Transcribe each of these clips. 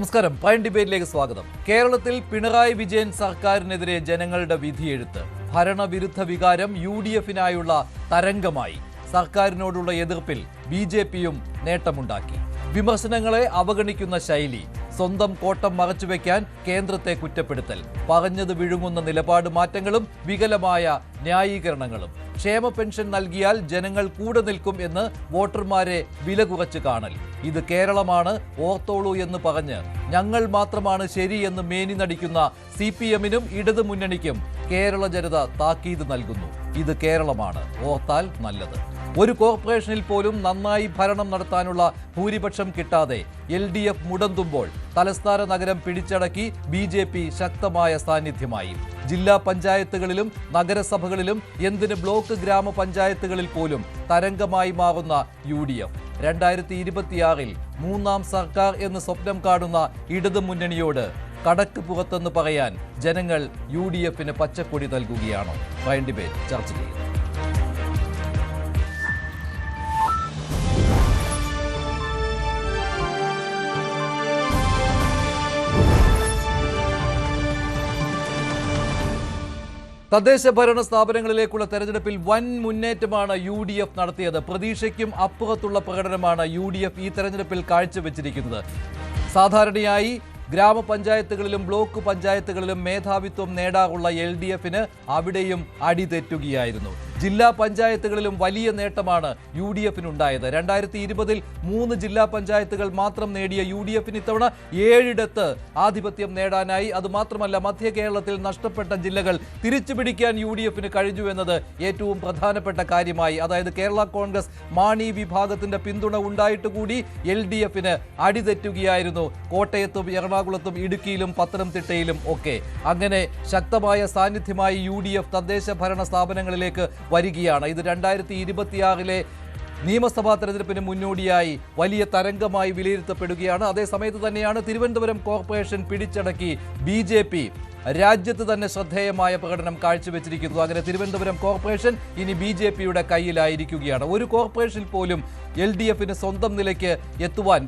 നമസ്കാരം. പ്രൈം ഡിബേറ്റിലേക്ക് സ്വാഗതം. കേരളത്തിൽ പിണറായി വിജയൻ സർക്കാരിനെതിരെ ജനങ്ങളുടെ വിധിയെഴുത്ത്. ഭരണവിരുദ്ധ വികാരം UDF-നായുള്ള തരംഗമായി. സർക്കാരിനോടുള്ള എതിർപ്പിൽ BJP-യും നേട്ടമുണ്ടാക്കി. വിമർശനങ്ങളെ അവഗണിക്കുന്ന ശൈലി, സ്വന്തം കോട്ടം മറച്ചുവെക്കാൻ കേന്ദ്രത്തെ കുറ്റപ്പെടുത്തൽ, പറഞ്ഞത് വിഴുങ്ങുന്ന നിലപാട് മാറ്റങ്ങളും വികലമായ ന്യായീകരണങ്ങളും. ക്ഷേമ പെൻഷൻ നൽകിയാൽ ജനങ്ങൾ കൂടെ നിൽക്കും എന്ന് വോട്ടർമാരെ വില കുറച്ച് കാണൽ. ഇത് കേരളമാണ്, ഓർത്തോളൂ എന്ന് പറഞ്ഞ് ഞങ്ങൾ മാത്രമാണ് ശരിയെന്ന് മേനി നടിക്കുന്ന CPM-നും ഇടതു മുന്നണിക്കും കേരള ജനത താക്കീത് നൽകുന്നു. ഇത് കേരളമാണ്, ഓർത്താൽ നല്ലത്. ഒരു കോർപ്പറേഷനിൽ പോലും നന്നായി ഭരണം നടത്താനുള്ള ഭൂരിപക്ഷം കിട്ടാതെ LDF മുടന്തുമ്പോൾ തലസ്ഥാന നഗരം പിടിച്ചടക്കി BJP ശക്തമായ സാന്നിധ്യമായി. ജില്ലാ പഞ്ചായത്തുകളിലും നഗരസഭകളിലും എന്തിന് ബ്ലോക്ക് ഗ്രാമപഞ്ചായത്തുകളിൽ പോലും തരംഗമായി മാറുന്ന UDF. 2026-ൽ മൂന്നാം സർക്കാർ എന്ന് സ്വപ്നം കാണുന്ന ഇടതു മുന്നണിയോട് കടക്ക് പുറത്തെന്ന് പറയാൻ ജനങ്ങൾ UDF-ന് പച്ചക്കൊടി നൽകുകയാണോ? പ്രൈം ഡിബേറ്റ് ചർച്ച ചെയ്യുന്നു. തദ്ദേശ ഭരണ സ്ഥാപനങ്ങളിലേക്കുള്ള തെരഞ്ഞെടുപ്പിൽ വൻ മുന്നേറ്റമാണ് UDF നടത്തിയത്. പ്രതീക്ഷയ്ക്കും അപ്പുറത്തുള്ള പ്രകടനമാണ് UDF ഈ തെരഞ്ഞെടുപ്പിൽ കാഴ്ചവെച്ചിരിക്കുന്നത്. സാധാരണയായി ഗ്രാമപഞ്ചായത്തുകളിലും ബ്ലോക്ക് പഞ്ചായത്തുകളിലും മേധാവിത്വം നേടാറുള്ള LDF-ന് അവിടെയും അടിതെറ്റുകയായിരുന്നു. ജില്ലാ പഞ്ചായത്തുകളിലും വലിയ നേട്ടമാണ് UDF-നുണ്ടായത്. 2020-ൽ 3 ജില്ലാ പഞ്ചായത്തുകൾ മാത്രം നേടിയ UDF-ന് ഇത്തവണ 7ഇടത്ത് ആധിപത്യം നേടാനായി. അതുമാത്രമല്ല, മധ്യ കേരളത്തിൽ നഷ്ടപ്പെട്ട ജില്ലകൾ തിരിച്ചുപിടിക്കാൻ UDF-ന് കഴിഞ്ഞു എന്നത് ഏറ്റവും പ്രധാനപ്പെട്ട കാര്യമായി. അതായത് കേരള കോൺഗ്രസ് മാണി വിഭാഗത്തിന്റെ പിന്തുണ ഉണ്ടായിട്ട് കൂടി LDF-ന് അടിതെറ്റുകയായിരുന്നു. കോട്ടയത്തും എറണാകുളത്തും ഇടുക്കിയിലും പത്തനംതിട്ടയിലും ഒക്കെ. അങ്ങനെ ശക്തമായ സാന്നിധ്യമായി UDF തദ്ദേശ ഭരണ സ്ഥാപനങ്ങളിലേക്ക് വരികയാണ്. ഇത് 2026-ലെ നിയമസഭാ തെരഞ്ഞെടുപ്പിന് മുന്നോടിയായി വലിയ തരംഗമായി വിലയിരുത്തപ്പെടുകയാണ്. അതേസമയത്ത് തന്നെയാണ് തിരുവനന്തപുരം കോർപ്പറേഷൻ പിടിച്ചടക്കി BJP രാജ്യത്ത് തന്നെ ശ്രദ്ധേയമായ പ്രകടനം കാഴ്ചവെച്ചിരിക്കുന്നു. അങ്ങനെ തിരുവനന്തപുരം കോർപ്പറേഷൻ ഇനി BJP-യുടെ കയ്യിലായിരിക്കുകയാണ്. ഒരു കോർപ്പറേഷനിൽ പോലും LDF-ന് സ്വന്തം നിലയ്ക്ക് എത്തുവാൻ,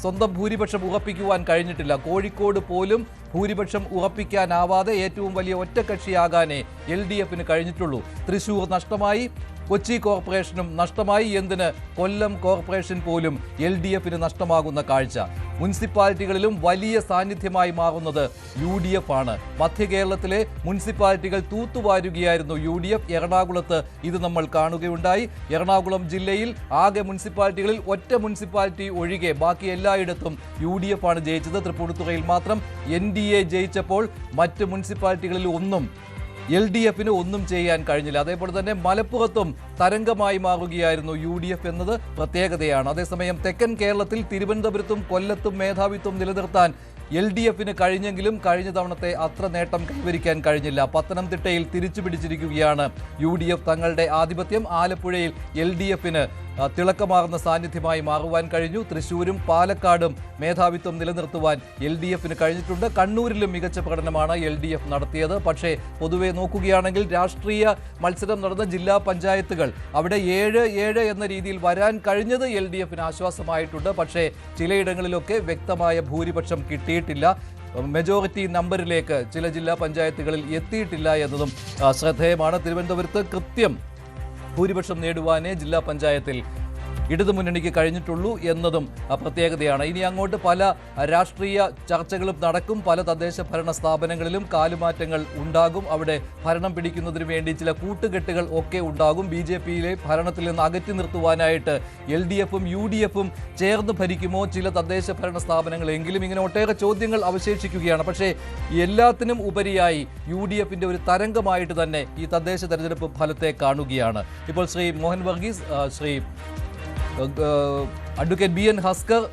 സ്വന്തം ഭൂരിപക്ഷം ഉറപ്പിക്കുവാൻ കഴിഞ്ഞിട്ടില്ല. കോഴിക്കോട് പോലും ഭൂരിപക്ഷം ഉറപ്പിക്കാനാവാതെ ഏറ്റവും വലിയ ഒറ്റക്കക്ഷിയാകാനേ LDF-ന് കഴിഞ്ഞിട്ടുള്ളൂ. തൃശൂർ നഷ്ടമായി, കൊച്ചി കോർപ്പറേഷനും നഷ്ടമായി. എന്തിന് കൊല്ലം കോർപ്പറേഷൻ പോലും LDF-ന് നഷ്ടമാകുന്ന കാഴ്ച. മുനിസിപ്പാലിറ്റികളിലും വലിയ സാന്നിധ്യമായി മാറുന്നത് UDF ആണ്. മധ്യ കേരളത്തിലെ മുനിസിപ്പാലിറ്റികൾ തൂത്തുവാരുകയായിരുന്നു UDF. എറണാകുളത്ത് ഇത് നമ്മൾ കാണുകയുണ്ടായി. എറണാകുളം ജില്ലയിൽ ആകെ മുനിസിപ്പാലിറ്റികളിൽ ഒറ്റ മുനിസിപ്പാലിറ്റി ഒഴികെ ബാക്കി എല്ലായിടത്തും UDF ആണ് ജയിച്ചത്. തൃപ്പൂണിത്തുറയിൽ മാത്രം NDA ജയിച്ചപ്പോൾ മറ്റ് മുനിസിപ്പാലിറ്റികളിൽ ഒന്നും LDF-ന് ഒന്നും ചെയ്യാൻ കഴിഞ്ഞില്ല. അതേപോലെ തന്നെ മലപ്പുറത്തും തരംഗമായി മാറുകയായിരുന്നു UDF എന്നത് പ്രത്യേകതയാണ്. അതേസമയം തെക്കൻ കേരളത്തിൽ തിരുവനന്തപുരത്തും കൊല്ലത്തും മേധാവിത്വം നിലനിർത്താൻ LDF-ന് കഴിഞ്ഞെങ്കിലും കഴിഞ്ഞ തവണത്തെ അത്ര നേട്ടം കൈവരിക്കാൻ കഴിഞ്ഞില്ല. പത്തനംതിട്ടയിൽ തിരിച്ചു പിടിച്ചിരിക്കുകയാണ് UDF തങ്ങളുടെ ആധിപത്യം. ആലപ്പുഴയിൽ LDF-ന് തിളക്കമാർന്ന സാന്നിധ്യമായി മാറുവാൻ കഴിഞ്ഞു. തൃശ്ശൂരും പാലക്കാടും മേധാവിത്വം നിലനിർത്തുവാൻ LDF-ന് കഴിഞ്ഞിട്ടുണ്ട്. കണ്ണൂരിലും മികച്ച പ്രകടനമാണ് LDF നടത്തിയത്. പക്ഷേ പൊതുവെ നോക്കുകയാണെങ്കിൽ രാഷ്ട്രീയ മത്സരം നടന്ന ജില്ലാ പഞ്ചായത്തുകൾ അവിടെ 7 എന്ന രീതിയിൽ വരാൻ കഴിഞ്ഞത് LDF-ന് ആശ്വാസമായിട്ടുണ്ട്. പക്ഷേ ചിലയിടങ്ങളിലൊക്കെ വ്യക്തമായ ഭൂരിപക്ഷം കിട്ടിയിട്ടില്ല. മെജോറിറ്റി നമ്പറിലേക്ക് ചില ജില്ലാ പഞ്ചായത്തുകളിൽ എത്തിയിട്ടില്ല എന്നതും ശ്രദ്ധേയമാണ്. തിരുവനന്തപുരത്ത് കൃത്യം ഭൂരിപക്ഷം നേടുവാനേ ജില്ലാ പഞ്ചായത്തിൽ ഇടതുമുന്നണിക്ക് കഴിഞ്ഞിട്ടുള്ളൂ എന്നതും പ്രത്യേകതയാണ്. ഇനി അങ്ങോട്ട് പല രാഷ്ട്രീയ ചർച്ചകളും നടക്കും. പല തദ്ദേശ ഭരണ സ്ഥാപനങ്ങളിലും കാലുമാറ്റങ്ങൾ ഉണ്ടാകും. അവിടെ ഭരണം പിടിക്കുന്നതിന് വേണ്ടി ചില കൂട്ടുകെട്ടുകൾ ഒക്കെ ഉണ്ടാകും. BJP-യിലെ ഭരണത്തിൽ നിന്ന് അകറ്റി നിർത്തുവാനായിട്ട് LDF-ഉം UDF-ഉം ചേർന്ന് ഭരിക്കുമോ ചില തദ്ദേശ ഭരണ സ്ഥാപനങ്ങൾ? എങ്കിലും ഇങ്ങനെ ഒട്ടേറെ ചോദ്യങ്ങൾ അവശേഷിക്കുകയാണ്. പക്ഷേ എല്ലാത്തിനും ഉപരിയായി UDF-ന്റെ ഒരു തരംഗമായിട്ട് തന്നെ ഈ തദ്ദേശ തെരഞ്ഞെടുപ്പ് ഫലത്തെ കാണുകയാണ്. ഇപ്പോൾ Shri Mohan Varghese, Shri advocate BN Haskar,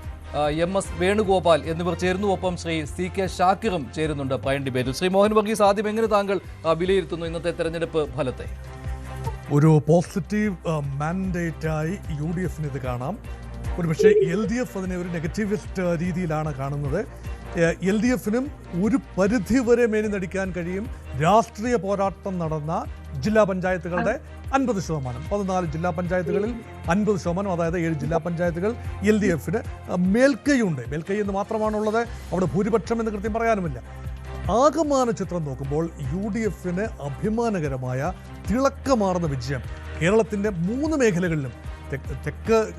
MS Venugopal എന്നിവർ ചേരുന്നു. ഒപ്പം ശ്രീ CK ഷാക്കിറും ചേരുന്നുണ്ട് പ്രൈം ഡിബേറ്റിൽ. ശ്രീ മോഹൻ വർഗീസ്, ആദ്യം എങ്ങനെ താങ്കൾ വിലയിരുത്തുന്നു ഇന്നത്തെ തെരഞ്ഞെടുപ്പ് ഫലത്തെ? ഒരു പോസിറ്റീവ് മാൻഡേറ്റായി UDF-ന് ഇത് കാണാം. ഒരുപക്ഷെ LDF അതിനെ ഒരു നെഗറ്റീവിസ്റ്റ് രീതിയിലാണ് കാണുന്നത്. LDF-നും ഒരു പരിധി വരെ മേനി നടിക്കാൻ കഴിയും. രാഷ്ട്രീയ പോരാട്ടം നടന്ന ജില്ലാ പഞ്ചായത്തുകളുടെ 50%. 14 ജില്ലാ പഞ്ചായത്തുകളിൽ 50%, അതായത് 7 ജില്ലാ പഞ്ചായത്തുകൾ LDFന് മേൽക്കൈയുണ്ട്. മേൽക്കൈ എന്ന് മാത്രമാണുള്ളത്, അവിടെ ഭൂരിപക്ഷം എന്ന് കൃത്യം പറയാനുമില്ല. ആകമാന ചിത്രം നോക്കുമ്പോൾ UDFന് അഭിമാനകരമായ തിളക്കമാർന്ന വിജയം കേരളത്തിൻ്റെ 3 മേഖലകളിലും,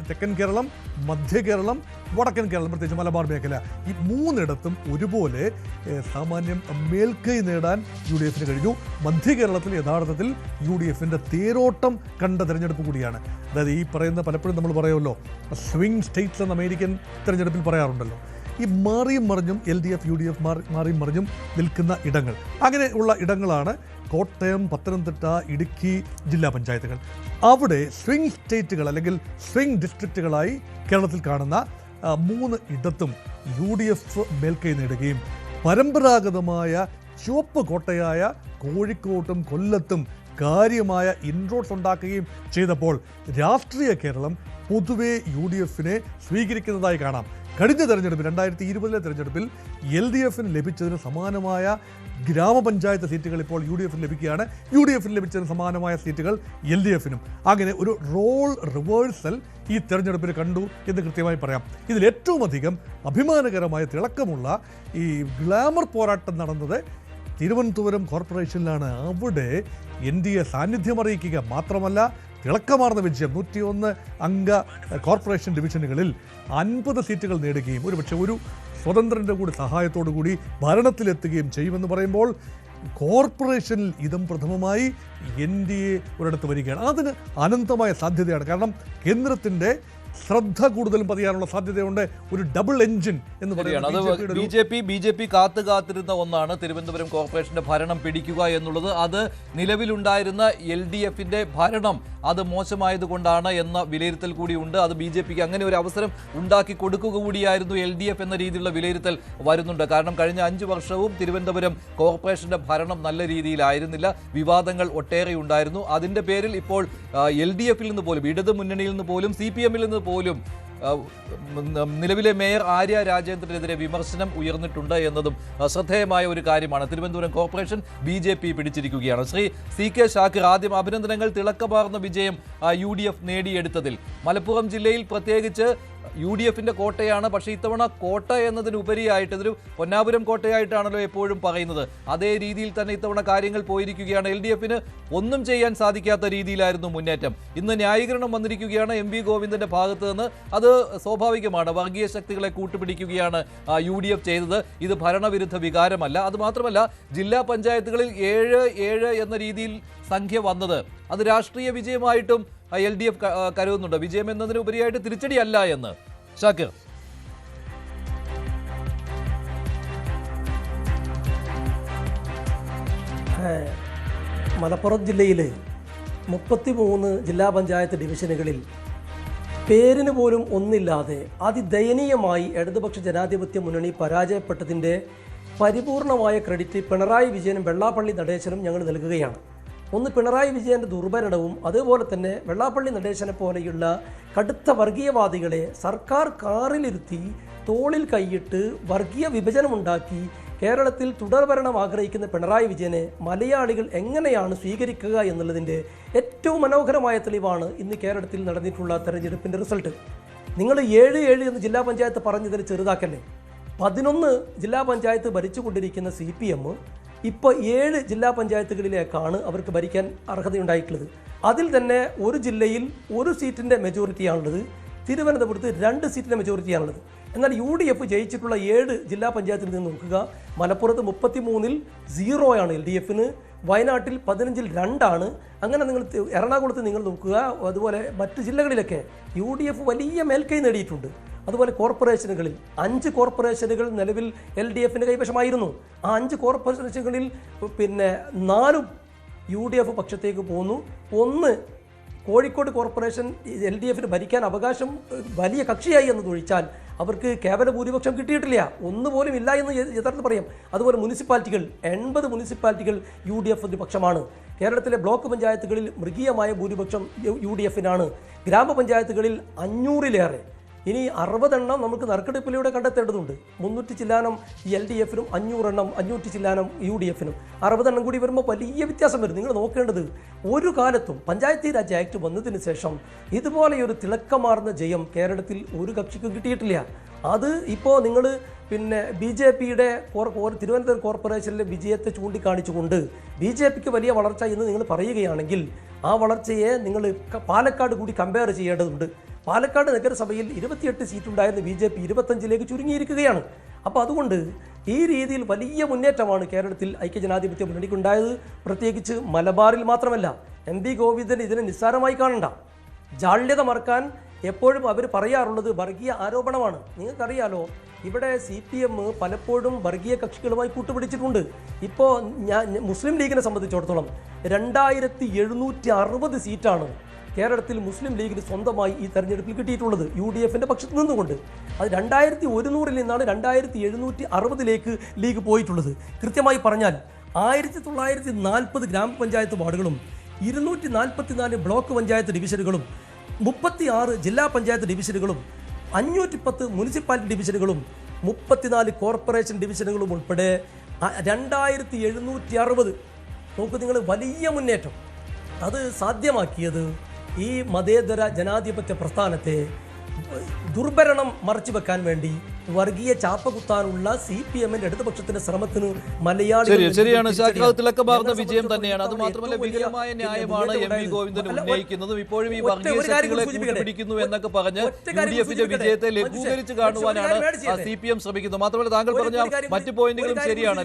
തെക്കൻ കേരളം, മധ്യ കേരളം, വടക്കൻ കേരളം, പ്രത്യേകിച്ച് മലബാർ മേഖല, ഈ 3ഇടത്തും ഒരുപോലെ സാമാന്യം മേൽക്കൈ നേടാൻ UDFന് കഴിഞ്ഞു. മധ്യ കേരളത്തിൽ യഥാർത്ഥത്തിൽ UDFൻ്റെ തേരോട്ടം കണ്ട തെരഞ്ഞെടുപ്പ് കൂടിയാണ്. അതായത് ഈ പറയുന്ന, പലപ്പോഴും നമ്മൾ പറയുമല്ലോ സ്വിംഗ് സ്റ്റേറ്റ്സ് എന്ന് അമേരിക്കൻ തെരഞ്ഞെടുപ്പിൽ പറയാറുണ്ടല്ലോ, ഈ മാറിയും മറിഞ്ഞും LDF UDF മാറിയും മറിഞ്ഞും നിൽക്കുന്ന ഇടങ്ങൾ, അങ്ങനെയുള്ള ഇടങ്ങളാണ് കോട്ടയം, പത്തനംതിട്ട, ഇടുക്കി ജില്ലാ പഞ്ചായത്തുകൾ. അവിടെ സ്വിംഗ് സ്റ്റേറ്റുകൾ അല്ലെങ്കിൽ സ്വിംഗ് ഡിസ്ട്രിക്റ്റുകളായി കേരളത്തിൽ കാണുന്ന 3 ഇടത്തും UDF മേൽക്കൈ നേടുകയും പരമ്പരാഗതമായ ചുവപ്പ് കോട്ടയായ കോഴിക്കോട്ടും കൊല്ലത്തും കാര്യമായ ഇൻറോഡ്സ് ഉണ്ടാക്കുകയും ചെയ്തപ്പോൾ രാഷ്ട്രീയ കേരളം പൊതുവെ UDFനെ സ്വീകരിക്കുന്നതായി കാണാം. കഴിഞ്ഞ തെരഞ്ഞെടുപ്പിൽ 2020 തെരഞ്ഞെടുപ്പിൽ LDFന് ലഭിച്ചതിന് സമാനമായ ഗ്രാമപഞ്ചായത്ത് സീറ്റുകൾ ഇപ്പോൾ UDFന് ലഭിക്കുകയാണ്. UDFന് ലഭിച്ചതിന് സമാനമായ സീറ്റുകൾ LDFനും. അങ്ങനെ ഒരു റോൾ റിവേഴ്സൽ ഈ തെരഞ്ഞെടുപ്പിൽ കണ്ടു എന്ന് കൃത്യമായി പറയാം. ഇതിൽ ഏറ്റവും അധികം അഭിമാനകരമായ തിളക്കമുള്ള ഈ ഗ്ലാമർ പോരാട്ടം നടന്നത് തിരുവനന്തപുരം കോർപ്പറേഷനിലാണ്. അവിടെ NDA സാന്നിധ്യം അറിയിക്കുക മാത്രമല്ല, തിളക്കമാർന്ന വിജയം 101 അംഗ കോർപ്പറേഷൻ ഡിവിഷനുകളിൽ 50 സീറ്റുകൾ നേടുകയും ഒരുപക്ഷെ ഒരു സ്വതന്ത്രൻ്റെ കൂടി സഹായത്തോടു കൂടി ഭരണത്തിലെത്തുകയും ചെയ്യുമെന്ന് പറയുമ്പോൾ കോർപ്പറേഷനിൽ ഇതം പ്രഥമമായി NDA ഒരിടത്ത് വരികയാണ്. അതിന് അനന്തമായ സാധ്യതയാണ്. കാരണം കേന്ദ്രത്തിൻ്റെ ശ്രദ്ധ കൂടുതലും പതിയാനുള്ള സാധ്യതയുണ്ട്. ഒരു ഡബിൾ എഞ്ചിൻ എന്ന് പറയുന്നത് ബി ജെ പി കാത്തിരുന്ന ഒന്നാണ് തിരുവനന്തപുരം കോർപ്പറേഷന്റെ ഭരണം പിടിക്കുക എന്നുള്ളത്. അത് നിലവിലുണ്ടായിരുന്ന LDFന്റെ ഭരണം അത് മോശമായതുകൊണ്ടാണ് എന്ന വിലയിരുത്തൽ കൂടിയുണ്ട്. അത് BJPക്ക് അങ്ങനെ ഒരു അവസരം ഉണ്ടാക്കി കൊടുക്കുക കൂടിയായിരുന്നു LDF എന്ന രീതിയിലുള്ള വിലയിരുത്തൽ വരുന്നുണ്ട്. കാരണം കഴിഞ്ഞ 5 വർഷവും തിരുവനന്തപുരം കോർപ്പറേഷന്റെ ഭരണം നല്ല രീതിയിലായിരുന്നില്ല, വിവാദങ്ങൾ ഒട്ടേറെ ഉണ്ടായിരുന്നു. അതിന്റെ പേരിൽ ഇപ്പോൾ LDFൽ നിന്ന് പോലും, ഇടത് മുന്നണിയിൽ നിന്ന് പോലും, CPMൽ നിന്ന് പോലും നിലവിലെ മേയർ ആര്യ രാജേന്ദ്രനെതിരെ വിമർശനം ഉയർന്നിട്ടുണ്ട് എന്നതും ശ്രദ്ധേയമായ ഒരു കാര്യമാണ്. തിരുവനന്തപുരം കോർപ്പറേഷൻ BJP പിടിച്ചിരിക്കുകയാണ്. ശ്രീ CK ഷാക്കിർ, ആദ്യം അഭിനന്ദനങ്ങൾ. തിളക്കമാർന്ന വിജയം UDF നേടിയെടുത്തതിൽ. മലപ്പുറം ജില്ലയിൽ പ്രത്യേകിച്ച് UDFന്റെ കോട്ടയാണ്. പക്ഷേ ഇത്തവണ കോട്ട എന്നതിനുപരിയായിട്ട് ഇതൊരു പൊന്നാപുരം കോട്ടയായിട്ടാണല്ലോ എപ്പോഴും പറയുന്നത്. അതേ രീതിയിൽ തന്നെ ഇത്തവണ കാര്യങ്ങൾ പോയിരിക്കുകയാണ്. LDFന് ഒന്നും ചെയ്യാൻ സാധിക്കാത്ത രീതിയിലായിരുന്നു മുന്നേറ്റം. ഇന്ന് ന്യായീകരണം വന്നിരിക്കുകയാണ് MV ഗോവിന്ദന്റെ ഭാഗത്ത് നിന്ന്. അത് സ്വാഭാവികമാണ്. വർഗീയ ശക്തികളെ കൂട്ടുപിടിക്കുകയാണ് UDF ചെയ്തത്. ഇത് ഭരണവിരുദ്ധ വികാരമല്ല. അതുമാത്രമല്ല, ജില്ലാ പഞ്ചായത്തുകളിൽ 7 എന്ന രീതിയിൽ സംഖ്യ വന്നത് അത് രാഷ്ട്രീയ വിജയമായിട്ടും LDF കരുതുന്നുണ്ട്. വിജയം എന്നതിനുപരിയായിട്ട് തിരിച്ചടിയല്ല എന്ന്. ഷാക്കിർ, മലപ്പുറം ജില്ലയിൽ 33 ജില്ലാ പഞ്ചായത്ത് ഡിവിഷനുകളിൽ പേരിന് പോലും ഒന്നില്ലാതെ അതിദയനീയമായി ഇടതുപക്ഷ ജനാധിപത്യ മുന്നണി പരാജയപ്പെട്ടതിൻ്റെ പരിപൂർണമായ ക്രെഡിറ്റ് പിണറായി വിജയനും വെള്ളാപ്പള്ളി നടേശനും ഞങ്ങൾ നൽകുകയാണ്. ഒന്ന്, പിണറായി വിജയൻ്റെ ദുർഭരണവും അതുപോലെ തന്നെ വെള്ളാപ്പള്ളി നടേശനെ പോലെയുള്ള കടുത്ത വർഗീയവാദികളെ സർക്കാർ കാറിലിരുത്തി തോളിൽ കൈയിട്ട് വർഗീയ വിഭജനമുണ്ടാക്കി കേരളത്തിൽ തുടർഭരണം ആഗ്രഹിക്കുന്ന പിണറായി വിജയനെ മലയാളികൾ എങ്ങനെയാണ് സ്വീകരിക്കുക എന്നുള്ളതിൻ്റെ ഏറ്റവും മനോഹരമായ തെളിവാണ് ഇന്ന് കേരളത്തിൽ നടന്നിട്ടുള്ള തെരഞ്ഞെടുപ്പിൻ്റെ റിസൾട്ട്. നിങ്ങൾ 7 എന്ന് ജില്ലാ പഞ്ചായത്ത് പറഞ്ഞതിന് ചെറുതാക്കല്ലേ. 11 ജില്ലാ പഞ്ചായത്ത് ഭരിച്ചുകൊണ്ടിരിക്കുന്ന CPM ഇപ്പോൾ 7 ജില്ലാ പഞ്ചായത്തുകളിലേക്കാണ് അവർക്ക് ഭരിക്കാൻ അർഹതയുണ്ടായിട്ടുള്ളത്. അതിൽ തന്നെ ഒരു ജില്ലയിൽ 1 സീറ്റിൻ്റെ മെജോറിറ്റിയാണുള്ളത്. തിരുവനന്തപുരത്ത് 2 സീറ്റിൻ്റെ മെജോറിറ്റിയാണുള്ളത്. എന്നാൽ UDF ജയിച്ചിട്ടുള്ള 7 ജില്ലാ പഞ്ചായത്തിൽ നിന്ന് നോക്കുക. മലപ്പുറത്ത് 33-ൽ 0 LDFന്, വയനാട്ടിൽ 15-ൽ 2. അങ്ങനെ നിങ്ങൾ എറണാകുളത്ത് നിങ്ങൾ നോക്കുക. അതുപോലെ മറ്റ് ജില്ലകളിലൊക്കെ UDF വലിയ മേൽക്കൈ നേടിയിട്ടുണ്ട്. അതുപോലെ കോർപ്പറേഷനുകളിൽ 5 കോർപ്പറേഷനുകൾ നിലവിൽ LDFൻ്റെ കൈവശമായിരുന്നു. ആ 5 കോർപ്പറേഷനുകളിൽ 4 UDF പക്ഷത്തേക്ക് പോന്നു. 1 കോഴിക്കോട് കോർപ്പറേഷൻ LDFന് ഭരിക്കാൻ അവകാശം വലിയ കക്ഷിയായി എന്നതൊഴിച്ചാൽ അവർക്ക് കേവല ഭൂരിപക്ഷം കിട്ടിയിട്ടില്ല, ഒന്നുപോലും ഇല്ല എന്ന് യഥാർത്ഥം പറയാം. അതുപോലെ മുനിസിപ്പാലിറ്റികൾ 80 മുനിസിപ്പാലിറ്റികൾ UDFൻ്റെ പക്ഷമാണ്. കേരളത്തിലെ ബ്ലോക്ക് പഞ്ചായത്തുകളിൽ മൃഗീയമായ ഭൂരിപക്ഷം UDFനാണ്. ഗ്രാമപഞ്ചായത്തുകളിൽ 500-ലേറെ ഇനി 60 എണ്ണം നമുക്ക് നറുക്കെടുപ്പിലൂടെ കണ്ടെത്തേണ്ടതുണ്ട്. 300 ചില്ലാനം LDF-നും 500 എണ്ണം 500 ചില്ലാനം UDF-നും 60 എണ്ണം കൂടി വരുമ്പോൾ വലിയ വ്യത്യാസം വരും. നിങ്ങൾ നോക്കേണ്ടത് ഒരു കാലത്തും പഞ്ചായത്തി രാജ് ആക്ട് വന്നതിന് ശേഷം ഇതുപോലെയൊരു തിളക്കമാർന്ന ജയം കേരളത്തിൽ ഒരു കക്ഷിക്കും കിട്ടിയിട്ടില്ല. അത് ഇപ്പോൾ നിങ്ങൾ BJP-യുടെ തിരുവനന്തപുരം കോർപ്പറേഷനിലെ വിജയത്തെ ചൂണ്ടിക്കാണിച്ചുകൊണ്ട് BJP-ക്ക് വലിയ വളർച്ച എന്ന് നിങ്ങൾ പറയുകയാണെങ്കിൽ ആ വളർച്ചയെ നിങ്ങൾ പാലക്കാട് കൂടി കമ്പയർ ചെയ്യേണ്ടതുണ്ട്. പാലക്കാട് നഗരസഭയിൽ 28 സീറ്റുണ്ടായിരുന്ന BJP 25ലേക്ക് ചുരുങ്ങിയിരിക്കുകയാണ്. അപ്പോൾ അതുകൊണ്ട് ഈ രീതിയിൽ വലിയ മുന്നേറ്റമാണ് കേരളത്തിൽ ഐക്യജനാധിപത്യ മുന്നണിക്കുണ്ടായത്. പ്രത്യേകിച്ച് മലബാറിൽ മാത്രമല്ല. MP ഗോവിന്ദൻ ഇതിനെ നിസ്സാരമായി കാണണ്ട. ജാള്യത മറക്കാൻ എപ്പോഴും അവർ പറയാറുള്ളത് വർഗീയ ആരോപണമാണ്. നിങ്ങൾക്കറിയാലോ, ഇവിടെ CPM പലപ്പോഴും വർഗീയ കക്ഷികളുമായി കൂട്ടുപിടിച്ചിട്ടുണ്ട്. ഇപ്പോൾ മുസ്ലിം ലീഗിനെ സംബന്ധിച്ചിടത്തോളം 2760 സീറ്റാണ് കേരളത്തിൽ മുസ്ലിം ലീഗിന് സ്വന്തമായി ഈ തെരഞ്ഞെടുപ്പിൽ കിട്ടിയിട്ടുള്ളത്, UDF-ന്റെ പക്ഷത്ത് നിന്നുകൊണ്ട്. അത് 2100-ൽ നിന്നാണ് 2760-ലേക്ക് ലീഗ് പോയിട്ടുള്ളത്. കൃത്യമായി പറഞ്ഞാൽ 1940 ഗ്രാമപഞ്ചായത്ത് വാർഡുകളും 244 ബ്ലോക്ക് പഞ്ചായത്ത് ഡിവിഷനുകളും 36 ജില്ലാ പഞ്ചായത്ത് ഡിവിഷനുകളും 510 മുനിസിപ്പാലിറ്റി ഡിവിഷനുകളും 34 കോർപ്പറേഷൻ ഡിവിഷനുകളും ഉൾപ്പെടെ 2760. നോക്കൂ നിങ്ങൾ, വലിയ മുന്നേറ്റം. അത് സാധ്യമാക്കിയത് ഈ മതേതര ജനാധിപത്യ പ്രസ്ഥാനത്തെ ദുർഭരണം മറച്ചു വെക്കാൻ വേണ്ടി വർഗീയ ചാപ്പ കുത്താനുള്ള CPM-ന്റെ ഇടതുപക്ഷത്തിന്റെ ശ്രമത്തിന് ശരിയാണ്. തിളക്കമാർന്ന വിജയം തന്നെയാണ്. അത് മാത്രമല്ല, വികലമായ ന്യായമാണ് MP ഗോവിന്ദൻ ഉന്നയിക്കുന്നതും. ഇപ്പോഴും ഈ വർഗീയ ശക്തികളെ കൂട്ടുപിടിക്കുന്നു എന്നൊക്കെ പറഞ്ഞ് UDF-ന്റെ വിജയത്തെ ലഘൂകരിച്ച് കാണുവാനാണ് CPM ശ്രമിക്കുന്നത്. മാത്രമല്ല, താങ്കൾ പറഞ്ഞ മറ്റു പോയിന്റുകളും ശരിയാണ്.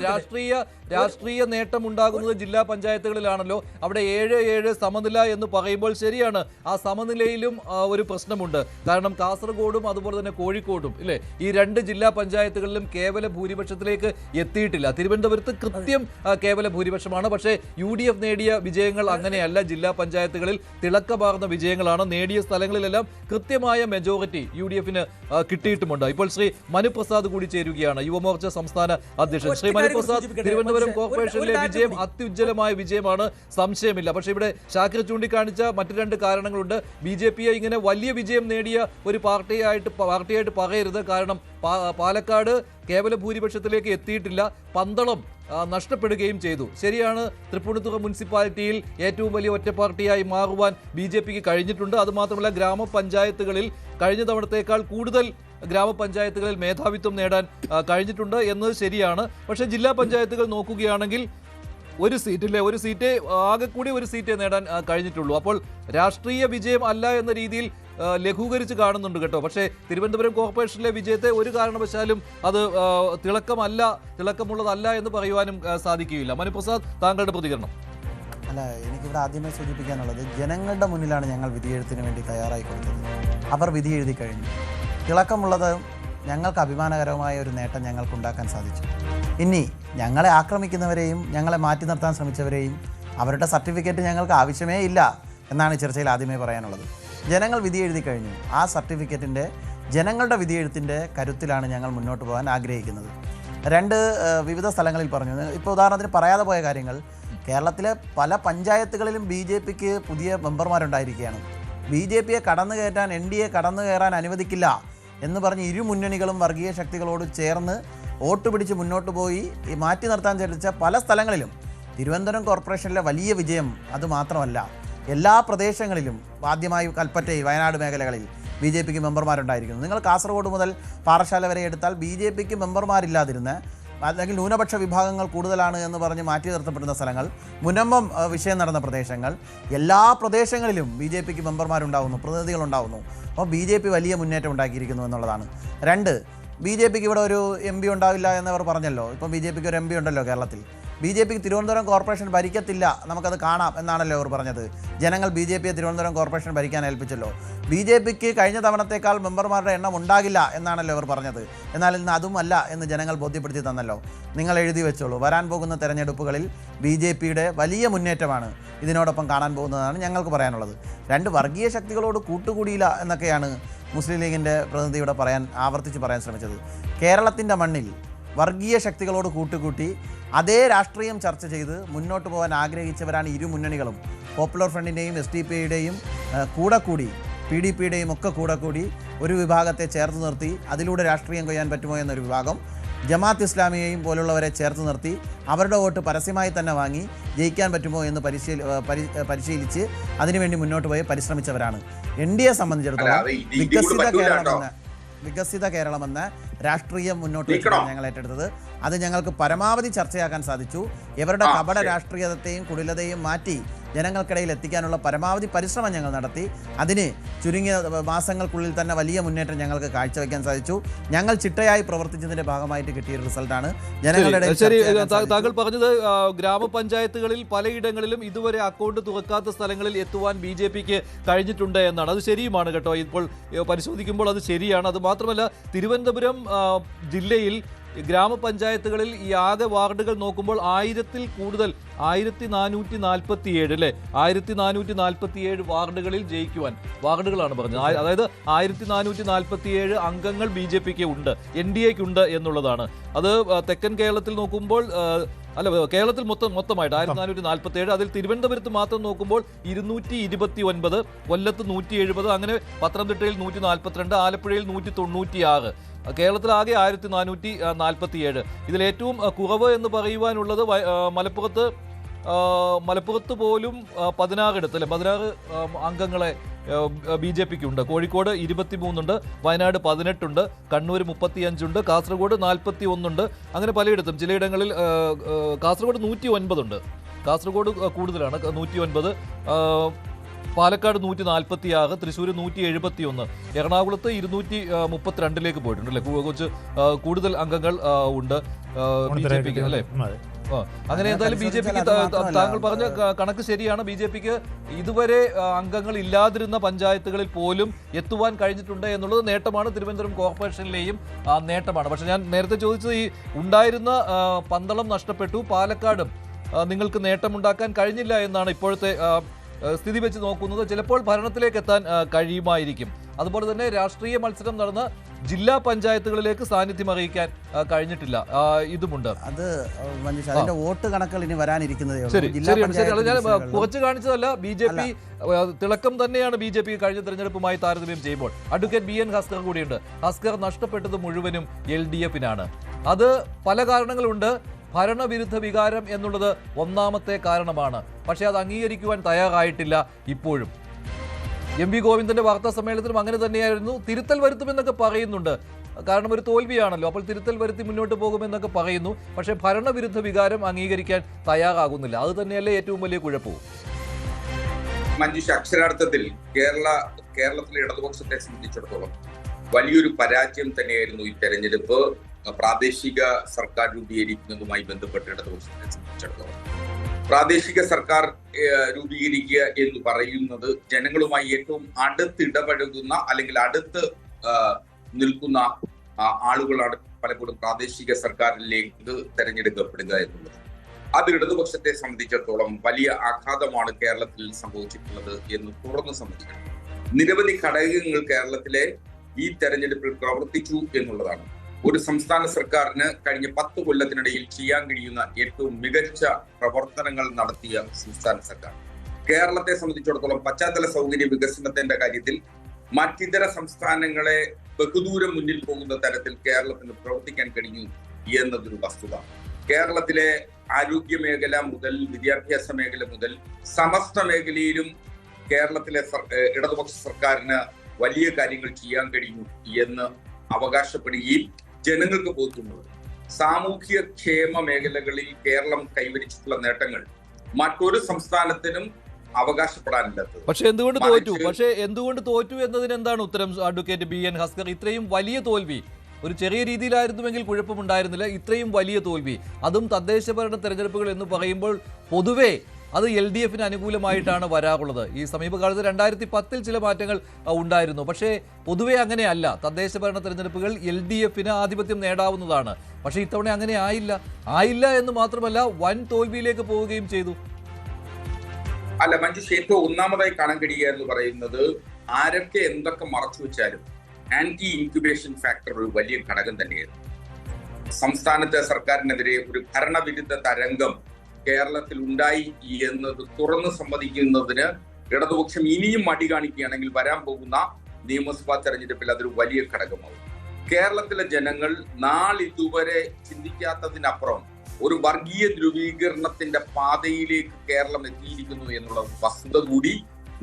രാഷ്ട്രീയ നേട്ടം ഉണ്ടാകുന്നത് ജില്ലാ പഞ്ചായത്തുകളിലാണല്ലോ. അവിടെ 7-7 സമനില എന്ന് പറയുമ്പോൾ ശരിയാണ്, ആ സമനിലയിലും ഒരു പ്രശ്നമുണ്ട്. കാരണം കാസർഗോഡും അതുപോലെ തന്നെ കോഴിക്കോടും ഇല്ലേ, ഈ 2 ജില്ലാ പഞ്ചായത്തുകളിലും കേവല ഭൂരിപക്ഷത്തിലേക്ക് എത്തിയിട്ടില്ല. തിരുവനന്തപുരത്ത് കൃത്യം കേവല ഭൂരിപക്ഷമാണ്. പക്ഷേ UDF നേടിയ വിജയങ്ങൾ അങ്ങനെയല്ല. ജില്ലാ പഞ്ചായത്തുകളിൽ തിളക്കമാർന്ന വിജയങ്ങളാണ്. നേടിയ സ്ഥലങ്ങളിലെല്ലാം കൃത്യമായ മെജോറിറ്റി UDF-ന് കിട്ടിയിട്ടുമുണ്ട്. ഇപ്പോൾ ശ്രീ മനുപ്രസാദ് കൂടി ചേരുകയാണ്, യുവമോർച്ച സംസ്ഥാന അധ്യക്ഷൻ. ശ്രീ മനുപ്രസാദ്, തിരുവനന്തപുരം കോർപ്പറേഷനിലെ വിജയം അത്യുജ്വലമായ വിജയമാണ്, സംശയമില്ല. പക്ഷേ ഇവിടെ ഷാക്കിർ ചൂണ്ടിക്കാണിച്ച മറ്റു 2 കാരണങ്ങളുണ്ട്. BJP-യെ ഇങ്ങനെ വലിയ വിജയം നേടിയ ഒരു പാർട്ടിയായിട്ട് പറയരുത്. കാരണം പാലക്കാട് കേവല ഭൂരിപക്ഷത്തിലേക്ക് എത്തിയിട്ടില്ല, പന്തളം നഷ്ടപ്പെടുകയും ചെയ്തു. ശരിയാണ്, തൃപ്പൂണിത്തുറ മുനിസിപ്പാലിറ്റിയിൽ ഏറ്റവും വലിയ ഒറ്റ പാർട്ടിയായി മാറുവാൻ BJP-ക്ക് കഴിഞ്ഞിട്ടുണ്ട്. അതുമാത്രമല്ല, ഗ്രാമപഞ്ചായത്തുകളിൽ കഴിഞ്ഞ തവണത്തേക്കാൾ കൂടുതൽ ഗ്രാമപഞ്ചായത്തുകളിൽ മേധാവിത്വം നേടാൻ കഴിഞ്ഞിട്ടുണ്ട് എന്നത് ശരിയാണ്. പക്ഷേ ജില്ലാ പഞ്ചായത്തുകൾ നോക്കുകയാണെങ്കിൽ ഒരു സീറ്റേ ആകെ കൂടി ഒരു സീറ്റേ നേടാൻ കഴിഞ്ഞിട്ടുള്ളൂ. അപ്പോൾ രാഷ്ട്രീയ വിജയം അല്ല എന്ന രീതിയിൽ ലഘൂകരിച്ച് കാണുന്നുണ്ട് കേട്ടോ. പക്ഷേ തിരുവനന്തപുരം കോർപ്പറേഷനിലെ വിജയത്തെ ഒരു കാരണവശാലും അത് തിളക്കമുള്ളതല്ല എന്ന് പറയുവാനും സാധിക്കുകയില്ല. മനുപ്രസാദ്, താങ്കളുടെ പ്രതികരണം. അല്ല, എനിക്കിവിടെ ആദ്യമേ സൂചിപ്പിക്കാനുള്ളത്, ജനങ്ങളുടെ മുന്നിലാണ് ഞങ്ങൾ വിധിയെഴുത്തിന് വേണ്ടി തയ്യാറായി കൊടുത്തത്. അവർ വിധി എഴുതി കഴിഞ്ഞു. തിളക്കമുള്ളത് ഞങ്ങൾക്ക് അഭിമാനകരമായ ഒരു നേട്ടം ഞങ്ങൾക്കുണ്ടാക്കാൻ സാധിച്ചു. ഇനി ഞങ്ങളെ ആക്രമിക്കുന്നവരെയും ഞങ്ങളെ മാറ്റി നിർത്താൻ ശ്രമിച്ചവരെയും അവരുടെ സർട്ടിഫിക്കറ്റ് ഞങ്ങൾക്ക് ആവശ്യമേ ഇല്ല എന്നാണ് ചർച്ചയിൽ ആദ്യമേ പറയാനുള്ളത്. ജനങ്ങൾ വിധി എഴുതി കഴിഞ്ഞു. ആ സർട്ടിഫിക്കറ്റിൻ്റെ ജനങ്ങളുടെ വിധിയെഴുത്തിൻ്റെ കരുത്തിലാണ് ഞങ്ങൾ മുന്നോട്ട് പോകാൻ ആഗ്രഹിക്കുന്നത്. 2 വിവിധ സ്ഥലങ്ങളിൽ പറഞ്ഞു. ഇപ്പോൾ ഉദാഹരണത്തിന് പറയാതെ പോയ കാര്യങ്ങൾ, കേരളത്തിലെ പല പഞ്ചായത്തുകളിലും BJP-ക്ക് പുതിയ മെമ്പർമാരുണ്ടായിരിക്കുകയാണ്. BJP-യെ കടന്നു കയറ്റാൻ NDA കടന്നു കയറാൻ അനുവദിക്കില്ല എന്ന് പറഞ്ഞ് ഇരു മുന്നണികളും വർഗീയ ശക്തികളോട് ചേർന്ന് വോട്ട് പിടിച്ച് മുന്നോട്ട് പോയി മാറ്റി നിർത്താൻ ശ്രമിച്ച പല സ്ഥലങ്ങളിലും തിരുവനന്തപുരം കോർപ്പറേഷനിലെ വലിയ വിജയം അതുമാത്രമല്ല, എല്ലാ പ്രദേശങ്ങളിലും ആദ്യമായി കൽപ്പറ്റയിൽ, വയനാട് മേഖലകളിൽ BJP-ക്ക് മെമ്പർമാരുണ്ടായിരിക്കുന്നു. നിങ്ങൾ കാസർഗോഡ് മുതൽ പാറശാല വരെ എടുത്താൽ BJP-ക്ക് മെമ്പർമാരില്ലാതിരുന്ന, അല്ലെങ്കിൽ ന്യൂനപക്ഷ വിഭാഗങ്ങൾ കൂടുതലാണ് എന്ന് പറഞ്ഞ് മാറ്റി നിർത്തപ്പെടുന്ന സ്ഥലങ്ങൾ, മുനമ്പം വിഷയം നടന്ന പ്രദേശങ്ങൾ, എല്ലാ പ്രദേശങ്ങളിലും BJP-ക്ക് മെമ്പർമാരുണ്ടാകുന്നു, പ്രതിനിധികളുണ്ടാകുന്നു. അപ്പോൾ BJP വലിയ മുന്നേറ്റം ഉണ്ടാക്കിയിരിക്കുന്നു എന്നുള്ളതാണ്. 2, BJP-ക്ക് ഇവിടെ ഒരു MP ഉണ്ടാവില്ല എന്നവർ പറഞ്ഞല്ലോ. ഇപ്പം BJP-ക്ക് ഒരു MP ഉണ്ടല്ലോ കേരളത്തിൽ. BJP-ക്ക് തിരുവനന്തപുരം കോർപ്പറേഷൻ ഭരിക്കത്തില്ല, നമുക്കത് കാണാം എന്നാണല്ലോ അവർ പറഞ്ഞത്. ജനങ്ങൾ BJP-യെ തിരുവനന്തപുരം കോർപ്പറേഷൻ ഭരിക്കാൻ ഏൽപ്പിച്ചല്ലോ. BJP-ക്ക് കഴിഞ്ഞ തവണത്തേക്കാൾ മെമ്പർമാരുടെ എണ്ണം ഉണ്ടാകില്ല എന്നാണല്ലോ അവർ പറഞ്ഞത്. എന്നാൽ ഇന്ന് അതുമല്ല എന്ന് ജനങ്ങൾ ബോധ്യപ്പെടുത്തി തന്നല്ലോ. നിങ്ങൾ എഴുതി വെച്ചോളൂ, വരാൻ പോകുന്ന തെരഞ്ഞെടുപ്പുകളിൽ BJP-യുടെ വലിയ മുന്നേറ്റമാണ് ഇതിനോടൊപ്പം കാണാൻ പോകുന്നതാണ് ഞങ്ങൾക്ക് പറയാനുള്ളത്. 2 വർഗീയ ശക്തികളോട് കൂട്ടുകൂടിയില്ല എന്നൊക്കെയാണ് മുസ്ലിം ലീഗിൻ്റെ പ്രതിനിധിയുടെ ആവർത്തിച്ച് പറയാൻ ശ്രമിച്ചത്. കേരളത്തിൻ്റെ മണ്ണിൽ വർഗീയ ശക്തികളോട് കൂട്ടുകൂട്ടി അതേ രാഷ്ട്രീയം ചർച്ച ചെയ്ത് മുന്നോട്ട് പോകാൻ ആഗ്രഹിച്ചവരാണ് ഇരു മുന്നണികളും. പോപ്പുലർ ഫ്രണ്ടിൻ്റെയും SDP-യുടെയും കൂടി PDP-യുടെയും ഒക്കെ കൂടി ഒരു വിഭാഗത്തെ ചേർത്ത് നിർത്തി അതിലൂടെ രാഷ്ട്രീയം കൊയ്യാൻ പറ്റുമോ എന്നൊരു വിഭാഗം, ജമാഅത്ത് ഇസ്ലാമിയെയും പോലുള്ളവരെ ചേർത്ത് നിർത്തി അവരുടെ വോട്ട് പരസ്യമായി തന്നെ വാങ്ങി ജയിക്കാൻ പറ്റുമോ എന്ന് പരിശീലിച്ച് അതിനുവേണ്ടി മുന്നോട്ട് പോയി പരിശ്രമിച്ചവരാണ്. NDA സംബന്ധിച്ചിടത്തോളം വികസിത കേരളമെന്ന രാഷ്ട്രീയം മുന്നോട്ട് വെച്ചിട്ടാണ് ഞങ്ങൾ ഏറ്റെടുത്തത്. അത് ഞങ്ങൾക്ക് പരമാവധി ചർച്ചയാക്കാൻ സാധിച്ചു. ഇവരുടെ കപട രാഷ്ട്രീയത്തെയും കുടിലതയും മാറ്റി ജനങ്ങൾക്കിടയിൽ എത്തിക്കാനുള്ള പരമാവധി പരിശ്രമം ഞങ്ങൾ നടത്തി. അതിന് ചുരുങ്ങിയ മാസങ്ങൾക്കുള്ളിൽ തന്നെ വലിയ മുന്നേറ്റം ഞങ്ങൾക്ക് കാഴ്ചവെക്കാൻ സാധിച്ചു. ഞങ്ങൾ ചിട്ടയായി പ്രവർത്തിച്ചതിന്റെ ഭാഗമായിട്ട് കിട്ടിയ റിസൾട്ടാണ് ജനങ്ങളുടെ. ശരി, താങ്കൾ പറഞ്ഞത് ഗ്രാമപഞ്ചായത്തുകളിൽ പലയിടങ്ങളിലും ഇതുവരെ അക്കൗണ്ട് തുറക്കാത്ത സ്ഥലങ്ങളിൽ എത്തുവാൻ BJPക്ക് കഴിഞ്ഞിട്ടുണ്ട് എന്നാണ്. അത് ശരിയുമാണ് കേട്ടോ. ഇപ്പോൾ പരിശോധിക്കുമ്പോൾ അത് ശരിയാണ്. അത് മാത്രമല്ല, തിരുവനന്തപുരം ജില്ലയിൽ ഗ്രാമപഞ്ചായത്തുകളിൽ ഈ ആകെ വാർഡുകൾ നോക്കുമ്പോൾ 1000-ൽ കൂടുതൽ 1447 അല്ലേ, 1447 വാർഡുകളിൽ ജയിക്കുവാൻ, വാർഡുകളാണ് പറഞ്ഞത്, അതായത് 1447 അംഗങ്ങൾ BJPക്ക് ഉണ്ട്, NDAക്ക് ഉണ്ട് എന്നുള്ളതാണ്. അത് തെക്കൻ കേരളത്തിൽ നോക്കുമ്പോൾ കേരളത്തിൽ മൊത്തമായിട്ട് 1447, അതിൽ തിരുവനന്തപുരത്ത് മാത്രം നോക്കുമ്പോൾ 229, കൊല്ലത്ത് 170, അങ്ങനെ പത്തനംതിട്ടയിൽ 142, ആലപ്പുഴയിൽ 196, കേരളത്തിലാകെ 1447. ഇതിൽ ഏറ്റവും കുറവ് എന്ന് പറയുവാനുള്ളത് മലപ്പുറത്ത് പോലും 16 അല്ലേ, 16 അംഗങ്ങളെ BJPക്ക് ഉണ്ട്. കോഴിക്കോട് 23 ഉണ്ട്, വയനാട് 18 ഉണ്ട്, കണ്ണൂർ 35 ഉണ്ട്, കാസർഗോഡ് 41 ഉണ്ട്. അങ്ങനെ പലയിടത്തും ചിലയിടങ്ങളിൽ കാസർഗോഡ് 109 ഉണ്ട്. കാസർഗോഡ് കൂടുതലാണ്, 109. പാലക്കാട് 146, തൃശ്ശൂർ 171, എറണാകുളത്ത് 232 പോയിട്ടുണ്ട് അല്ലേ. കുറച്ച് കൂടുതൽ അംഗങ്ങൾ ഉണ്ട് BJPക്ക് അല്ലേ. അങ്ങനെ എന്തായാലും BJPക്ക് താങ്കൾ പറഞ്ഞ കണക്ക് ശരിയാണ്. BJPക്ക് ഇതുവരെ അംഗങ്ങൾ ഇല്ലാതിരുന്ന പഞ്ചായത്തുകളിൽ പോലും എത്തുവാൻ കഴിഞ്ഞിട്ടുണ്ട് എന്നുള്ളത് നേട്ടമാണ്. തിരുവനന്തപുരം കോർപ്പറേഷനിലെയും നേട്ടമാണ്. പക്ഷെ ഞാൻ നേരത്തെ ചോദിച്ചത്, ഈ ഉണ്ടായിരുന്ന പന്തളം നഷ്ടപ്പെട്ടു, പാലക്കാടും നിങ്ങൾക്ക് നേട്ടമുണ്ടാക്കാൻ കഴിഞ്ഞില്ല എന്നാണ് ഇപ്പോഴത്തെ സ്ഥിതി വെച്ച് നോക്കുന്നത്. ചിലപ്പോൾ ഭരണത്തിലേക്ക് എത്താൻ കഴിയുമായിരിക്കും. അതുപോലെ തന്നെ രാഷ്ട്രീയ മത്സരം നടന്ന ജില്ലാ പഞ്ചായത്തുകളിലേക്ക് സാന്നിധ്യം അറിയിക്കാൻ കഴിഞ്ഞിട്ടില്ല, ഇതുമുണ്ട്. അത് അതിന്റെ വോട്ട് കണക്കുകൾ ഇനി വരാനിരിക്കുന്നതേ ഉള്ളൂ. ശരി, ഞാൻ കുറച്ച് കാണിച്ചതല്ല. BJP തിളക്കം തന്നെയാണ് BJP കഴിഞ്ഞ തെരഞ്ഞെടുപ്പുമായി താരതമ്യം ചെയ്യുമ്പോൾ. അഡ്വക്കേറ്റ് BN ഹസ്കർ കൂടിയുണ്ട്. ഹസ്കർ നഷ്ടപ്പെട്ടത് മുഴുവനും LDFനാണ്. അത് പല കാരണങ്ങളുണ്ട്. ഭരണവിരുദ്ധ വികാരം എന്നുള്ളത് ഒന്നാമത്തെ കാരണമാണ്. പക്ഷേ അത് അംഗീകരിക്കുവാൻ തയ്യാറായിട്ടില്ല ഇപ്പോഴും. MV ഗോവിന്ദന്റെ വാർത്താ സമ്മേളനത്തിലും അങ്ങനെ തന്നെയായിരുന്നു. തിരുത്തൽ വരുത്തുമെന്നൊക്കെ പറയുന്നുണ്ട്, കാരണം ഒരു തോൽവിയാണല്ലോ, അപ്പോൾ തിരുത്തൽ വരുത്തി മുന്നോട്ട് പോകുമെന്നൊക്കെ പറയുന്നു. പക്ഷേ ഭരണവിരുദ്ധ വികാരം അംഗീകരിക്കാൻ തയ്യാറാകുന്നില്ല. അത് തന്നെയല്ലേ ഏറ്റവും വലിയ കുഴപ്പവും. മഞ്ജുഷ, അക്ഷരാർത്ഥത്തിൽ കേരളത്തിലെ ഇടതുപക്ഷത്തെ സംബന്ധിച്ചിടത്തോളം വലിയൊരു പരാജയം തന്നെയായിരുന്നു ഈ തെരഞ്ഞെടുപ്പ്. പ്രാദേശിക സർക്കാർ രൂപീകരിക്കുന്നതുമായി ബന്ധപ്പെട്ട് ഇടതുപക്ഷത്തെ സംബന്ധിച്ചിടത്തോളം പ്രാദേശിക സർക്കാർ രൂപീകരിക്കുക എന്ന് പറയുന്നത് ജനങ്ങളുമായി ഏറ്റവും അടുത്തിടപഴകുന്ന അല്ലെങ്കിൽ അടുത്ത് നിൽക്കുന്ന ആളുകളാണ് പലപ്പോഴും പ്രാദേശിക സർക്കാരിലേക്ക് തെരഞ്ഞെടുക്കപ്പെടുക എന്നുള്ളത്. അത് ഇടതുപക്ഷത്തെ സംബന്ധിച്ചിടത്തോളം വലിയ ആഘാതമാണ് കേരളത്തിൽ സംഭവിച്ചിട്ടുള്ളത് എന്ന് തുറന്നു സമ്മതിക്കണം. നിരവധി ഘടകങ്ങൾ കേരളത്തിലെ ഈ തെരഞ്ഞെടുപ്പിൽ പ്രവർത്തിച്ചു എന്നുള്ളതാണ്. ഒരു സംസ്ഥാന സർക്കാരിന് കഴിഞ്ഞ 10 കൊല്ലത്തിനിടയിൽ ചെയ്യാൻ കഴിയുന്ന ഏറ്റവും മികച്ച പ്രവർത്തനങ്ങൾ നടത്തിയ സംസ്ഥാന സർക്കാർ. കേരളത്തെ സംബന്ധിച്ചിടത്തോളം പശ്ചാത്തല സൗകര്യ വികസനത്തിന്റെ കാര്യത്തിൽ മറ്റിതര സംസ്ഥാനങ്ങളെ ബഹുദൂരം മുന്നിൽ പോകുന്ന തരത്തിൽ കേരളത്തിന് പ്രവർത്തിക്കാൻ കഴിഞ്ഞു എന്നതൊരു വസ്തുത. കേരളത്തിലെ ആരോഗ്യ മേഖല മുതൽ വിദ്യാഭ്യാസ മേഖല മുതൽ സമസ്ത മേഖലയിലും കേരളത്തിലെ ഇടതുപക്ഷ സർക്കാരിന് വലിയ കാര്യങ്ങൾ ചെയ്യാൻ കഴിഞ്ഞു എന്ന് അവകാശപ്പെടുകയും ജനങ്ങൾക്ക് ബോധ്യമുള്ളത്. സാമൂഹ്യ ക്ഷേമ മേഖലകളിൽ കേരളം കൈവരിച്ചിട്ടുള്ള നേട്ടങ്ങൾ മറ്റൊരു സംസ്ഥാനത്തിനും അവകാശപ്പെടാനില്ലാത്തത്. പക്ഷെ എന്തുകൊണ്ട് തോറ്റു എന്നതിന് എന്താണ് ഉത്തരം? അഡ്വക്കേറ്റ് BN ഹസ്കർ, ഇത്രയും വലിയ തോൽവി ഒരു ചെറിയ രീതിയിലായിരുന്നുവെങ്കിൽ കുഴപ്പമുണ്ടായിരുന്നില്ല. ഇത്രയും വലിയ തോൽവി, അതും തദ്ദേശഭരണ തെരഞ്ഞെടുപ്പുകൾ എന്ന് പറയുമ്പോൾ പൊതുവേ അത് LDFന് അനുകൂലമായിട്ടാണ് വരാറുള്ളത്. ഈ സമീപകാലത്ത് 2010 ചില മാറ്റങ്ങൾ ഉണ്ടായിരുന്നു. പക്ഷേ പൊതുവെ അങ്ങനെയല്ല. തദ്ദേശഭരണ തെരഞ്ഞെടുപ്പുകൾ LDFന് ആധിപത്യം നേടാവുന്നതാണ്. പക്ഷേ ഇത്തവണ അങ്ങനെ ആയില്ല എന്ന് മാത്രമല്ല, വൻ തോൽവിയിലേക്ക് പോവുകയും ചെയ്തു. അല്ല മഞ്ജുഷ്, ഏറ്റവും ഒന്നാമതായി കാണാൻ കഴിയുക എന്ന് പറയുന്നത് ആരൊക്കെ എന്തൊക്കെ മറച്ചു വെച്ചാലും ആന്റി ഇൻക്യുബേഷൻ ഫാക്ടർ ഒരു വലിയ ഘടകം തന്നെയായിരുന്നു. സംസ്ഥാനത്തെ സർക്കാരിനെതിരെ ഒരു ഭരണവിരുദ്ധ തരംഗം കേരളത്തിൽ ഉണ്ടായി എന്നത് തുറന്നു സമ്മതിക്കുന്നതിന് ഇടതുപക്ഷം ഇനിയും മടി കാണിക്കുകയാണെങ്കിൽ വരാൻ പോകുന്ന നിയമസഭാ തെരഞ്ഞെടുപ്പിൽ അതൊരു വലിയ ഘടകമാവും. കേരളത്തിലെ ജനങ്ങൾ നാളിതുവരെ ചിന്തിക്കാത്തതിനപ്പുറം ഒരു വർഗീയ ധ്രുവീകരണത്തിന്റെ പാതയിലേക്ക് കേരളം എത്തിയിരിക്കുന്നു എന്നുള്ള വസ്തുത കൂടി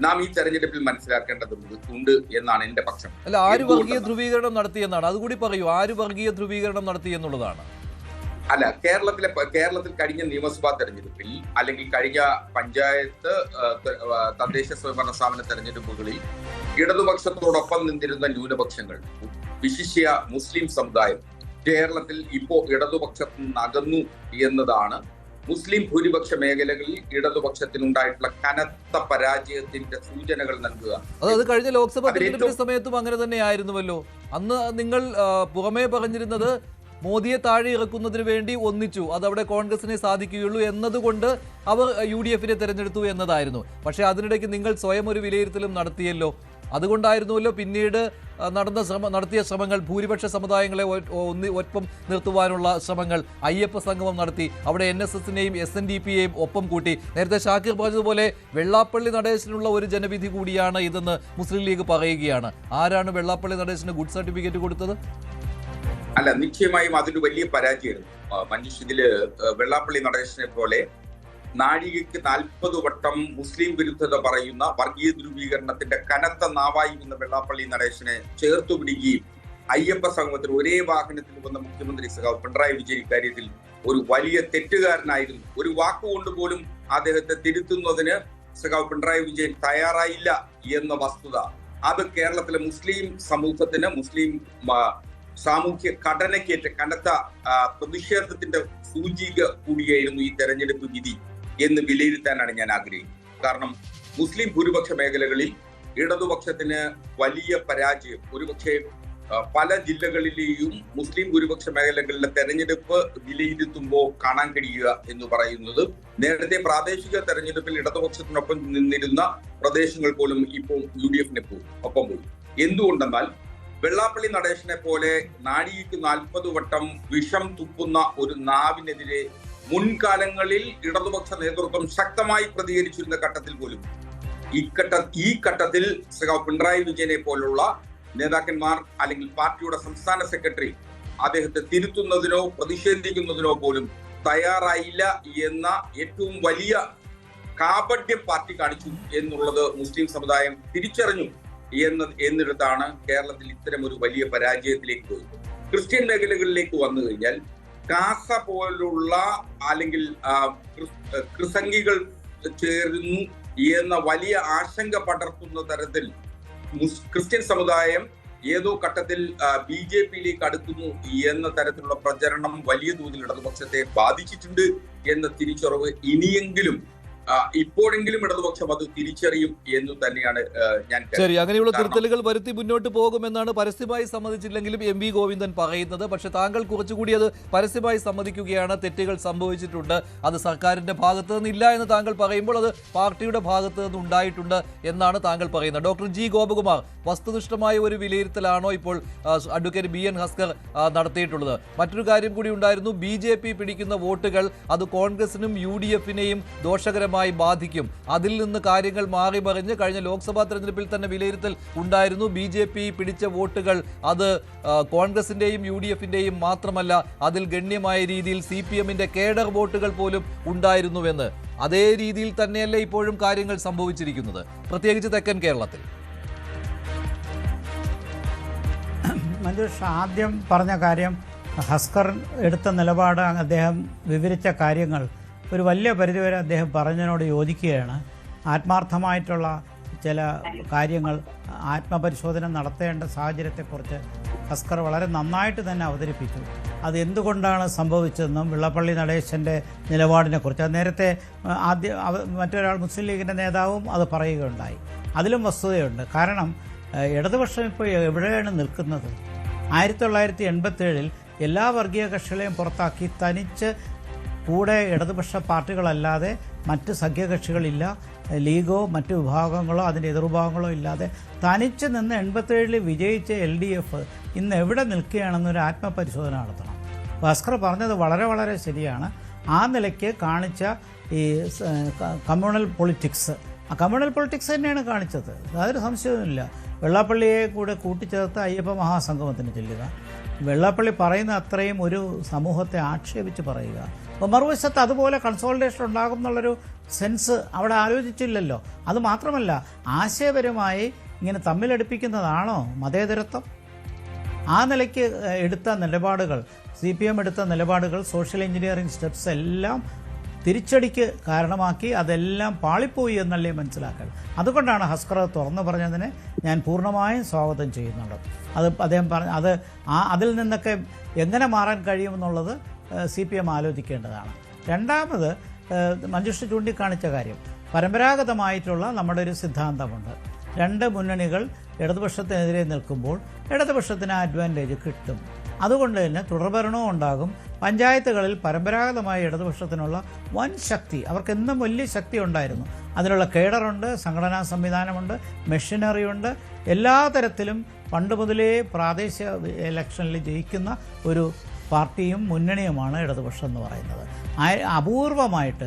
നാം ഈ തെരഞ്ഞെടുപ്പിൽ മനസ്സിലാക്കേണ്ടതുണ്ട് എന്നാണ് എന്റെ പക്ഷം. അല്ല, ആര് വർഗീയ ധ്രുവീകരണം നടത്തിയെന്നാണ്? അതുകൂടി പറയൂ, ആര് വർഗീയ ധ്രുവീകരണം നടത്തി എന്നുള്ളതാണ്. അല്ല, കേരളത്തിൽ കഴിഞ്ഞ നിയമസഭാ തെരഞ്ഞെടുപ്പിൽ അല്ലെങ്കിൽ കഴിഞ്ഞ പഞ്ചായത്ത് തദ്ദേശ സ്വയംഭരണ സ്ഥാപന തെരഞ്ഞെടുപ്പുകളിൽ ഇടതുപക്ഷത്തോടൊപ്പം നിന്നിരുന്ന ന്യൂനപക്ഷങ്ങൾ, വിശിഷ്യ മുസ്ലിം സമുദായം കേരളത്തിൽ ഇപ്പോ ഇടതുപക്ഷത്തിൽ നിന്ന് അകന്നു എന്നതാണ് മുസ്ലിം ഭൂരിപക്ഷ മേഖലകളിൽ ഇടതുപക്ഷത്തിനുണ്ടായിട്ടുള്ള കനത്ത പരാജയത്തിന്റെ സൂചനകൾ നൽകുക. അത് കഴിഞ്ഞ ലോക്സഭാ തെരഞ്ഞെടുപ്പിന്റെ സമയത്തും അങ്ങനെ തന്നെ ആയിരുന്നുവല്ലോ. അന്ന് നിങ്ങൾ പുറമേ പറഞ്ഞിരുന്നത് മോദിയെ താഴെ ഇറക്കുന്നതിന് വേണ്ടി ഒന്നിച്ചു, അതവിടെ കോൺഗ്രസിനെ സാധിക്കുകയുള്ളൂ എന്നതുകൊണ്ട് അവർ UDF തെരഞ്ഞെടുത്തു എന്നതായിരുന്നു. പക്ഷേ അതിനിടയ്ക്ക് നിങ്ങൾ സ്വയം ഒരു വിലയിരുത്തലും നടത്തിയല്ലോ. അതുകൊണ്ടായിരുന്നുവല്ലോ പിന്നീട് നടത്തിയ ശ്രമങ്ങൾ, ഭൂരിപക്ഷ സമുദായങ്ങളെ ഒപ്പം നിർത്തുവാനുള്ള ശ്രമങ്ങൾ, അയ്യപ്പ സംഗമം നടത്തി, അവിടെ NSSനെയും SNDPയെയും ഒപ്പം കൂട്ടി. നേരത്തെ ഷാക്കിർ പറഞ്ഞതുപോലെ വെള്ളാപ്പള്ളി നടേശനുള്ള ഒരു ജനവിധി കൂടിയാണ് ഇതെന്ന് മുസ്ലിം ലീഗ് പറയുകയാണ്. ആരാണ് വെള്ളാപ്പള്ളി നടേശന് ഗുഡ് സർട്ടിഫിക്കറ്റ് കൊടുത്തത്? അല്ല, നിശ്ചയമായും അതൊരു വലിയ പരാജയമായിരുന്നു. മഞ്ജുഷ്, ഇതില് വെള്ളാപ്പള്ളി നടേശനെ പോലെ നാഴികയ്ക്ക് 40 വട്ടം മുസ്ലിം വിരുദ്ധത പറയുന്ന വർഗീയ ധ്രുവീകരണത്തിന്റെ കനത്ത നാവായിരുന്ന വെള്ളാപ്പള്ളി നടേശനെ ചേർത്തു പിടിക്കുകയും അയ്യപ്പ സംഗമത്തിൽ ഒരേ വാഹനത്തിൽ വന്ന മുഖ്യമന്ത്രി സഖാവ് പിണറായി വിജയൻ ഇക്കാര്യത്തിൽ ഒരു വലിയ തെറ്റുകാരനായിരുന്നു. ഒരു വാക്കുകൊണ്ട് പോലും അദ്ദേഹത്തെ തിരുത്തുന്നതിന് സഖാവ് പിണറായി വിജയൻ തയ്യാറായില്ല എന്ന വസ്തുത, അത് കേരളത്തിലെ മുസ്ലിം സമൂഹത്തിന്, മുസ്ലിം സാമൂഹ്യ ഘടനയ്ക്കേറ്റ കനത്ത പ്രതിഷേധത്തിന്റെ സൂചിക കൂടിയായിരുന്നു ഈ തെരഞ്ഞെടുപ്പ് വിധി എന്ന് വിലയിരുത്താനാണ് ഞാൻ ആഗ്രഹിക്കുന്നത്. കാരണം മുസ്ലിം ഭൂരിപക്ഷ മേഖലകളിൽ ഇടതുപക്ഷത്തിന് വലിയ പരാജയം ഒരുപക്ഷെ പല ജില്ലകളിലെയും മുസ്ലിം ഭൂരിപക്ഷ മേഖലകളിലെ തെരഞ്ഞെടുപ്പ് വിലയിരുത്തുമ്പോൾ കാണാൻ കഴിയുക എന്ന് പറയുന്നത്, നേരത്തെ പ്രാദേശിക തെരഞ്ഞെടുപ്പിൽ ഇടതുപക്ഷത്തിനൊപ്പം നിന്നിരുന്ന പ്രദേശങ്ങൾ പോലും ഇപ്പോൾ UDFന് ഒപ്പം പോയി. എന്തുകൊണ്ടെന്നാൽ വെള്ളാപ്പള്ളി നടേശനെ പോലെ നാഴികയ്ക്ക് 40 വട്ടം വിഷം തുപ്പുന്ന ഒരു നാവിനെതിരെ മുൻകാലങ്ങളിൽ ഇടതുപക്ഷ നേതൃത്വം ശക്തമായി പ്രതികരിച്ചിരുന്ന ഘട്ടത്തിൽ പോലും ഈ ഘട്ടത്തിൽ സഖാവ് പിണറായി വിജയനെ പോലുള്ള നേതാക്കന്മാർ അല്ലെങ്കിൽ പാർട്ടിയുടെ സംസ്ഥാന സെക്രട്ടറി അദ്ദേഹത്തെ തിരുത്തുന്നതിനോ പ്രതിഷേധിക്കുന്നതിനോ പോലും തയ്യാറായില്ല എന്ന ഏറ്റവും വലിയ കാപട്യം പാർട്ടി കാണിച്ചു എന്നുള്ളത് മുസ്ലിം സമുദായം തിരിച്ചറിഞ്ഞു എന്നിടത്താണ് കേരളത്തിൽ ഇത്തരം ഒരു വലിയ പരാജയത്തിലേക്ക് പോയി. ക്രിസ്ത്യൻ മേഖലകളിലേക്ക് വന്നു കഴിഞ്ഞാൽ കാസ പോലുള്ള അല്ലെങ്കിൽ ക്രിസംഗികൾ ചേരുന്നു എന്ന വലിയ ആശങ്ക പടർത്തുന്ന തരത്തിൽ ക്രിസ്ത്യൻ സമുദായം ഏതോ ഘട്ടത്തിൽ BJPയിലേക്ക് അടുക്കുന്നു എന്ന തരത്തിലുള്ള പ്രചരണം വലിയ തോതിൽ ഇടതുപക്ഷത്തെ ബാധിച്ചിട്ടുണ്ട് എന്ന തിരിച്ചറിവ് ഇനിയെങ്കിലും ഇപ്പോഴെങ്കിലും ഇടതുപക്ഷം അത് തിരിച്ചറിയും എന്ന് തന്നെയാണ് ഞാൻ. ശരി, അങ്ങനെയുള്ള തിരുത്തലുകൾ വരുത്തി മുന്നോട്ട് പോകുമെന്നാണ് പരസ്യമായി സമ്മതിച്ചില്ലെങ്കിലും MV ഗോവിന്ദൻ പറയുന്നത്. പക്ഷെ താങ്കൾ കുറച്ചുകൂടി അത് പരസ്യമായി സമ്മതിക്കുകയാണ്. തെറ്റുകൾ സംഭവിച്ചിട്ടുണ്ട്, അത് സർക്കാരിന്റെ ഭാഗത്ത് നിന്നില്ല എന്ന് താങ്കൾ പറയുമ്പോൾ അത് പാർട്ടിയുടെ ഭാഗത്ത് നിന്ന് ഉണ്ടായിട്ടുണ്ട് എന്നാണ് താങ്കൾ പറയുന്നത്. ഡോക്ടർ G ഗോപകുമാർ, വസ്തുനിഷ്ഠമായ ഒരു വിലയിരുത്തലാണോ ഇപ്പോൾ അഡ്വക്കേറ്റ് BN ഹസ്കർ നടത്തിയിട്ടുള്ളത്? മറ്റൊരു കാര്യം കൂടി ഉണ്ടായിരുന്നു, BJP പിടിക്കുന്ന വോട്ടുകൾ അത് കോൺഗ്രസിനും UDFനെയും ദോഷകരമായി ബാധിക്കും. അതിൽ നിന്ന് കാര്യങ്ങൾ മാറി മറിഞ്ഞ് കഴിഞ്ഞ ലോക്സഭാ തെരഞ്ഞെടുപ്പിൽ തന്നെ വിലയിരുത്തൽ ഉണ്ടായിരുന്നു. BJP പിടിച്ച വോട്ടുകൾ അത് കോൺഗ്രസിന്റെയും UDFന്റെയും മാത്രമല്ല, അതിൽ ഗണ്യമായ രീതിയിൽ CPMന്റെ കേഡർ വോട്ടുകൾ പോലും ഉണ്ടായിരുന്നുവെന്ന്. അതേ രീതിയിൽ തന്നെയല്ലേ ഇപ്പോഴും കാര്യങ്ങൾ സംഭവിച്ചിരിക്കുന്നത്, പ്രത്യേകിച്ച് തെക്കൻ കേരളത്തിൽ? മഞ്ജുഷ്, ആദ്യം പറഞ്ഞ കാര്യം, ഹസ്കർ എടുത്ത നിലപാട്, അദ്ദേഹം വിവരിച്ച കാര്യങ്ങൾ ഒരു വലിയ പരിധിവരെ അദ്ദേഹം പറഞ്ഞതിനോട് യോജിക്കുകയാണ്. ആത്മാർത്ഥമായിട്ടുള്ള ചില കാര്യങ്ങൾ, ആത്മപരിശോധന നടത്തേണ്ട സാഹചര്യത്തെക്കുറിച്ച് ഹസ്കർ വളരെ നന്നായിട്ട് തന്നെ അവതരിപ്പിച്ചു. അത് എന്തുകൊണ്ടാണ് സംഭവിച്ചതെന്നും വെള്ളാപ്പള്ളി നടേശൻ്റെ നിലപാടിനെക്കുറിച്ച് നേരത്തെ മറ്റൊരാൾ മുസ്ലിം ലീഗിൻ്റെ നേതാവും അത് പറയുകയുണ്ടായി. അതിലും വസ്തുതയുണ്ട്. കാരണം ഇടതുപക്ഷം ഇപ്പോൾ എവിടെയാണ് നിൽക്കുന്നത്? 1987 എല്ലാ വർഗീയ കക്ഷികളെയും പുറത്താക്കി തനിച്ച് കൂടെ ഇടതുപക്ഷ പാർട്ടികളല്ലാതെ മറ്റ് സഖ്യകക്ഷികളില്ല, ലീഗോ മറ്റ് വിഭാഗങ്ങളോ അതിൻ്റെ എതിർവിഭാഗങ്ങളോ ഇല്ലാതെ തനിച്ച് നിന്ന് 87 വിജയിച്ച LDF ഇന്ന് എവിടെ നിൽക്കുകയാണെന്നൊരു ആത്മപരിശോധന നടത്തണം. ഭാസ്കർ പറഞ്ഞത് വളരെ വളരെ ശരിയാണ്. ആ നിലയ്ക്ക് കാണിച്ച ഈ കമ്മ്യൂണൽ പൊളിറ്റിക്സ് തന്നെയാണ് കാണിച്ചത്, അതൊരു സംശയവുമില്ല. വെള്ളാപ്പള്ളിയെ കൂടെ കൂട്ടിച്ചേർത്ത് അയ്യപ്പ മഹാസംഗമത്തിന് ചെല്ലുക, വെള്ളാപ്പള്ളി പറയുന്ന അത്രയും ഒരു സമൂഹത്തെ ആക്ഷേപിച്ച് പറയുക. അപ്പോൾ മറുവശത്ത് അതുപോലെ കൺസോളിഡേഷൻ ഉണ്ടാകും എന്നുള്ളൊരു സെൻസ് അവിടെ ആലോചിച്ചില്ലല്ലോ. അത് മാത്രമല്ല, ആശയപരമായി ഇങ്ങനെ തമ്മിലടുപ്പിക്കുന്നതാണോ മതേതരത്വം? ആ നിലയ്ക്ക് എടുത്ത നിലപാടുകൾ, CPM എടുത്ത നിലപാടുകൾ, സോഷ്യൽ എഞ്ചിനീയറിംഗ് സ്റ്റെപ്സ് എല്ലാം തിരിച്ചടിക്ക് കാരണമാക്കി. അതെല്ലാം പാളിപ്പോയി എന്നല്ലേ മനസ്സിലാക്കൽ. അതുകൊണ്ടാണ് ഹസ്കർ തുറന്നു പറഞ്ഞതിനെ ഞാൻ പൂർണ്ണമായും സ്വാഗതം ചെയ്യുന്നുണ്ട്. അത് അദ്ദേഹം അതിൽ നിന്നൊക്കെ എങ്ങനെ മാറാൻ കഴിയുമെന്നുള്ളത് CPM ആലോചിക്കേണ്ടതാണ്. രണ്ടാമത് മഞ്ജുഷ ചൂണ്ടിക്കാണിച്ച കാര്യം, പരമ്പരാഗതമായിട്ടുള്ള നമ്മുടെ ഒരു സിദ്ധാന്തമുണ്ട്. രണ്ട് മുന്നണികൾ ഇടതുപക്ഷത്തിനെതിരെ നിൽക്കുമ്പോൾ ഇടതുപക്ഷത്തിന് അഡ്വാൻറ്റേജ് കിട്ടും. അതുകൊണ്ട് തന്നെ തുടർഭരണവും ഉണ്ടാകും. പഞ്ചായത്തുകളിൽ പരമ്പരാഗതമായ ഇടതുപക്ഷത്തിനുള്ള വൻ ശക്തി, അവർക്കെന്നും വലിയ ശക്തി ഉണ്ടായിരുന്നു. അതിനുള്ള കേഡറുണ്ട്, സംഘടനാ സംവിധാനമുണ്ട്, മെഷീനറിയുണ്ട്. എല്ലാ തരത്തിലും പണ്ട് മുതലേ പ്രാദേശിക ഇലക്ഷനിൽ ജയിക്കുന്ന ഒരു പാർട്ടിയും മുന്നണിയുമാണ് ഇടതുപക്ഷം എന്ന് പറയുന്നത്. അപൂർവമായിട്ട്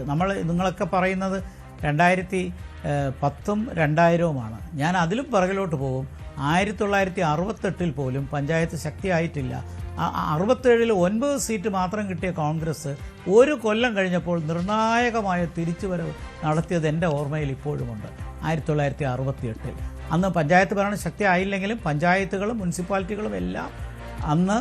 നിങ്ങളൊക്കെ പറയുന്നത് 2010ഉം 2000ഉമാണ്. ഞാൻ അതിലും പിറകിലോട്ട് പോകും. 1968 പോലും പഞ്ചായത്ത് ശക്തിയായിട്ടില്ല. 67 9 സീറ്റ് മാത്രം കിട്ടിയ കോൺഗ്രസ് ഒരു കൊല്ലം കഴിഞ്ഞപ്പോൾ നിർണായകമായ തിരിച്ചുവരവ് നടത്തിയത് എൻ്റെ ഓർമ്മയിൽ ഇപ്പോഴുമുണ്ട്. 1968 അന്ന് പഞ്ചായത്ത് ഭരണം ശക്തിയായില്ലെങ്കിലും പഞ്ചായത്തുകളും മുനിസിപ്പാലിറ്റികളും എല്ലാം അന്ന്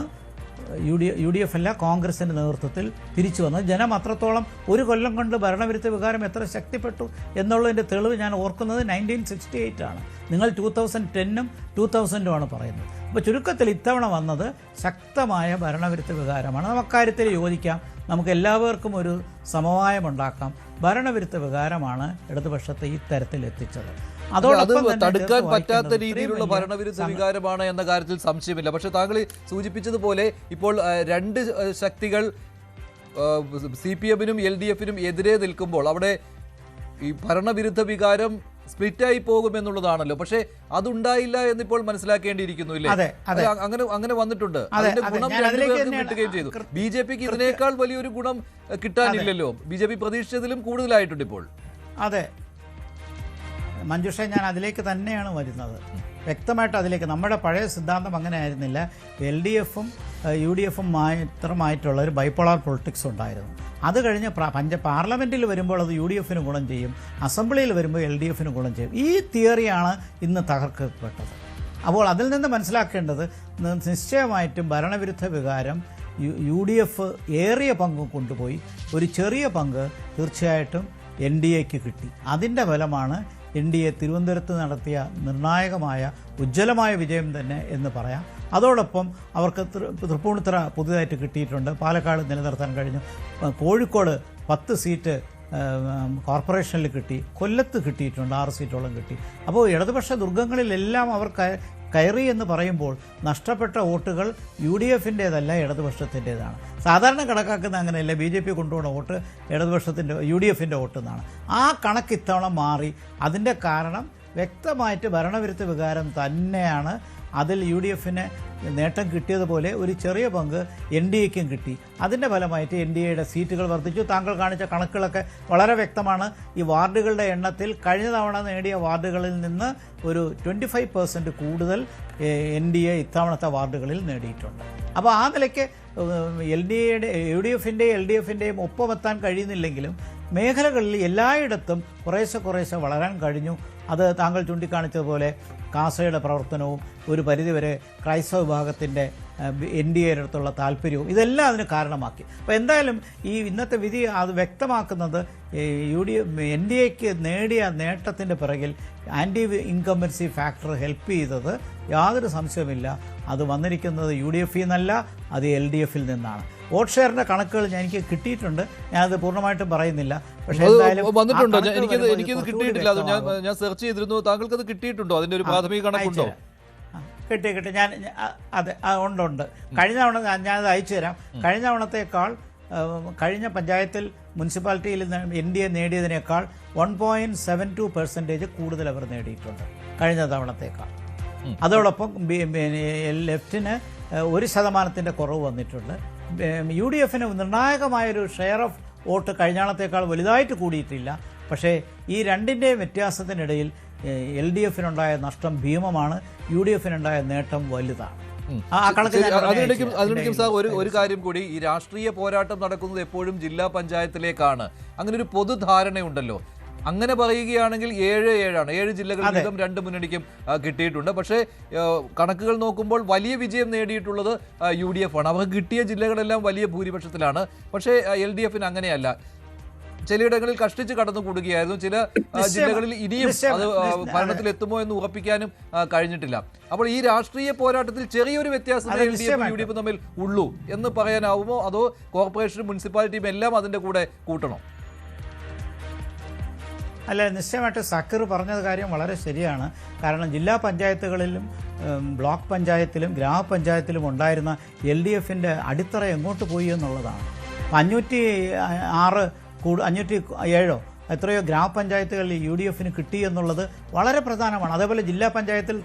UDF അല്ല കോൺഗ്രസിൻ്റെ നേതൃത്വത്തിൽ തിരിച്ചു വന്നത്. ജനം അത്രത്തോളം ഒരു കൊല്ലം കൊണ്ട് ഭരണവിരുദ്ധ വികാരം എത്ര ശക്തിപ്പെട്ടു എന്നുള്ളതിൻ്റെ തെളിവ് ഞാൻ ഓർക്കുന്നത് 1968 ആണ്. നിങ്ങൾ 2010ഉം 2000ഉമാണ് പറയുന്നത്. അപ്പോൾ ചുരുക്കത്തിൽ ഇത്തവണ വന്നത് ശക്തമായ ഭരണവിരുദ്ധ വികാരമാണ്. നമുക്കാര്യത്തിൽ യോജിക്കാം, നമുക്ക് എല്ലാവർക്കും ഒരു സമവായമുണ്ടാക്കാം. ഭരണവിരുദ്ധ വികാരമാണ് ഇടതുപക്ഷത്തെ ഈ തരത്തിൽ എത്തിച്ചത്. അത് തടുക്കാൻ പറ്റാത്ത രീതിയിലുള്ള ഭരണവിരുദ്ധ വികാരമാണ് എന്ന കാര്യത്തിൽ സംശയമില്ല. പക്ഷെ താങ്കൾ സൂചിപ്പിച്ചതുപോലെ ഇപ്പോൾ രണ്ട് ശക്തികൾ CPMനും LDFനും എതിരെ നിൽക്കുമ്പോൾ അവിടെ ഈ ഭരണവിരുദ്ധ വികാരം സ്പ്ലിറ്റായി പോകുമെന്നുള്ളതാണല്ലോ. പക്ഷേ അതുണ്ടായില്ല എന്നിപ്പോൾ മനസ്സിലാക്കേണ്ടിയിരിക്കുന്നു, ഇല്ലേ? അങ്ങനെ വന്നിട്ടുണ്ട്. അതിന്റെ ഗുണം രണ്ടുപേർക്കും കിട്ടുകയും ചെയ്തു. BJPക്ക് ഇതിനേക്കാൾ വലിയൊരു ഗുണം കിട്ടാനില്ലല്ലോ. BJP പ്രതീക്ഷിച്ചതിലും കൂടുതലായിട്ടുണ്ട് ഇപ്പോൾ. അതെ മഞ്ജുഷ, ഞാൻ അതിലേക്ക് തന്നെയാണ് വരുന്നത്. വ്യക്തമായിട്ട് അതിലേക്ക്. നമ്മുടെ പഴയ സിദ്ധാന്തം അങ്ങനെ ആയിരുന്നില്ല. LDFും UDFും മാത്രമായിട്ടുള്ള ഒരു ബൈപോളാർ പൊളിറ്റിക്സ് ഉണ്ടായിരുന്നു. അത് കഴിഞ്ഞ് പാർലമെൻറ്റിൽ വരുമ്പോൾ അത് UDFന് ഗുണം ചെയ്യും, അസംബ്ലിയിൽ വരുമ്പോൾ LDFന് ഗുണം ചെയ്യും. ഈ തിയറിയാണ് ഇന്ന് തകർക്കപ്പെട്ടത്. അപ്പോൾ അതിൽ നിന്ന് മനസ്സിലാക്കേണ്ടത് നിശ്ചയമായിട്ടും ഭരണവിരുദ്ധ വികാരം UDF ഏറിയ പങ്ക് കൊണ്ടുപോയി. ഒരു ചെറിയ പങ്ക് തീർച്ചയായിട്ടും NDAക്ക് കിട്ടി. അതിൻ്റെ ഫലമാണ് NDA തിരുവനന്തപുരത്ത് നടത്തിയ നിർണായകമായ ഉജ്ജ്വലമായ വിജയം തന്നെ എന്ന് പറയാം. അതോടൊപ്പം അവർക്ക് തൃപ്പൂണിത്തുറ പുതുതായിട്ട് കിട്ടിയിട്ടുണ്ട്, പാലക്കാട് നിലനിർത്താൻ കഴിഞ്ഞു, കോഴിക്കോട് 10 സീറ്റ് കോർപ്പറേഷനിൽ കിട്ടി, കൊല്ലത്ത് കിട്ടിയിട്ടുണ്ട് 6 സീറ്റോളം കിട്ടി. അപ്പോൾ ഇടതുപക്ഷ ദുർഗങ്ങളിലെല്ലാം അവർ കയറി എന്ന് പറയുമ്പോൾ നഷ്ടപ്പെട്ട വോട്ടുകൾ UDFൻ്റേതല്ല, ഇടതുപക്ഷത്തിൻ്റേതാണ്. സാധാരണ കണക്കാക്കുന്ന അങ്ങനെയല്ല. BJP കൊണ്ടുപോകുന്ന വോട്ട് ഇടതുപക്ഷത്തിൻ്റെ UDFൻ്റെ വോട്ട് എന്നാണ്. ആ കണക്ക് ഇത്തവണ മാറി. അതിൻ്റെ കാരണം വ്യക്തമായിട്ട് ഭരണവിരുദ്ധ വികാരം തന്നെയാണ്. അതിൽ UDFന് നേട്ടം കിട്ടിയതുപോലെ ഒരു ചെറിയ പങ്ക് NDAക്കും കിട്ടി. അതിൻ്റെ ഫലമായിട്ട് NDAയുടെ സീറ്റുകൾ വർദ്ധിച്ചു. താങ്കൾ കാണിച്ച കണക്കുകളൊക്കെ വളരെ വ്യക്തമാണ്. ഈ വാർഡുകളുടെ എണ്ണത്തിൽ കഴിഞ്ഞ തവണ നേടിയ വാർഡുകളിൽ നിന്ന് ഒരു 25% കൂടുതൽ NDA ഇത്തവണത്തെ വാർഡുകളിൽ നേടിയിട്ടുണ്ട്. അപ്പോൾ ആ നിലയ്ക്ക് UDFൻ്റെയും LDFൻ്റെയും ഒപ്പമെത്താൻ കഴിയുന്നില്ലെങ്കിലും മേഖലകളിൽ എല്ലായിടത്തും കുറേശ്ശെ വളരാൻ കഴിഞ്ഞു. അത് താങ്കൾ ചൂണ്ടിക്കാണിച്ചതുപോലെ കാസയുടെ പ്രവർത്തനവും ഒരു പരിധിവരെ ക്രൈസ്തവ വിഭാഗത്തിൻ്റെ NDAയുടെ അടുത്തുള്ള താല്പര്യവും ഇതെല്ലാം അതിന് കാരണമാക്കി. അപ്പോൾ എന്തായാലും ഈ ഇന്നത്തെ വിധി അത് വ്യക്തമാക്കുന്നത് NDAക്ക് നേടിയ നേട്ടത്തിൻ്റെ പിറകിൽ ആൻറ്റി ഇൻകംബൻസി ഫാക്ടർ ഹെൽപ്പ് ചെയ്തത് യാതൊരു സംശയമില്ല. അത് വന്നിരിക്കുന്നത് UDF എന്നല്ല, അത് LDFൽ നിന്നാണ്. വോട്ട് ഷെയറിൻ്റെ കണക്കുകൾ എനിക്ക് കിട്ടിയിട്ടുണ്ട്, ഞാനത് പൂർണ്ണമായിട്ടും പറയുന്നില്ല. പക്ഷേ വന്നിട്ടുണ്ടോ? എനിക്കത് കിട്ടിയിട്ടില്ല. അത് ഞാൻ സെർച്ച് ചെയ്തിരുന്നു. താങ്കൾക്ക് അത് കിട്ടിയിട്ടുണ്ടോ? അതിൻ്റെ ഒരു പ്രാഥമിക കണക്കുണ്ടോ? കിട്ടി. ഞാൻ അതെ ഉണ്ട്. കഴിഞ്ഞ തവണ ഞാനത് അയച്ചു തരാം. കഴിഞ്ഞ തവണത്തേക്കാൾ കഴിഞ്ഞ പഞ്ചായത്തിൽ മുനിസിപ്പാലിറ്റിയിൽ NDA നേടിയതിനേക്കാൾ 1.72% കൂടുതൽ അവർ നേടിയിട്ടുണ്ട് കഴിഞ്ഞ തവണത്തേക്കാൾ. അതോടൊപ്പം ലെഫ്റ്റിന് 1% കുറവ് വന്നിട്ടുണ്ട്. UDFന് നിർണായകമായൊരു ഷെയർ ഓഫ് വോട്ട് കഴിഞ്ഞാളത്തേക്കാൾ വലുതായിട്ട് കൂടിയിട്ടില്ല. പക്ഷേ ഈ രണ്ടിൻ്റെയും വ്യത്യാസത്തിനിടയിൽ LDF നഷ്ടം ഭീമമാണ്, UDF നേട്ടം വലുതാണ്. ആ കണക്ക് ഞാൻ അതിനിടയ്ക്കും സാർ ഒരു കാര്യം കൂടി, ഈ രാഷ്ട്രീയ പോരാട്ടം നടക്കുന്നത് എപ്പോഴും ജില്ലാ പഞ്ചായത്തിലേക്കാണ്. അങ്ങനെ ഒരു പൊതുധാരണയുണ്ടല്ലോ. അങ്ങനെ പറയുകയാണെങ്കിൽ 7-7 7 ജില്ലകളിൽ വീതം 2 മുന്നണിക്കും കിട്ടിയിട്ടുണ്ട്. പക്ഷേ കണക്കുകൾ നോക്കുമ്പോൾ വലിയ വിജയം നേടിയിട്ടുള്ളത് UDF ആണ്. അവർക്ക് കിട്ടിയ ജില്ലകളെല്ലാം വലിയ ഭൂരിപക്ഷത്തിലാണ്. പക്ഷേ LDF അങ്ങനെയല്ല. ചിലയിടങ്ങളിൽ കഷ്ടിച്ച് കടന്നുകൂടുകയായിരുന്നു. ചില ജില്ലകളിൽ ഇനിയും അത് ഭരണത്തിൽ എത്തുമോ എന്ന് ഉറപ്പിക്കാനും കഴിഞ്ഞിട്ടില്ല. അപ്പോൾ ഈ രാഷ്ട്രീയ പോരാട്ടത്തിൽ ചെറിയൊരു വ്യത്യാസം LDF തമ്മിൽ ഉള്ളൂ എന്ന് പറയാനാവുമോ, അതോ കോർപ്പറേഷനും മുനിസിപ്പാലിറ്റിയും എല്ലാം അതിന്റെ കൂടെ കൂട്ടണോ? അല്ല, നിശ്ചയമായിട്ട് സക്കീർ പറഞ്ഞത് കാര്യം വളരെ ശരിയാണ്. കാരണം ജില്ലാ പഞ്ചായത്തുകളിലും ബ്ലോക്ക് പഞ്ചായത്തിലും ഗ്രാമപഞ്ചായത്തിലും ഉണ്ടായിരുന്ന LDF അടിത്തറ എങ്ങോട്ട് പോയി എന്നുള്ളതാണ്. 507 എത്രയോ ഗ്രാമപഞ്ചായത്തുകളിൽ UDF കിട്ടി എന്നുള്ളത് വളരെ പ്രധാനമാണ്. അതേപോലെ ജില്ലാ പഞ്ചായത്തിൽ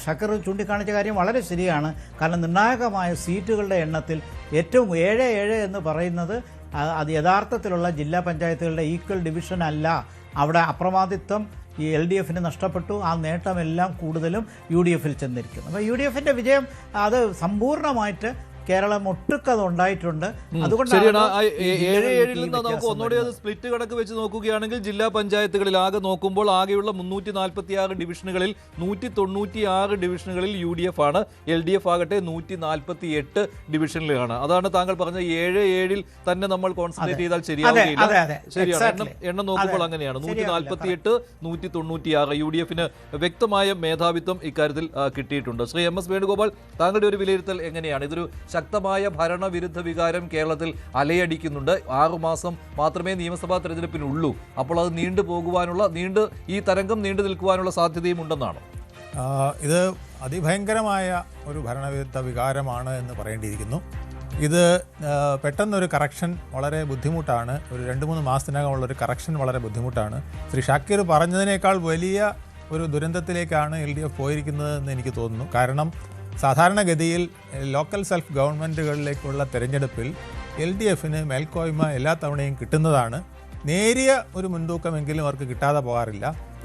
ഷക്കർ ചൂണ്ടിക്കാണിച്ച കാര്യം വളരെ ശരിയാണ്. കാരണം നിർണായകമായ സീറ്റുകളുടെ എണ്ണത്തിൽ ഏറ്റവും 7-7 എന്ന് പറയുന്നത് അത് യഥാർത്ഥത്തിലുള്ള ജില്ലാ പഞ്ചായത്തുകളുടെ ഈക്വൽ ഡിവിഷൻ അല്ല. അവിടെ അപ്രമാദിത്വം ഈ LDF നഷ്ടപ്പെട്ടു. ആ നേട്ടമെല്ലാം കൂടുതലും UDF ചെന്നിരിക്കുന്നു. അപ്പോൾ UDF വിജയം അത് സമ്പൂർണ്ണമായിട്ട് കേരളം ഒട്ടുക്കത് ഉണ്ടായിട്ടുണ്ട്. അതുകൊണ്ടാണ് 7-7 നമുക്ക് ഒന്നുകൂടി അത് സ്പ്ലിറ്റ് കണക്ക് വെച്ച് നോക്കുകയാണെങ്കിൽ ജില്ലാ പഞ്ചായത്തുകളിൽ ആകെ നോക്കുമ്പോൾ ആകെയുള്ള 346 ഡിവിഷനുകളിൽ 196 ഡിവിഷനുകളിൽ UDF ആണ്. LDF ആകട്ടെ 148 ഡിവിഷനിലാണ്. അതാണ് താങ്കൾ പറഞ്ഞത് 7-7 തന്നെ നമ്മൾ കോൺസെൻട്രേറ്റ് ചെയ്താൽ ശരിയാവുകയില്ല. ശരിയാണ്, എണ്ണം നോക്കുമ്പോൾ അങ്ങനെയാണ്. 148, 196 UDF വ്യക്തമായ മേധാവിത്വം ഇക്കാര്യത്തിൽ കിട്ടിയിട്ടുണ്ട്. ശ്രീ MS വേണുഗോപാൽ, താങ്കളുടെ ഒരു വിലയിരുത്തൽ എങ്ങനെയാണ്? ഇതൊരു ശക്തമായ ഭരണവിരുദ്ധ വികാരം കേരളത്തിൽ അലയടിക്കുന്നുണ്ട്. 6 മാസം മാത്രമേ നിയമസഭാ തെരഞ്ഞെടുപ്പിനുള്ളൂ. അപ്പോൾ അത് ഈ തരംഗം നീണ്ടു നിൽക്കുവാനുള്ള സാധ്യതയും ഉണ്ടെന്നാണ്. ഇത് അതിഭയങ്കരമായ ഒരു ഭരണവിരുദ്ധ വികാരമാണ് എന്ന് പറയേണ്ടിയിരിക്കുന്നു. ഇത് പെട്ടെന്നൊരു കറക്ഷൻ വളരെ ബുദ്ധിമുട്ടാണ്. ഒരു 2-3 മാസത്തിനകമുള്ളൊരു കറക്ഷൻ വളരെ ബുദ്ധിമുട്ടാണ്. ശ്രീ ഷാക്കിർ പറഞ്ഞതിനേക്കാൾ വലിയ ഒരു ദുരന്തത്തിലേക്കാണ് LDF പോയിരിക്കുന്നതെന്ന് എനിക്ക് തോന്നുന്നു. കാരണം സാധാരണഗതിയിൽ ലോക്കൽ സെൽഫ് ഗവൺമെൻറ്റുകളിലേക്കുള്ള തെരഞ്ഞെടുപ്പിൽ LDF മേൽക്കോയ്മ എല്ലാ തവണയും കിട്ടുന്നതാണ്. നേരിയ ഒരു മുൻതൂക്കമെങ്കിലും അവർക്ക് കിട്ടാതെ പോകാറില്ല.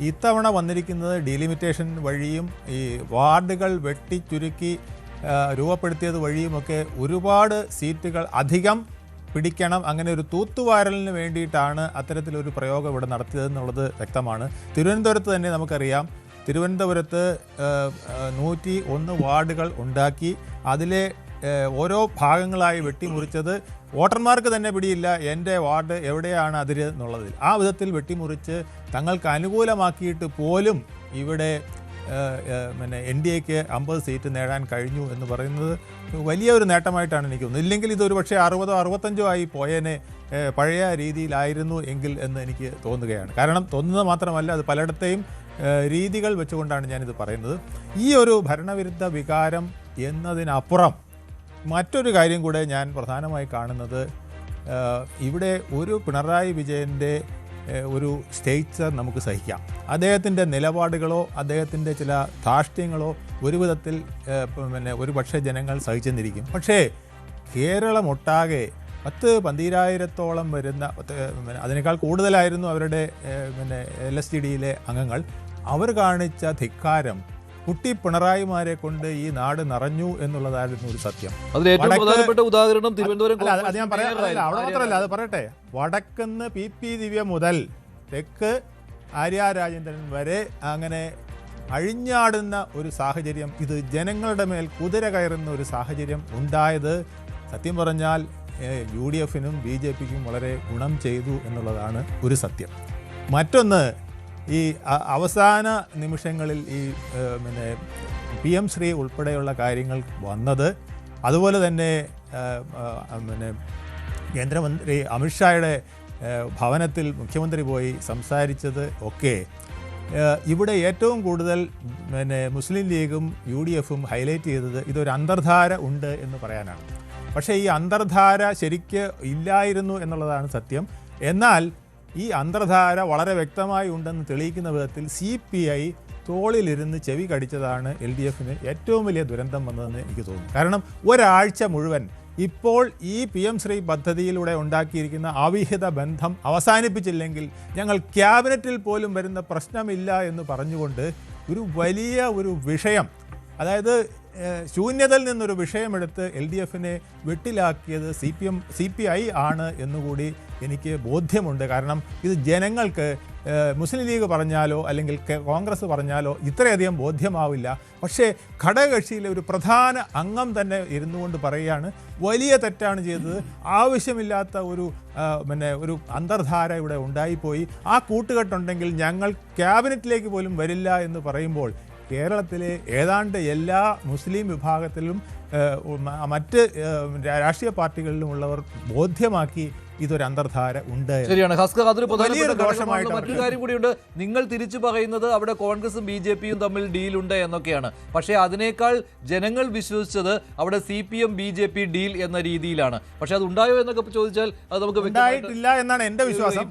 ഇത്തവണ വന്നിരിക്കുന്നത് ഡീലിമിറ്റേഷൻ വഴിയും ഈ വാർഡുകൾ വെട്ടിച്ചുരുക്കി രൂപപ്പെടുത്തിയത് വഴിയുമൊക്കെ ഒരുപാട് സീറ്റുകൾ അധികം പിടിക്കണം, അങ്ങനെ ഒരു തൂത്തുവാരലിന് വേണ്ടിയിട്ടാണ് അത്തരത്തിലൊരു പ്രയോഗം ഇവിടെ നടത്തിയതെന്നുള്ളത് വ്യക്തമാണ്. തിരുവനന്തപുരത്ത് തന്നെ നമുക്കറിയാം, തിരുവനന്തപുരത്ത് 101 വാർഡുകൾ ഉണ്ടാക്കി അതിലെ ഓരോ ഭാഗങ്ങളായി വെട്ടിമുറിച്ചത് വോട്ടർമാർക്ക് തന്നെ പിടിയില്ല എൻ്റെ വാർഡ് എവിടെയാണ് അതിര് എന്നുള്ളതിൽ. ആ വിധത്തിൽ വെട്ടിമുറിച്ച് തങ്ങൾക്ക് അനുകൂലമാക്കിയിട്ട് പോലും ഇവിടെ NDAക്ക് 50 സീറ്റ് നേടാൻ കഴിഞ്ഞു എന്ന് പറയുന്നത് വലിയ ഒരു നേട്ടമായിട്ടാണ് എനിക്ക് തോന്നുന്നത്. ഇല്ലെങ്കിൽ ഇതൊരു പക്ഷേ 60 65 ആയി പോയേനെ പഴയ രീതിയിലായിരുന്നു എങ്കിൽ എന്ന് എനിക്ക് തോന്നുകയാണ്. കാരണം തോന്നുന്നത് മാത്രമല്ല, അത് പലയിടത്തെയും രീതികൾ വെച്ചുകൊണ്ടാണ് ഞാനിത് പറയുന്നത്. ഈ ഒരു ഭരണവിരുദ്ധ വികാരം എന്നതിനപ്പുറം മറ്റൊരു കാര്യം കൂടെ ഞാൻ പ്രധാനമായി കാണുന്നത്, ഇവിടെ ഒരു പിണറായി വിജയൻ്റെ ഒരു സ്റ്റേച്ചർ നമുക്ക് സഹിക്കാം. അദ്ദേഹത്തിൻ്റെ നിലപാടുകളോ അദ്ദേഹത്തിൻ്റെ ചില ധാർഷ്ട്യങ്ങളോ ഒരു വിധത്തിൽ ഒരു പക്ഷേ ജനങ്ങൾ സഹിച്ചെന്നിരിക്കും. പക്ഷേ കേരളമൊട്ടാകെ 10-12,000 വരുന്ന, അതിനേക്കാൾ കൂടുതലായിരുന്നു അവരുടെ LSTDയിലെ അംഗങ്ങൾ. അവർ കാണിച്ച ധിക്കാരം, കുട്ടി പിണറായിമാരെ കൊണ്ട് ഈ നാട് നിറഞ്ഞു എന്നുള്ളതായിരുന്നു ഒരു സത്യം. ഉദാഹരണം തിരുവനന്തപുരം. അത് ഞാൻ പറയാം, അവിടെ മാത്രമല്ല, അത് പറയട്ടെ. വടക്കുന്ന് PP ദിവ്യ മുതൽ തെക്ക് ആര്യ രാജേന്ദ്രൻ വരെ അങ്ങനെ അഴിഞ്ഞാടുന്ന ഒരു സാഹചര്യം, ഇത് ജനങ്ങളുടെ മേൽ കുതിര കയറുന്ന ഒരു സാഹചര്യം ഉണ്ടായത് സത്യം പറഞ്ഞാൽ UDFനും BJPക്കും വളരെ ഗുണം ചെയ്തു എന്നുള്ളതാണ് ഒരു സത്യം. മറ്റൊന്ന്, ഈ അവസാന നിമിഷങ്ങളിൽ ഈ PM ശ്രീ ഉൾപ്പെടെയുള്ള കാര്യങ്ങൾ വന്നത്, അതുപോലെ തന്നെ കേന്ദ്രമന്ത്രി അമിത്ഷായുടെ ഭവനത്തിൽ മുഖ്യമന്ത്രി പോയി സംസാരിച്ചത് ഒക്കെ ഇവിടെ ഏറ്റവും കൂടുതൽ മുസ്ലിം ലീഗും UDFും ഹൈലൈറ്റ് ചെയ്തത് ഇതൊരു അന്തർധാര ഉണ്ട് എന്ന് പറയാനാണ്. പക്ഷേ ഈ അന്തർധാര ശരിക്ക് ഇല്ലായിരുന്നു എന്നുള്ളതാണ് സത്യം. എന്നാൽ ഈ അന്തർധാര വളരെ വ്യക്തമായി ഉണ്ടെന്ന് തെളിയിക്കുന്ന വിധത്തിൽ CPI തോളിലിരുന്ന് ചെവി കടിച്ചതാണ് LDFന് ഏറ്റവും വലിയ ദുരന്തം വന്നതെന്ന് എനിക്ക് തോന്നുന്നു. കാരണം ഒരാഴ്ച മുഴുവൻ ഇപ്പോൾ ഈ PM ശ്രീ പദ്ധതിയിലൂടെ ഉണ്ടാക്കിയിരിക്കുന്ന അവിഹിത ബന്ധം അവസാനിപ്പിച്ചില്ലെങ്കിൽ ഞങ്ങൾ ക്യാബിനറ്റിൽ പോലും വരുന്ന പ്രശ്നമില്ല എന്ന് പറഞ്ഞുകൊണ്ട് ഒരു വലിയ ഒരു വിഷയം, അതായത് ശൂന്യതയിൽ നിന്നൊരു വിഷയമെടുത്ത് LDFനെ വെട്ടിലാക്കിയത് CPI ആണ് എന്നുകൂടി എനിക്ക് ബോധ്യമുണ്ട്. കാരണം ഇത് ജനങ്ങൾക്ക് മുസ്ലിം ലീഗ് പറഞ്ഞാലോ അല്ലെങ്കിൽ കോൺഗ്രസ് പറഞ്ഞാലോ ഇത്രയധികം ബോധ്യമാവില്ല. പക്ഷേ ഘടകകക്ഷിയിലെ ഒരു പ്രധാന അംഗം തന്നെ ഇരുന്നു കൊണ്ട് പറയുകയാണ് വലിയ തെറ്റാണ് ചെയ്തത്, ആവശ്യമില്ലാത്ത ഒരു അന്തർധാര ഇവിടെ ഉണ്ടായിപ്പോയി, ആ കൂട്ടുകെട്ടുണ്ടെങ്കിൽ ഞങ്ങൾ ക്യാബിനറ്റിലേക്ക് പോലും വരില്ല എന്ന് പറയുമ്പോൾ കേരളത്തിലെ ഏതാണ്ട് എല്ലാ മുസ്ലിം വിഭാഗത്തിലും മറ്റ് രാഷ്ട്രീയ പാർട്ടികളിലുമുള്ളവർ ബോധ്യമാക്കി ഇതൊരു അന്തർധാര ഉണ്ട്. ശരിയാണ് ഹസ്കർ, അതൊരു മറ്റൊരു കാര്യം കൂടിയുണ്ട്. നിങ്ങൾ തിരിച്ചു പറയുന്നത് അവിടെ കോൺഗ്രസും BJPയും തമ്മിൽ ഡീലുണ്ട് എന്നൊക്കെയാണ്. പക്ഷേ അതിനേക്കാൾ ജനങ്ങൾ വിശ്വസിച്ചത് അവിടെ CPM BJP ഡീൽ എന്ന രീതിയിലാണ്. പക്ഷെ അത് ഉണ്ടായോ എന്നൊക്കെ ചോദിച്ചാൽ അത് നമുക്ക് ഉണ്ടായിട്ടില്ല എന്നാണ് എന്റെ വിശ്വാസം.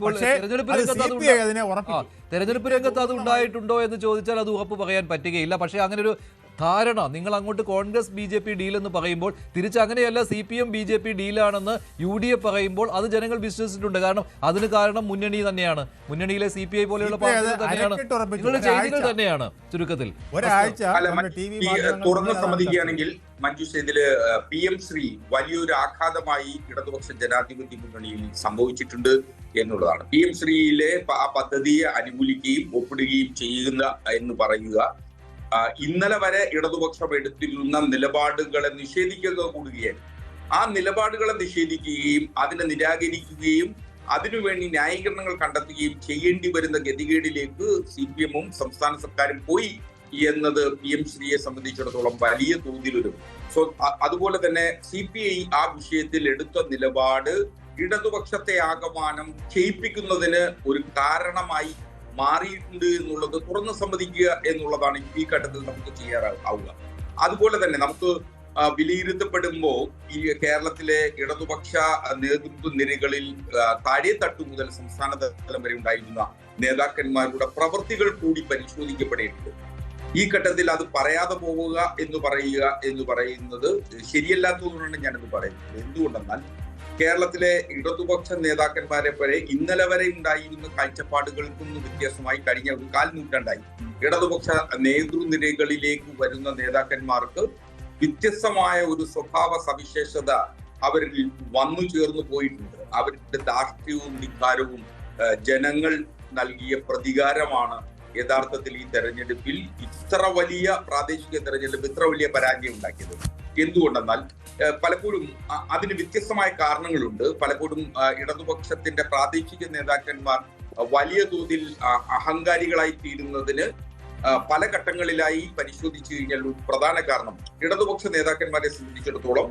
തെരഞ്ഞെടുപ്പ് രംഗത്ത് അത് ഉണ്ടായിട്ടുണ്ടോ എന്ന് ചോദിച്ചാൽ അത് ഉറപ്പ് പറയാൻ പറ്റുകയില്ല. പക്ഷേ അങ്ങനെ ഒരു ധാരണ, നിങ്ങൾ അങ്ങോട്ട് കോൺഗ്രസ് BJP ഡീൽ എന്ന് പറയുമ്പോൾ തിരിച്ച് അങ്ങനെയല്ല CPM BJP ഡീലാണെന്ന് UDF പറയുമ്പോൾ അത് ജനങ്ങൾ വിശ്വസിച്ചിട്ടുണ്ട്. കാരണം അതിന് കാരണം മുന്നണി തന്നെയാണ്, മുന്നണിയിലെ CPI പോലെയുള്ള പാർട്ടികൾ തന്നെയാണ്, നിങ്ങളുടെ ചെയ്തികൾ തന്നെയാണ്. ചുരുക്കത്തിൽ തുറന്ന് സമ്മതിക്കുകയാണെങ്കിൽ മഞ്ജുഷ, ഇതില് PM ശ്രീ വലിയൊരു ആഘാതമായി ഇടതുപക്ഷ ജനാധിപത്യ മുന്നണിയിൽ സംഭവിച്ചിട്ടുണ്ട് എന്നുള്ളതാണ്. PM ശ്രീയിലെ ആ പദ്ധതിയെ അനുകൂലിക്കുകയും ഒപ്പിടുകയും ചെയ്യുന്ന എന്ന് പറയുക ഇന്നലെ വരെ ഇടതുപക്ഷം എടുത്തിരുന്ന നിലപാടുകളെ നിഷേധിക്കുക കൂടുകയാണ്. ആ നിലപാടുകളെ നിഷേധിക്കുകയും അതിനെ നിരാകരിക്കുകയും അതിനുവേണ്ടി ന്യായീകരണങ്ങൾ കണ്ടെത്തുകയും ചെയ്യേണ്ടി വരുന്ന ഗതികേടിലേക്ക് CPM-ഉം സംസ്ഥാന സർക്കാരും പോയി എന്നത് PM ശ്രീയെ സംബന്ധിച്ചിടത്തോളം വലിയ തോതിലൊരു അതുപോലെ തന്നെ CPI ആ വിഷയത്തിൽ എടുത്ത നിലപാട് ഇടതുപക്ഷത്തെ ആകമാനം ക്ഷയിപ്പിക്കുന്നതിന് ഒരു കാരണമായി മാറിയിട്ടുണ്ട് എന്നുള്ളത് തുറന്ന് സമ്മതിക്കുക എന്നുള്ളതാണ് ഈ ഘട്ടത്തിൽ നമുക്ക് ചെയ്യാറാവുക. അതുപോലെ തന്നെ നമുക്ക് വിലയിരുത്തപ്പെടുമ്പോൾ ഈ കേരളത്തിലെ ഇടതുപക്ഷ നേതൃത്വ നിരകളിൽ താഴെത്തട്ടു മുതൽ സംസ്ഥാന തലം വരെ ഉണ്ടായിരുന്ന നേതാക്കന്മാരുടെ പ്രവൃത്തികൾ കൂടി പരിശോധിക്കപ്പെടേണ്ടത്. ഈ ഘട്ടത്തിൽ അത് പറയാതെ പോവുക എന്ന് പറയുന്നത് ശരിയല്ലാത്തതുകൊണ്ടാണ് ഞാനത് പറയുന്നത്. എന്തുകൊണ്ടെന്നാൽ കേരളത്തിലെ ഇടതുപക്ഷ നേതാക്കന്മാരെ വരെ ഇന്നലെ വരെ ഉണ്ടായിരുന്ന കാഴ്ചപ്പാടുകൾക്കൊന്നും വ്യത്യാസമായി കഴിഞ്ഞ ഒരു കാൽനൂറ്റാണ്ടായി ഇടതുപക്ഷ നേതൃനിരകളിലേക്ക് വരുന്ന നേതാക്കന്മാർക്ക് വ്യത്യസ്തമായ ഒരു സ്വഭാവ സവിശേഷത അവരിൽ വന്നു ചേർന്ന് പോയിട്ടുണ്ട്. അവരുടെ ധാർഷ്ട്യവും ധിക്കാരവും ജനങ്ങൾ നൽകിയ പ്രതികാരമാണ് യഥാർത്ഥത്തിൽ ഈ തെരഞ്ഞെടുപ്പിൽ ഇത്ര വലിയ പ്രാദേശിക തെരഞ്ഞെടുപ്പ് ഇത്ര വലിയ പരാജയം ഉണ്ടാക്കിയത്. എന്തുകൊണ്ടെന്നാൽ പലപ്പോഴും അതിന് വ്യത്യസ്തമായ കാരണങ്ങളുണ്ട്. പലപ്പോഴും ഇടതുപക്ഷത്തിന്റെ പ്രാദേശിക നേതാക്കന്മാർ വലിയ തോതിൽ അഹങ്കാരികളായി തീരുന്നതിന് പല ഘട്ടങ്ങളിലായി പരിശോധിച്ചു കഴിഞ്ഞാൽ ഒരു പ്രധാന കാരണം ഇടതുപക്ഷ നേതാക്കന്മാരെ സംബന്ധിച്ചിടത്തോളം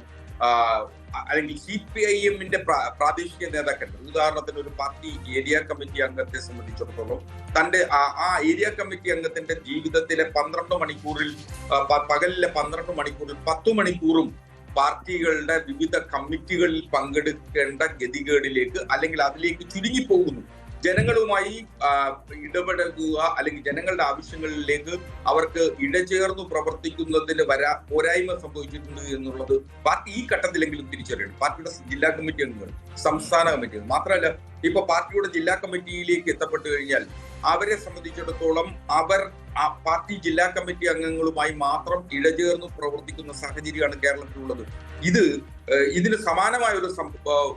അല്ലെങ്കിൽ CPIM-ന്റെ പ്രാദേശിക നേതാക്കന്മാർ, ഉദാഹരണത്തിന് ഒരു പാർട്ടി ഏരിയ കമ്മിറ്റി അംഗത്തെ സംബന്ധിച്ചിടത്തോളം തന്റെ ആ ഏരിയ കമ്മിറ്റി അംഗത്തിന്റെ ജീവിതത്തിലെ 12 മണിക്കൂറിൽ പകലിലെ 12 മണിക്കൂറിൽ 10 മണിക്കൂറും പാർട്ടികളുടെ വിവിധ കമ്മിറ്റികളിൽ പങ്കെടുക്കേണ്ട ഗതികേടിലേക്ക് അല്ലെങ്കിൽ അതിലേക്ക് ചുരുങ്ങിപ്പോകുന്നു. ജനങ്ങളുമായി ഇടപെടുക അല്ലെങ്കിൽ ജനങ്ങളുടെ ആവശ്യങ്ങളിലേക്ക് അവർക്ക് ഇടചേർന്നു പ്രവർത്തിക്കുന്നതിന് പോരായ്മ സംഭവിച്ചിട്ടുണ്ട് എന്നുള്ളത് പാർട്ടി ഈ ഘട്ടത്തിലെങ്കിലും തിരിച്ചറിയണം. പാർട്ടിയുടെ ജില്ലാ കമ്മിറ്റി അംഗങ്ങൾ, സംസ്ഥാന കമ്മിറ്റി, മാത്രമല്ല ഇപ്പൊ പാർട്ടിയുടെ ജില്ലാ കമ്മിറ്റിയിലേക്ക് എത്തപ്പെട്ടു കഴിഞ്ഞാൽ അവരെ സംബന്ധിച്ചിടത്തോളം അവർ ആ പാർട്ടി ജില്ലാ കമ്മിറ്റി അംഗങ്ങളുമായി മാത്രം ഇടചേർന്ന് പ്രവർത്തിക്കുന്ന സാഹചര്യമാണ് കേരളത്തിലുള്ളത്. ഇതിന് സമാനമായ ഒരു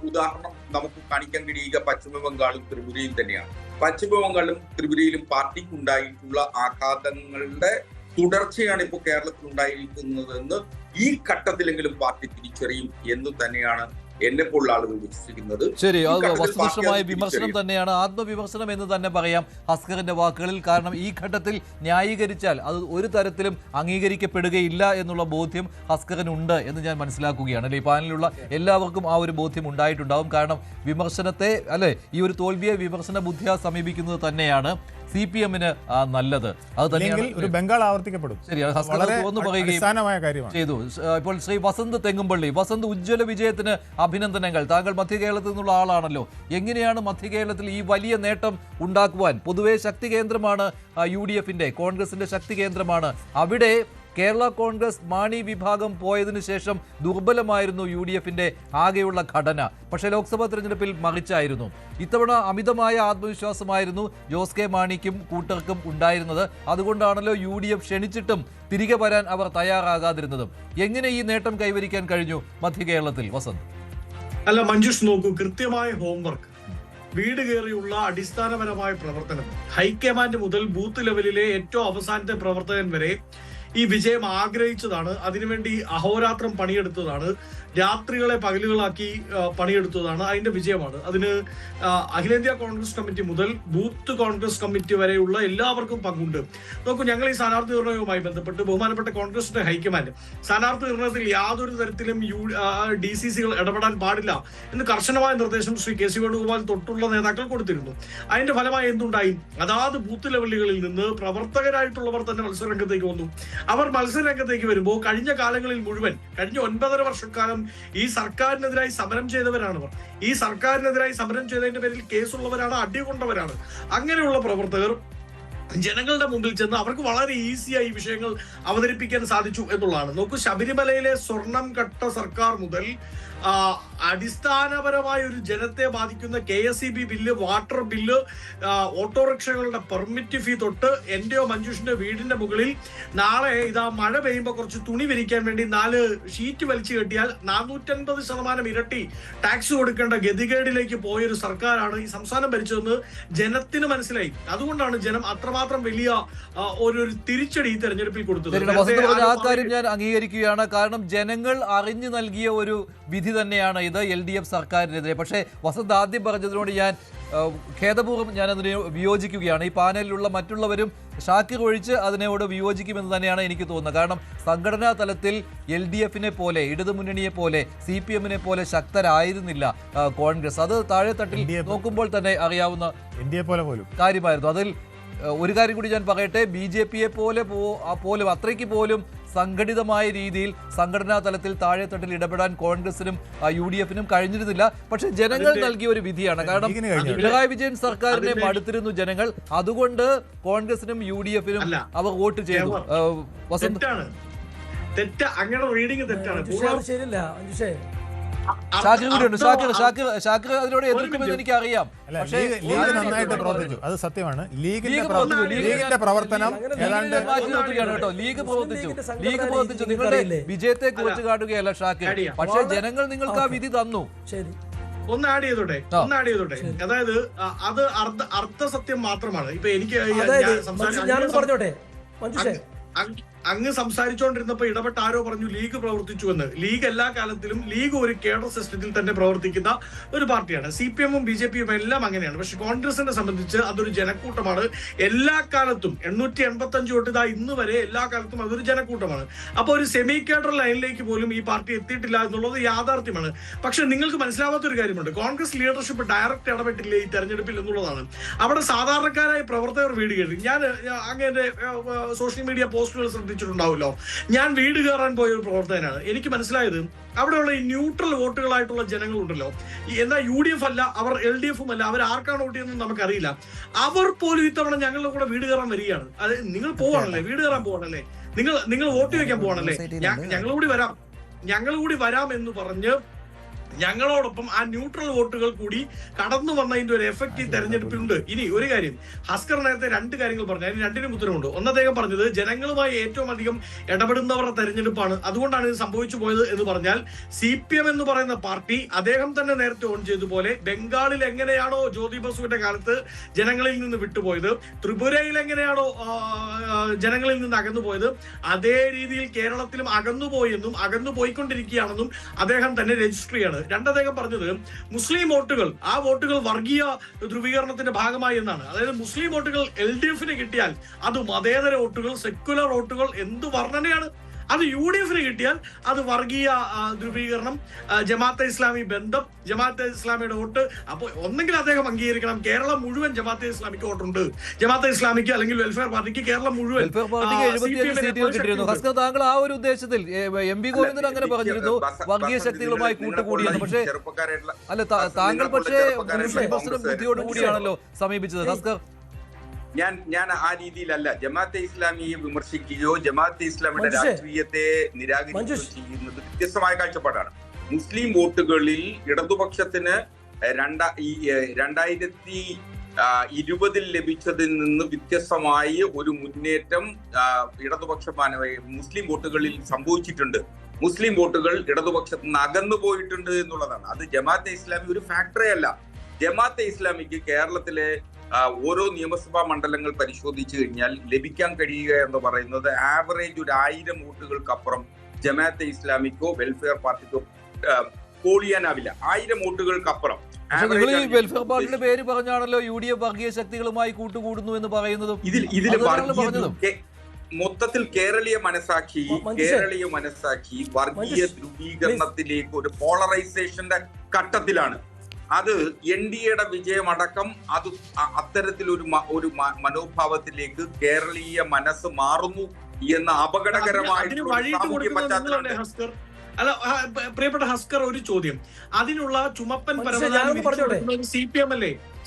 ഉദാഹരണം നമുക്ക് കാണിക്കാൻ കഴിയുക പശ്ചിമ ബംഗാളും ത്രിപുരയും തന്നെയാണ്. പശ്ചിമ ബംഗാളും ത്രിപുരയിലും പാർട്ടിക്കുണ്ടായിട്ടുള്ള ആഘാതങ്ങളുടെ തുടർച്ചയാണ് ഇപ്പോൾ കേരളത്തിൽ ഉണ്ടായിരിക്കുന്നതെന്ന് ഈ ഘട്ടത്തിലെങ്കിലും പാർട്ടി തിരിച്ചറിയും എന്ന് തന്നെയാണ് എന്നെപ്പോലുള്ള ആളുകൾ വിശ്വസിക്കുന്നത്. ശരി, അത് വസ്തുനിഷ്ഠമായ വിമർശനം തന്നെയാണ്, ആത്മവിമർശനം എന്ന് തന്നെ പറയാം ഹസ്കറിന്റെ വാക്കുകളിൽ. കാരണം ഈ ഘട്ടത്തിൽ ന്യായീകരിച്ചാൽ അത് ഒരു തരത്തിലും അംഗീകരിക്കപ്പെടുകയില്ല എന്നുള്ള ബോധ്യം ഹസ്കറിനുണ്ട് എന്ന് ഞാൻ മനസ്സിലാക്കുകയാണ്. അല്ലെ, ഈ പാനലിലുള്ള എല്ലാവർക്കും ആ ഒരു ബോധ്യം ഉണ്ടായിട്ടുണ്ടാവും. കാരണം വിമർശനത്തെ ഈ ഒരു തോൽവിയെ വിമർശന ബുദ്ധിയാ സമീപിക്കുന്നത് തന്നെയാണ് CPM-ന് നല്ലത്. അത് തന്നെയാണ് ഒരു ബംഗാൾ ആവർത്തിക്കപ്പെടും. ശരിയാണ്, ഹസ്കർ തുറന്നു പറയുകയും ചെയ്തു. ഇപ്പോൾ ശ്രീ വസന്ത് തെങ്ങുംപള്ളി, വസന്ത്, ഉജ്ജ്വല വിജയത്തിന് അഭിനന്ദനങ്ങൾ. താങ്കൾ മധ്യ കേരളത്തിൽ നിന്നുള്ള ആളാണല്ലോ. എങ്ങനെയാണ് മധ്യ കേരളത്തിൽ ഈ വലിയ നേട്ടം ഉണ്ടാക്കുവാൻ? പൊതുവെ ശക്തി കേന്ദ്രമാണ് UDF-ന്റെ, കോൺഗ്രസിന്റെ ശക്തി കേന്ദ്രമാണ്. അവിടെ കേരള കോൺഗ്രസ് മാണി വിഭാഗം പോയതിനു ശേഷം ദുർബലമായിരുന്നു UDFന്റെ ആകെയുള്ള ഘടന. പക്ഷേ ലോക്സഭാ തെരഞ്ഞെടുപ്പിൽ മറിച്ചായിരുന്നു. ഇത്തവണ അമിതമായ ആത്മവിശ്വാസമായിരുന്നു ജോസ് കെ മാണിക്കും കൂട്ടർക്കും ഉണ്ടായിരുന്നത്. അതുകൊണ്ടാണല്ലോ UDF ക്ഷണിച്ചിട്ടും തിരികെ വരാൻ അവർ തയ്യാറാകാതിരുന്നതും. എങ്ങനെ ഈ നേട്ടം കൈവരിക്കാൻ കഴിഞ്ഞു മധ്യ കേരളത്തിൽ? വസന്ത്. അല്ല മഞ്ജുഷ്, നോക്കൂ, കൃത്യമായ ഹോംവർക്ക്, വീട് കയറിയുള്ള അടിസ്ഥാനപരമായ പ്രവർത്തനം, ഹൈക്കമാൻഡ് മുതൽ ബൂത്ത് ലെവലിലെ ഏറ്റവും അവസാനത്തെ പ്രവർത്തകൻ വരെ ഈ വിജയം ആഗ്രഹിച്ചതാണ്. അതിനുവേണ്ടി അഹോരാത്രം പണിയെടുത്തതാണ്, രാത്രികളെ പകലുകളാക്കി പണിയെടുത്തതാണ്. അതിന്റെ വിജയമാണ്. അതിന് അഖിലേന്ത്യാ കോൺഗ്രസ് കമ്മിറ്റി മുതൽ ബൂത്ത് കോൺഗ്രസ് കമ്മിറ്റി വരെയുള്ള എല്ലാവർക്കും പങ്കുണ്ട്. നോക്കൂ, ഞങ്ങൾ ഈ സ്ഥാനാർത്ഥി നിർണയവുമായി ബന്ധപ്പെട്ട് ബഹുമാനപ്പെട്ട കോൺഗ്രസിന്റെ ഹൈക്കമാൻഡ് സ്ഥാനാർത്ഥി നിർണയത്തിൽ യാതൊരു തരത്തിലും DCCകൾ ഇടപെടാൻ പാടില്ല എന്ന് കർശനമായ നിർദ്ദേശം ശ്രീ കെ സി വേണുഗോപാൽ തൊട്ടുള്ള നേതാക്കൾ കൊടുത്തിരുന്നു. അതിന്റെ ഫലമായി എന്തുണ്ടായി? അതാത് ബൂത്ത് ലെവലുകളിൽ നിന്ന് പ്രവർത്തകരായിട്ടുള്ളവർ തന്നെ മത്സരരംഗത്തേക്ക് വന്നു. അവർ മത്സരരംഗത്തേക്ക് വരുമ്പോൾ കഴിഞ്ഞ കാലങ്ങളിൽ മുഴുവൻ, കഴിഞ്ഞ 9.5 വർഷക്കാലം ഈ സർക്കാരിനെതിരായി സമരം ചെയ്തവരാണവർ. ഈ സർക്കാരിനെതിരായി സമരം ചെയ്തതിന്റെ പേരിൽ കേസുള്ളവരാണ്, അടികൊണ്ടവരാണ്. അങ്ങനെയുള്ള പ്രവർത്തകർ ജനങ്ങളുടെ മുമ്പിൽ ചെന്ന് അവർക്ക് വളരെ ഈസിയായി വിഷയങ്ങൾ അവതരിപ്പിക്കാൻ സാധിച്ചു എന്നുള്ളതാണ്. നോക്കൂ, ശബരിമലയിലെ സ്വർണം കട്ട സർക്കാർ മുതൽ അടിസ്ഥാനപരമായ ഒരു ജനത്തെ ബാധിക്കുന്ന KSEB ബില്ല്, വാട്ടർ ബില്ല്, ഓട്ടോറിക്ഷകളുടെ പെർമിറ്റ് ഫീ തൊട്ട് എന്റെയോ മഞ്ജുഷിന്റെ വീടിന്റെ മുകളിൽ നാളെ ഇതാ മഴ പെയ്യുമ്പോൾ കുറച്ച് തുണി വിരിക്കാൻ വേണ്ടി 4 ഷീറ്റ് വലിച്ചു കെട്ടിയാൽ 450% ഇരട്ടി ടാക്സ് കൊടുക്കേണ്ട ഗതികേടിലേക്ക് പോയൊരു സർക്കാരാണ് ഈ സംസ്ഥാനം ഭരിച്ചതെന്ന് ജനത്തിന് മനസ്സിലായി. അതുകൊണ്ടാണ് ജനം അത്രമാത്രം വലിയ ഒരു തിരിച്ചടി ഈ തെരഞ്ഞെടുപ്പിൽ കൊടുത്തത്. ആ കാര്യം ഞാൻ അംഗീകരിക്കുകയാണ്. കാരണം ജനങ്ങൾ അറിഞ്ഞു നൽകിയ ഒരു വിധി തന്നെയാണ് ഇത് LDF സർക്കാരിനെതിരെ. പക്ഷേ വസന്ത് ആദ്യം പറഞ്ഞതിനോട് ഞാൻ ഖേദപൂർവ്വം ഞാൻ അതിനെ വിയോജിക്കുകയാണ്. ഈ പാനലിലുള്ള മറ്റുള്ളവരും ഷാക്കിർ ഒഴിച്ച് അതിനോട് വിയോജിക്കുമെന്ന് തന്നെയാണ് എനിക്ക് തോന്നുന്നത്. കാരണം സംഘടനാ തലത്തിൽ LDFനെ പോലെ, ഇടതുമുന്നണിയെ പോലെ, CPMനെ പോലെ ശക്തരായിരുന്നില്ല കോൺഗ്രസ്. അത് താഴെത്തട്ടിൽ നോക്കുമ്പോൾ തന്നെ അറിയാവുന്ന കാര്യമായിരുന്നു. അതിൽ ഒരു കാര്യം കൂടി ഞാൻ പറയട്ടെ, BJPയെ പോലും അത്രയ്ക്ക് പോലും സംഘടിതമായ രീതിയിൽ സംഘടനാ തലത്തിൽ താഴെത്തട്ടിൽ ഇടപെടാൻ കോൺഗ്രസിനും UDFനും കഴിഞ്ഞിരുന്നില്ല. പക്ഷെ ജനങ്ങൾ നൽകിയ ഒരു വിധിയാണ്. കാരണം പിണറായി വിജയൻ സർക്കാരിനെ മടുത്തിരുന്നു ജനങ്ങൾ. അതുകൊണ്ട് കോൺഗ്രസിനും UDFനും അവർ വോട്ട് ചെയ്തു. അങ്ങനെ റീഡിംഗ് തെറ്റാണ്. ശരിയല്ല ഷാക്കിർ കൂടിയുണ്ട്. ഷാക്കിർ അതിനോട് എതിർക്കുമെന്ന് എനിക്കറിയാം. നന്നായിട്ട് പ്രവർത്തിച്ചു, അത് സത്യമാണ്. ലീഗിന്റെ പ്രവർത്തനം ഏതാണ്ട് കേട്ടോ. ലീഗ് പ്രവർത്തിച്ചു. നിങ്ങളുടെ വിജയത്തെ കുറിച്ച് കാണുകയല്ല ഷാക്കിർ. പക്ഷേ ജനങ്ങൾ നിങ്ങൾക്ക് ആ വിധി തന്നു. ശരി, ഒന്ന് ആഡ് ചെയ്തോട്ടെ. അതായത് അത് അർത്ഥസത്യം മാത്രമാണ്. ഇപ്പൊ എനിക്ക് പറഞ്ഞോട്ടെ, അങ്ങ് സംസാരിച്ചുകൊണ്ടിരുന്നപ്പോ ഇടപെട്ട് ആരോ പറഞ്ഞു ലീഗ് പ്രവർത്തിച്ചു എന്ന്. ലീഗ് എല്ലാ കാലത്തിലും ലീഗ് ഒരു കേഡർ സിസ്റ്റത്തിൽ തന്നെ പ്രവർത്തിക്കുന്ന ഒരു പാർട്ടിയാണ്. CPMഉം BJPയും എല്ലാം അങ്ങനെയാണ്. പക്ഷെ കോൺഗ്രസിനെ സംബന്ധിച്ച് അതൊരു ജനക്കൂട്ടമാണ്. എല്ലാ കാലത്തും 885 തൊട്ട് ഇതാ ഇന്ന് വരെ എല്ലാ കാലത്തും അതൊരു ജനക്കൂട്ടമാണ്. അപ്പൊ ഒരു സെമി കേഡർ ലൈനിലേക്ക് പോലും ഈ പാർട്ടി എത്തിയിട്ടില്ല എന്നുള്ളത് യാഥാർത്ഥ്യമാണ്. പക്ഷെ നിങ്ങൾക്ക് മനസ്സിലാവാത്ത ഒരു കാര്യമുണ്ട്. കോൺഗ്രസ് ലീഡർഷിപ്പ് ഡയറക്റ്റ് ഇടപെട്ടില്ല ഈ തെരഞ്ഞെടുപ്പിൽ എന്നുള്ളതാണ്. അവിടെ സാധാരണക്കാരായ പ്രവർത്തകർ വീട് കയറി. ഞാൻ അങ്ങനെ സോഷ്യൽ മീഡിയ പോസ്റ്റുകൾ ശ്രദ്ധിച്ചിട്ടുണ്ടാവുമല്ലോ. ഞാൻ വീട് കയറാൻ പോയ ഒരു പ്രവർത്തകനാണ്. എനിക്ക് മനസ്സിലായത് അവിടെയുള്ള ഈ ന്യൂട്രൽ വോട്ടുകളായിട്ടുള്ള ജനങ്ങളുണ്ടല്ലോ, എന്നാൽ UDF അല്ല, അവർ LDFും അല്ല, അവർ ആർക്കാണ് വോട്ട് ചെയ്യുന്നത് നമുക്കറിയില്ല. അവർ പോലും ഇത്തവണ ഞങ്ങളുടെ കൂടെ വീട് കയറാൻ വരികയാണ്. അത് നിങ്ങൾ പോവാണല്ലേ, വീട് കയറാൻ പോവാണല്ലേ, നിങ്ങൾ വോട്ട് ചോദിക്കാൻ പോവാണല്ലേ, ഞങ്ങൾ കൂടി വരാം എന്ന് പറഞ്ഞ് ഞങ്ങളോടൊപ്പം ആ ന്യൂട്രൽ വോട്ടുകൾ കൂടി കടന്നു വന്നതിന്റെ ഒരു എഫക്ട് ഈ തെരഞ്ഞെടുപ്പിലുണ്ട്. ഇനി ഒരു കാര്യം, ഹസ്കർ നേരത്തെ 2 കാര്യങ്ങൾ പറഞ്ഞു, അതിന് 2നും ഉത്തരവുണ്ട്. ഒന്ന് അദ്ദേഹം പറഞ്ഞത് ജനങ്ങളുമായി ഏറ്റവും അധികം ഇടപെടുന്നവരുടെ തെരഞ്ഞെടുപ്പാണ്, അതുകൊണ്ടാണ് ഇത് സംഭവിച്ചു പോയത് എന്ന് പറഞ്ഞാൽ CPM എന്ന് പറയുന്ന പാർട്ടി അദ്ദേഹം തന്നെ നേരത്തെ ഓൺ ചെയ്തതുപോലെ ബംഗാളിൽ എങ്ങനെയാണോ ജ്യോതി ബസുവിന്റെ കാലത്ത് ജനങ്ങളിൽ നിന്ന് വിട്ടുപോയത്, ത്രിപുരയിൽ എങ്ങനെയാണോ ജനങ്ങളിൽ നിന്ന് അകന്നുപോയത്, അതേ രീതിയിൽ കേരളത്തിലും അകന്നുപോയെന്നും അകന്നു പോയിക്കൊണ്ടിരിക്കുകയാണെന്നും അദ്ദേഹം തന്നെ രജിസ്റ്റർ ചെയ്യാണ്. അദ്ദേഹം പറഞ്ഞത് മുസ്ലിം വോട്ടുകൾ, ആ വോട്ടുകൾ വർഗീയ ധ്രുവീകരണത്തിന്റെ ഭാഗമായി എന്നാണ്. അതായത് മുസ്ലിം വോട്ടുകൾ LDFന് കിട്ടിയാൽ അത് മതേതര വോട്ടുകൾ, സെക്യുലർ വോട്ടുകൾ, എന്ത് വർണ്ണനയാണ് അത് UDFന് കിട്ടിയാൽ അത് വർഗീയ ധ്രുവീകരണം, ജമാഅത്തെ ഇസ്ലാമി ബന്ധം, ജമാഅത്തെ ഇസ്ലാമിയുടെ വോട്ട്. അപ്പോൾ ഒന്നെങ്കിൽ അദ്ദേഹം അംഗീകരിക്കണം കേരളം മുഴുവൻ ജമാഅത്തെ ഇസ്ലാമിക്ക് വോട്ടുണ്ട്, ജമാഅത്തെ ഇസ്ലാമിക്ക് അല്ലെങ്കിൽ വെൽഫെയർ പാർട്ടിക്ക് കേരളം മുഴുവൻ. താങ്കൾ ആ ഒരു ഉദ്ദേശത്തിൽ MP ഗോവിന്ദൻ അങ്ങനെ പറഞ്ഞിരുന്നു, വർഗീയ ശക്തികളുമായി കൂട്ടുകൂടിയെന്ന്. പക്ഷേ അല്ല, താങ്കൾ പക്ഷേ ബുദ്ധിയോട് കൂടിയാണല്ലോ സമീപിച്ചത്. ഹസ്കർ ഞാൻ ആ രീതിയിലല്ല ജമാഅത്തെ ഇസ്ലാമിയെ വിമർശിക്കുകയോ ജമാഅത്തെ ഇസ്ലാമിയുടെ രാഷ്ട്രീയത്തെ നിരാകരിക്കുകയോ ചെയ്യുന്നത് വ്യത്യസ്തമായ കാഴ്ചപ്പാടാണ്. മുസ്ലിം വോട്ടുകളിൽ ഇടതുപക്ഷത്തിന് 2020 ലഭിച്ചതിൽ നിന്ന് വ്യത്യസ്തമായി ഒരു മുന്നേറ്റം ഇടതുപക്ഷ മുസ്ലിം വോട്ടുകളിൽ സംഭവിച്ചിട്ടുണ്ട്. മുസ്ലിം വോട്ടുകൾ ഇടതുപക്ഷത്തിൽ നിന്ന് അകന്നു പോയിട്ടുണ്ട് എന്നുള്ളതാണ്. അത് ജമാഅത്തെ ഇസ്ലാമി ഒരു ഫാക്ടറേ അല്ല. ജമാഅത്തെ ഇസ്ലാമിക്ക് കേരളത്തിലെ ഓരോ നിയമസഭാ മണ്ഡലങ്ങൾ പരിശോധിച്ചു കഴിഞ്ഞാൽ ലഭിക്കാൻ കഴിയുക എന്ന് പറയുന്നത് ആവറേജ് ഒരു 1000 വോട്ടുകൾക്കപ്പുറം ജമാഅത്തെ ഇസ്ലാമിക്കോ വെൽഫെയർ പാർട്ടിക്കോ പോൾ ചെയ്യാനാവില്ല. 1000 വോട്ടുകൾക്കപ്പുറം. നിങ്ങൾ ഈ വെൽഫെയർ പാർട്ടിയുടെ പേര് പറഞ്ഞാണല്ലോ UDF വർഗീയ ശക്തികളുമായി കൂട്ടുകൂടുന്നു എന്ന് പറയുന്നതും. ഇതിൽ മൊത്തത്തിൽ കേരളീയ മനസാക്ഷി വർഗീയ ധ്രുവീകരണത്തിലേക്ക് ഒരു പോളറൈസേഷന്റെ ഘട്ടത്തിലാണ്. അത് NDAയുടെ വിജയമടക്കം അത് അത്തരത്തിലൊരു മനോഭാവത്തിലേക്ക് കേരളീയ മനസ്സ് മാറുന്നു എന്ന അപകടകരമായിട്ടുള്ള പശ്ചാത്തലം. അല്ല, പ്രിയപ്പെട്ട ഹസ്കർ, ഒരു ചോദ്യം. അതിനുള്ള ചുമപ്പൻ പരവതാനി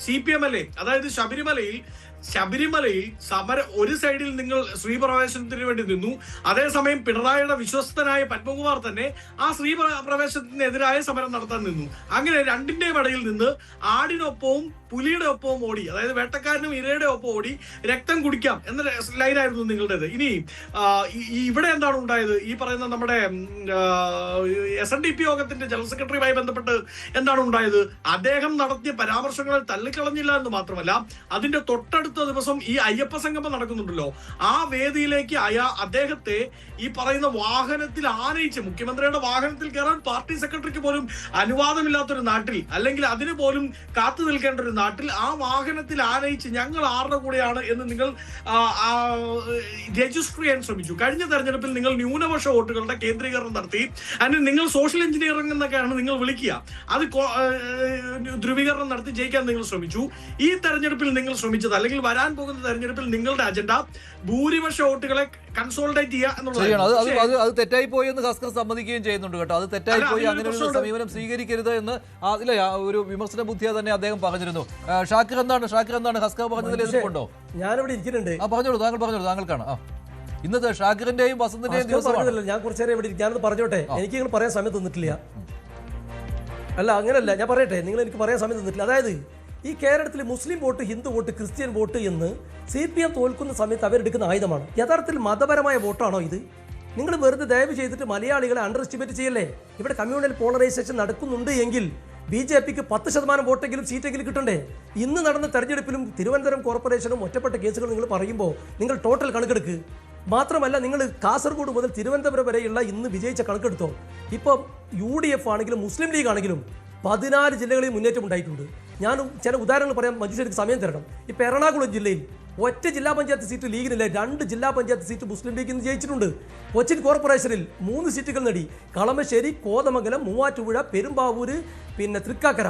CPM അല്ലേ? അതായത് ശബരിമലയിൽ ഒരു സൈഡിൽ നിങ്ങൾ സ്ത്രീപ്രവേശനത്തിന് വേണ്ടി നിന്നു, അതേസമയം പിണറായിയുടെ വിശ്വസ്തനായ പത്മകുമാർ തന്നെ ആ സ്ത്രീപ്രവേശനത്തിനെതിരായ സമരം നടത്താൻ നിന്നു. അങ്ങനെ രണ്ടിന്റെയും ഇടയിൽ നിന്ന് ആടിനൊപ്പവും പുലിയുടെ ഒപ്പവും ഓടി, അതായത് വേട്ടക്കാരനും ഇരയുടെ ഒപ്പം ഓടി രക്തം കുടിക്കാം എന്ന ലൈനായിരുന്നു നിങ്ങളുടേത്. ഇനി ഇവിടെ എന്താണ് ഉണ്ടായത്? ഈ പറയുന്ന നമ്മുടെ SNDP യോഗത്തിന്റെ ജനറൽ സെക്രട്ടറിയുമായി ബന്ധപ്പെട്ട് എന്താണ് ഉണ്ടായത്? അദ്ദേഹം നടത്തിയ പരാമർശങ്ങളെ തള്ളിക്കളഞ്ഞില്ല എന്ന് മാത്രമല്ല, അതിന്റെ തൊട്ടടുത്ത ദിവസം ഈ അയ്യപ്പ സംഗമം നടക്കുന്നുണ്ടല്ലോ, ആ വേദിയിലേക്ക് അദ്ദേഹത്തെ ഈ പറയുന്ന വാഹനത്തിൽ ആനയിച്ച്, മുഖ്യമന്ത്രിയുടെ വാഹനത്തിൽ കയറാൻ പാർട്ടി സെക്രട്ടറിക്ക് പോലും അനുവാദമില്ലാത്തൊരു നാട്ടിൽ, അല്ലെങ്കിൽ അതിന് പോലും കാത്തു നിൽക്കേണ്ട ഒരു നാട്ടിൽ ആ വാഹനത്തിൽ ആനയിച്ച് ഞങ്ങൾ ആരുടെ കൂടെയാണ് എന്ന് നിങ്ങൾ രജിസ്റ്റർ ചെയ്യാൻ ശ്രമിച്ചു. കഴിഞ്ഞ തെരഞ്ഞെടുപ്പിൽ നിങ്ങൾ ന്യൂനപക്ഷ വോട്ടുകളുടെ കേന്ദ്രീകരണം നടത്തി. അതിന് നിങ്ങൾ സോഷ്യൽ എഞ്ചിനീയറിംഗ് എന്നൊക്കെയാണ് നിങ്ങൾ വിളിക്കുക. അത് ധ്രുവീകരണം നടത്തി ജയിക്കാൻ നിങ്ങൾ ശ്രമിച്ചു. ഈ തെരഞ്ഞെടുപ്പിൽ നിങ്ങൾ ശ്രമിച്ചത്, അല്ലെങ്കിൽ വരാൻ പോകുന്ന തെരഞ്ഞെടുപ്പിൽ നിങ്ങളുടെ അജണ്ട ഭൂരിപക്ഷ വോട്ടുകളെ കൺസോളിഡേറ്റ് ചെയ്യുക എന്നുള്ളത്. അത് തെറ്റായി പോയി എന്ന് ഹസ്കർ സമ്മതിക്കുകയും ചെയ്യുന്നുണ്ട് കേട്ടോ. അത് തെറ്റായി പോയി, അങ്ങനെ ഒരു സമീപനം സ്വീകരിക്കരുത് എന്ന് ഒരു വിമർശന ബുദ്ധിയെ തന്നെ അദ്ദേഹം പറഞ്ഞിരുന്നു. ഷാക്കിർ എന്താണ് ഹസ്കർ പറഞ്ഞതിൽ എതിർപ്പുണ്ടോ? ഞാനിവിടെ ഇരിക്കുന്നുണ്ട്. പറഞ്ഞോളൂ, താങ്കൾക്കാണ്. ഇന്നത്തെ ഷാക്കിറിന്റെയും വസന്തിന്റെയും ദിവസമാണ്. ഞാൻ കുറച്ചേരം ഇവിടെ ഞാനത് പറഞ്ഞോട്ടെ. എനിക്ക് നിങ്ങൾ പറയാൻ സമയം തന്നിട്ടില്ല. അല്ല, അങ്ങനെയല്ല, ഞാൻ പറയട്ടെ. നിങ്ങൾ എനിക്ക് പറയാൻ സമയം തന്നിട്ടില്ല. അതായത് ഈ കേരളത്തിൽ Muslim vote, Hindu vote, Christian vote എന്ന് CPM തോൽക്കുന്ന സമയത്ത് അവരെടുക്കുന്ന ആയുധമാണ്. യഥാർത്ഥത്തിൽ മതപരമായ വോട്ടാണോ ഇത്? നിങ്ങൾ വെറുതെ ദയവ് ചെയ്തിട്ട് മലയാളികളെ അണ്ടർ എസ്റ്റിമേറ്റ് ചെയ്യല്ലേ. ഇവിടെ കമ്മ്യൂണൽ പോളറൈസേഷൻ നടക്കുന്നുണ്ട് എങ്കിൽ BJPക്ക് 10% വോട്ടെങ്കിലും സീറ്റെങ്കിലും കിട്ടണ്ടേ? ഇന്ന് നടന്ന തെരഞ്ഞെടുപ്പിലും തിരുവനന്തപുരം കോർപ്പറേഷനും ഒറ്റപ്പെട്ട കേസുകൾ നിങ്ങൾ പറയുമ്പോൾ നിങ്ങൾ ടോട്ടൽ കണക്കെടുക്ക്. മാത്രമല്ല, നിങ്ങൾ കാസർഗോഡ് മുതൽ തിരുവനന്തപുരം വരെയുള്ള ഇന്ന് വിജയിച്ച കണക്കെടുത്തോ. ഇപ്പോൾ UDF ആണെങ്കിലും മുസ്ലിം ലീഗ് ആണെങ്കിലും 14 ജില്ലകളിൽ മുന്നേറ്റം ഉണ്ടായിട്ടുണ്ട്. ഞാൻ ചില ഉദാഹരണങ്ങൾ പറയാം, മഞ്ജുഷേക്ക് സമയം തരണം. ഇപ്പോൾ എറണാകുളം ജില്ലയിൽ ഒറ്റ ജില്ലാ പഞ്ചായത്ത് സീറ്റ് ലീഗിനില്ല, 2 ജില്ലാ പഞ്ചായത്ത് സീറ്റ് മുസ്ലിം ലീഗിൽ നിന്ന് ജയിച്ചിട്ടുണ്ട്. കൊച്ചിൻ കോർപ്പറേഷനിൽ 3 സീറ്റുകൾ നേടി. കളമശ്ശേരി, കോതമംഗലം, മൂവാറ്റുപുഴ, പെരുമ്പാവൂർ, പിന്നെ തൃക്കാക്കര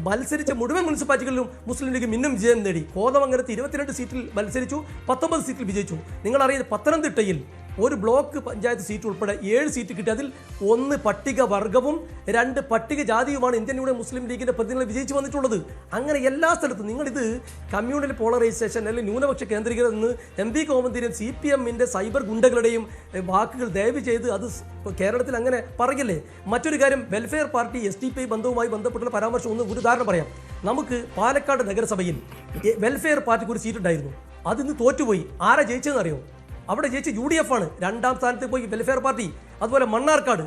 മത്സരിച്ച മുഴുവൻ മുനിസിപ്പാലിറ്റികളിലും മുസ്ലിം ലീഗ് മിന്നും വിജയം നേടി. കോതമംഗലത്ത് 22 സീറ്റിൽ മത്സരിച്ചു, 19 സീറ്റിൽ വിജയിച്ചു. നിങ്ങളറിയാം, പത്തനംതിട്ടയിൽ ഒരു ബ്ലോക്ക് പഞ്ചായത്ത് സീറ്റ് ഉൾപ്പെടെ 7 സീറ്റ് കിട്ടി. അതിൽ 1 പട്ടിക വർഗവും 2 പട്ടിക ജാതിയുമാണ് ഇന്ത്യൻ യൂണിയൻ മുസ്ലിം ലീഗിന്റെ പ്രതിനിധികൾ വിജയിച്ചു വന്നിട്ടുള്ളത്. അങ്ങനെ എല്ലാ സ്ഥലത്തും നിങ്ങളിത് കമ്മ്യൂണൽ പോളറൈസേഷൻ അല്ലെങ്കിൽ ന്യൂനപക്ഷ കേന്ദ്രീകരണം എന്ന് MP ഗോവിന്ദിന്റെയും CPMന്റെ സൈബർ ഗുണ്ടകളുടെയും വാക്കുകൾ ദയവ് ചെയ്ത് അത് കേരളത്തിൽ അങ്ങനെ പറയില്ലേ. മറ്റൊരു കാര്യം, വെൽഫെയർ പാർട്ടി SDPI ബന്ധവുമായി ബന്ധപ്പെട്ടുള്ള പരാമർശം ഒരു ഉദാഹരണം പറയാം. നമുക്ക് പാലക്കാട് നഗരസഭയിൽ വെൽഫെയർ പാർട്ടിക്ക് ഒരു സീറ്റ് ഉണ്ടായിരുന്നു. അതിന്ന് തോറ്റുപോയി. ആരാ ജയിച്ചതെന്ന് അറിയോ? അവിടെ ജയിച്ച് UDF ആണ്. 2ാം സ്ഥാനത്ത് പോയി വെൽഫെയർ പാർട്ടി. അതുപോലെ മണ്ണാർക്കാട്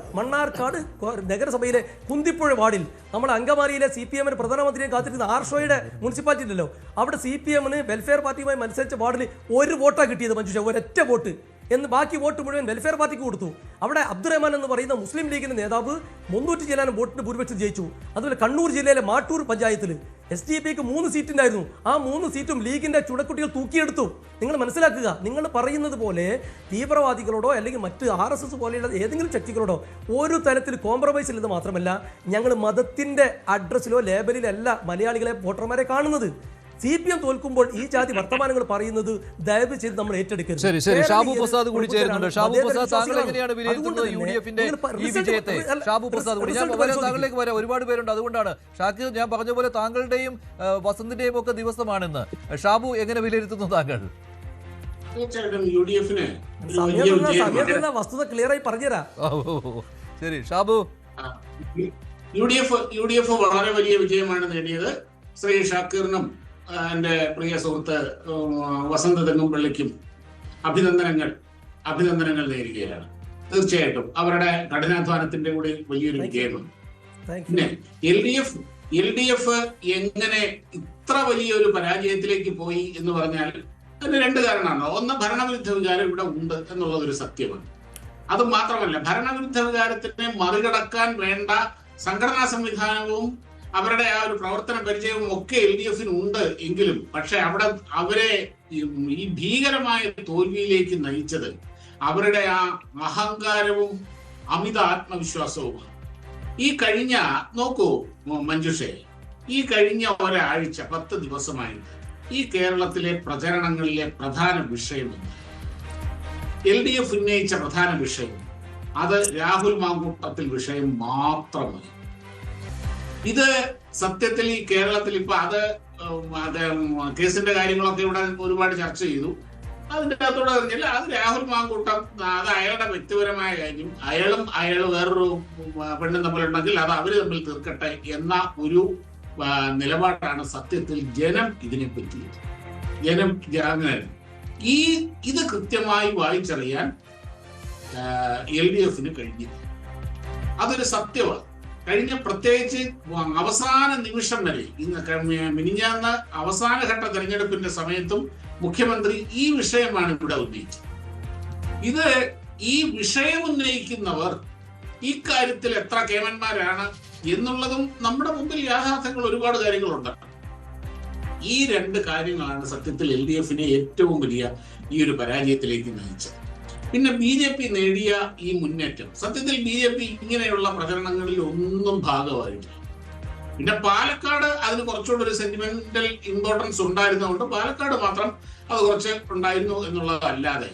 നഗരസഭയിലെ കുന്തിപ്പുഴ വാർഡിൽ നമ്മുടെ അങ്കമാലിയിലെ CPMന് പ്രധാനമന്ത്രിയെ കാത്തിരുന്ന ആർഷോയുടെ മുനിസിപ്പാലിറ്റി ഉണ്ടല്ലോ, അവിടെ CPMന് വെൽഫെയർ പാർട്ടിയുമായി മത്സരിച്ച വാർഡിൽ 1 വോട്ടാണ് കിട്ടിയത്. മഞ്ജുഷ, ഒരൊറ്റ വോട്ട് എന്ന്. ബാക്കി വോട്ട് മുഴുവൻ വെൽഫെയർ പാർട്ടിക്ക് കൊടുത്തു. അവിടെ അബ്ദുറഹ്മാൻ എന്ന് പറയുന്ന മുസ്ലിം ലീഗിന്റെ നേതാവ് 300 ചില്ലാനും വോട്ടിന് ഭൂരിപക്ഷം ജയിച്ചു. അതുപോലെ കണ്ണൂർ ജില്ലയിലെ മാട്ടൂർ പഞ്ചായത്തിൽ SDPക്ക് 3 സീറ്റുണ്ടായിരുന്നു. ആ 3 സീറ്റും ലീഗിന്റെ ചുടക്കുട്ടികൾ തൂക്കിയെടുത്തു. നിങ്ങൾ മനസ്സിലാക്കുക, നിങ്ങൾ പറയുന്നത് പോലെ തീവ്രവാദികളോടോ അല്ലെങ്കിൽ മറ്റ് RSS പോലെയുള്ള ഏതെങ്കിലും ശക്തികളോടോ ഒരു തരത്തിൽ കോംപ്രമൈസ് ഇല്ലെന്ന് മാത്രമല്ല, ഞങ്ങൾ മതത്തിന്റെ അഡ്രസ്സിലോ ലേബലിലോ അല്ല മലയാളികളെ വോട്ടർമാരെ കാണുന്നത്. CPM തോൽക്കുമ്പോൾ ഈ ജാതി വർത്തമാനങ്ങൾ പറയുന്നത് ദയവ് ചെയ്ത് നമ്മൾ ഏറ്റെടുക്കരുത്. ശരി ശരി, ഷാബു പ്രസാദ് കൂടി ചേരുന്നുണ്ട്. ഷാബു പ്രസാദ്, താങ്കൾ എങ്ങനെയാണ് വിലയിരുത്തുന്നത് UDF-ന്റെ ഈ വിജയത്തെ? ഷാബു പ്രസാദ് കൂടി, ഞാൻ താങ്കളിലേക്ക് വരാം, ഒരുപാട് പേരുണ്ട്, അതുകൊണ്ടാണ്. ഷാക്കിർ, ഞാൻ പറഞ്ഞ പോലെ താങ്കളുടെയും വസന്തിന്റെയും ഒക്കെ ദിവസമാണെന്ന്. ഷാബു എങ്ങനെ വിലയിരുത്തുന്നു താങ്കൾ? തീർച്ചയായിട്ടും UDF-ന് വസ്തുത ക്ലിയർ ആയി പറഞ്ഞുതരാം. ശരി ഷാബു. UDF വളരെ വലിയ വിജയമാണ് നേടിയത്. ശ്രീ ഷാക്കിറിനും എന്റെ പ്രിയ സുഹൃത്ത് വസന്ത് തെങ്ങുംപള്ളിക്കും അഭിനന്ദനങ്ങൾ നേരുകയാണ്. തീർച്ചയായിട്ടും അവരുടെ കഠിനാധ്വാനത്തിന്റെ കൂടി വലിയൊരു വിജയമാണ്. പിന്നെ LDF എങ്ങനെ ഇത്ര വലിയൊരു പരാജയത്തിലേക്ക് പോയി എന്ന് പറഞ്ഞാൽ അതിന് രണ്ട് കാരണമാണ്. ഒന്ന്, ഭരണവിരുദ്ധ വികാരം ഇവിടെ ഉണ്ട് എന്നുള്ളതൊരു സത്യമാണ്. അത് മാത്രമല്ല, ഭരണവിരുദ്ധ വികാരത്തിനെ മറികടക്കാൻ വേണ്ട സംഘടനാ സംവിധാനവും അവരുടെ ആ ഒരു പ്രവർത്തന പരിചയവും ഒക്കെ LDF-ന് ഉണ്ട് എങ്കിലും പക്ഷെ അവരെ ഈ ഭീകരമായ തോൽവിയിലേക്ക് നയിച്ചത് അവരുടെ ആ അഹങ്കാരവും അമിത ആത്മവിശ്വാസവുമാണ്. ഈ കഴിഞ്ഞ നോക്കൂ മഞ്ജുഷേ, ഈ കഴിഞ്ഞ ഒരാഴ്ച 10 ദിവസമായിട്ട് ഈ കേരളത്തിലെ പ്രചരണങ്ങളിലെ പ്രധാന വിഷയമെന്ന് LDF ഉന്നയിച്ച പ്രധാന വിഷയം അത് രാഹുൽ മാങ്കൂട്ടത്തിൽ വിഷയം മാത്രമായി. ഇത് സത്യത്തിൽ ഈ കേരളത്തിൽ ഇപ്പൊ അത് കേസിന്റെ കാര്യങ്ങളൊക്കെ ഇവിടെ ഒരുപാട് ചർച്ച ചെയ്തു. അതിന്റെ അകത്തോടെ പറഞ്ഞില്ല, അത് രാഹുൽ മാങ്കൂട്ടം, അത് അയാളുടെ വ്യക്തിപരമായ കാര്യം, അയാൾ വേറൊരു പെണ്ണും തമ്മിലുണ്ടെങ്കിൽ അത് അവര് തമ്മിൽ തീർക്കട്ടെ എന്ന ഒരു നിലപാടാണ് സത്യത്തിൽ ജനം ഇതിനെപ്പറ്റി. ഇത് കൃത്യമായി വായിച്ചറിയാൻ LDF-ന് കഴിഞ്ഞില്ല. അതൊരു സത്യമാണ്. കഴിഞ്ഞ പ്രത്യേകിച്ച് അവസാന നിമിഷം വരെ മിനിഞ്ഞാന്ന അവസാനഘട്ട തെരഞ്ഞെടുപ്പിന്റെ സമയത്തും മുഖ്യമന്ത്രി ഈ വിഷയമാണ് ഇവിടെ ഉന്നയിച്ചത്. ഈ വിഷയം ഉന്നയിക്കുന്നവർ ഈ കാര്യത്തിൽ എത്ര കേമന്മാരാണ് എന്നുള്ളതും നമ്മുടെ മുമ്പിൽ യാഥാർത്ഥ്യങ്ങൾ ഒരുപാട് കാര്യങ്ങളുണ്ട്. ഈ രണ്ട് കാര്യങ്ങളാണ് സത്യത്തിൽ LDF-നെ ഏറ്റവും വലിയ ഈ ഒരു പരാജയത്തിലേക്ക് നയിച്ചത്. പിന്നെ BJP നേടിയ ഈ മുന്നേറ്റം, സത്യത്തിൽ BJP ഇങ്ങനെയുള്ള പ്രചരണങ്ങളിൽ ഒന്നും ഭാഗമായിട്ടില്ല. പിന്നെ പാലക്കാട് അതിന് കുറച്ചുകൂടെ ഒരു സെന്റിമെന്റൽ ഇമ്പോർട്ടൻസ് ഉണ്ടായിരുന്നതുകൊണ്ട് പാലക്കാട് മാത്രം അത് കുറച്ച് ഉണ്ടായിരുന്നു എന്നുള്ളതല്ലാതെ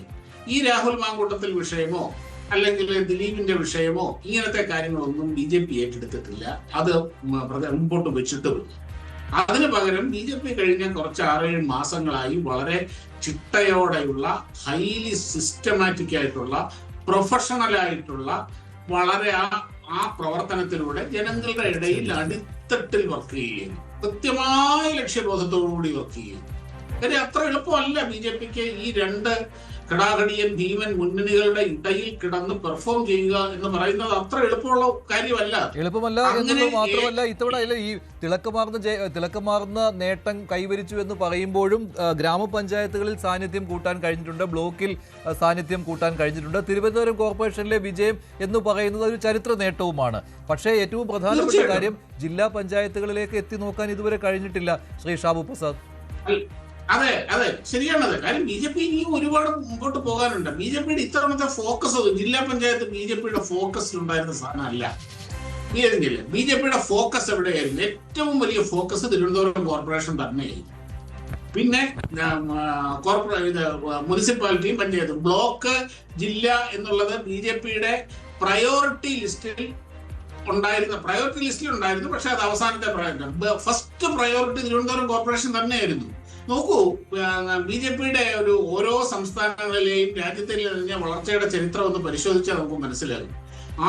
ഈ രാഹുൽ മാങ്കൂട്ടത്തിൽ വിഷയമോ അല്ലെങ്കിൽ ദിലീപിന്റെ വിഷയമോ ഇങ്ങനത്തെ കാര്യങ്ങളൊന്നും BJP ഏറ്റെടുത്തിട്ടില്ല. അത് മുമ്പോട്ട് വെച്ചിട്ടുമില്ല. അതിന് പകരം BJP കഴിഞ്ഞ കുറച്ച് 6-7 മാസങ്ങളായി വളരെ ചിട്ടയോടെയുള്ള ഹൈലി സിസ്റ്റമാറ്റിക് ആയിട്ടുള്ള പ്രൊഫഷണൽ ആയിട്ടുള്ള വളരെ ആ പ്രവർത്തനത്തിലൂടെ ജനങ്ങളുടെ ഇടയിൽ അടിത്തട്ടിൽ വർക്ക് ചെയ്യുകയും കൃത്യമായ ലക്ഷ്യബോധത്തോടുകൂടി വർക്ക് ചെയ്യുകയും. കാര്യം അത്ര എളുപ്പമല്ല BJP-ക്ക് ഈ രണ്ട് കടാകടിയൻ ഭീമൻ മുന്നണികളുടെ ഇടയിൽ കിടന്ന് പെർഫോം ചെയ്യുക എന്ന് പറയുന്നത് അത്ര എളുപ്പമുള്ള കാര്യമല്ല. എളുപ്പമല്ല എന്നുള്ളത് മാത്രമല്ല, ഇത്തവണ ഈ തിളക്കമാർന്ന നേട്ടം കൈവരിച്ചു എന്ന് പറയുമ്പോഴും ഗ്രാമപഞ്ചായത്തുകളിൽ സാന്നിധ്യം കൂട്ടാൻ കഴിഞ്ഞിട്ടുണ്ട്, ബ്ലോക്കിൽ സാന്നിധ്യം കൂട്ടാൻ കഴിഞ്ഞിട്ടുണ്ട്. തിരുവനന്തപുരം കോർപ്പറേഷനിലെ വിജയം എന്ന് പറയുന്നത് ഒരു ചരിത്ര നേട്ടവുമാണ്. പക്ഷേ ഏറ്റവും പ്രധാനപ്പെട്ട കാര്യം ജില്ലാ പഞ്ചായത്തുകളിലേക്ക് എത്തി നോക്കാൻ ഇതുവരെ കഴിഞ്ഞിട്ടില്ല. ശ്രീ ഷാബു പ്രസാദ്. അതെ ശരിയാണത്. കാര്യം BJP ഇനിയും ഒരുപാട് മുമ്പോട്ട് പോകാനുണ്ട്. BJP-യുടെ ഇത്തവണത്തെ ഫോക്കസ് ജില്ലാ പഞ്ചായത്ത് BJP-യുടെ ഫോക്കസിലുണ്ടായിരുന്ന സാധനമല്ല. BJP-യുടെ ഫോക്കസ് എവിടെയായിരുന്നു? ഏറ്റവും വലിയ ഫോക്കസ് തിരുവനന്തപുരം കോർപ്പറേഷൻ തന്നെയായിരുന്നു. പിന്നെ മുനിസിപ്പാലിറ്റിയും പഞ്ചായത്തും. ബ്ലോക്ക്, ജില്ല എന്നുള്ളത് BJP-യുടെ പ്രയോറിറ്റി ലിസ്റ്റിൽ ഉണ്ടായിരുന്നു. പക്ഷെ അത് അവസാനത്തെ ഫസ്റ്റ് പ്രയോറിറ്റി തിരുവനന്തപുരം കോർപ്പറേഷൻ തന്നെയായിരുന്നു. നോക്കൂ, BJP-യുടെ ഓരോ സംസ്ഥാനങ്ങളിലെയും രാജ്യത്തെ വളർച്ചയുടെ ചരിത്രം ഒന്ന് പരിശോധിച്ചാൽ നമുക്ക് മനസ്സിലാകും.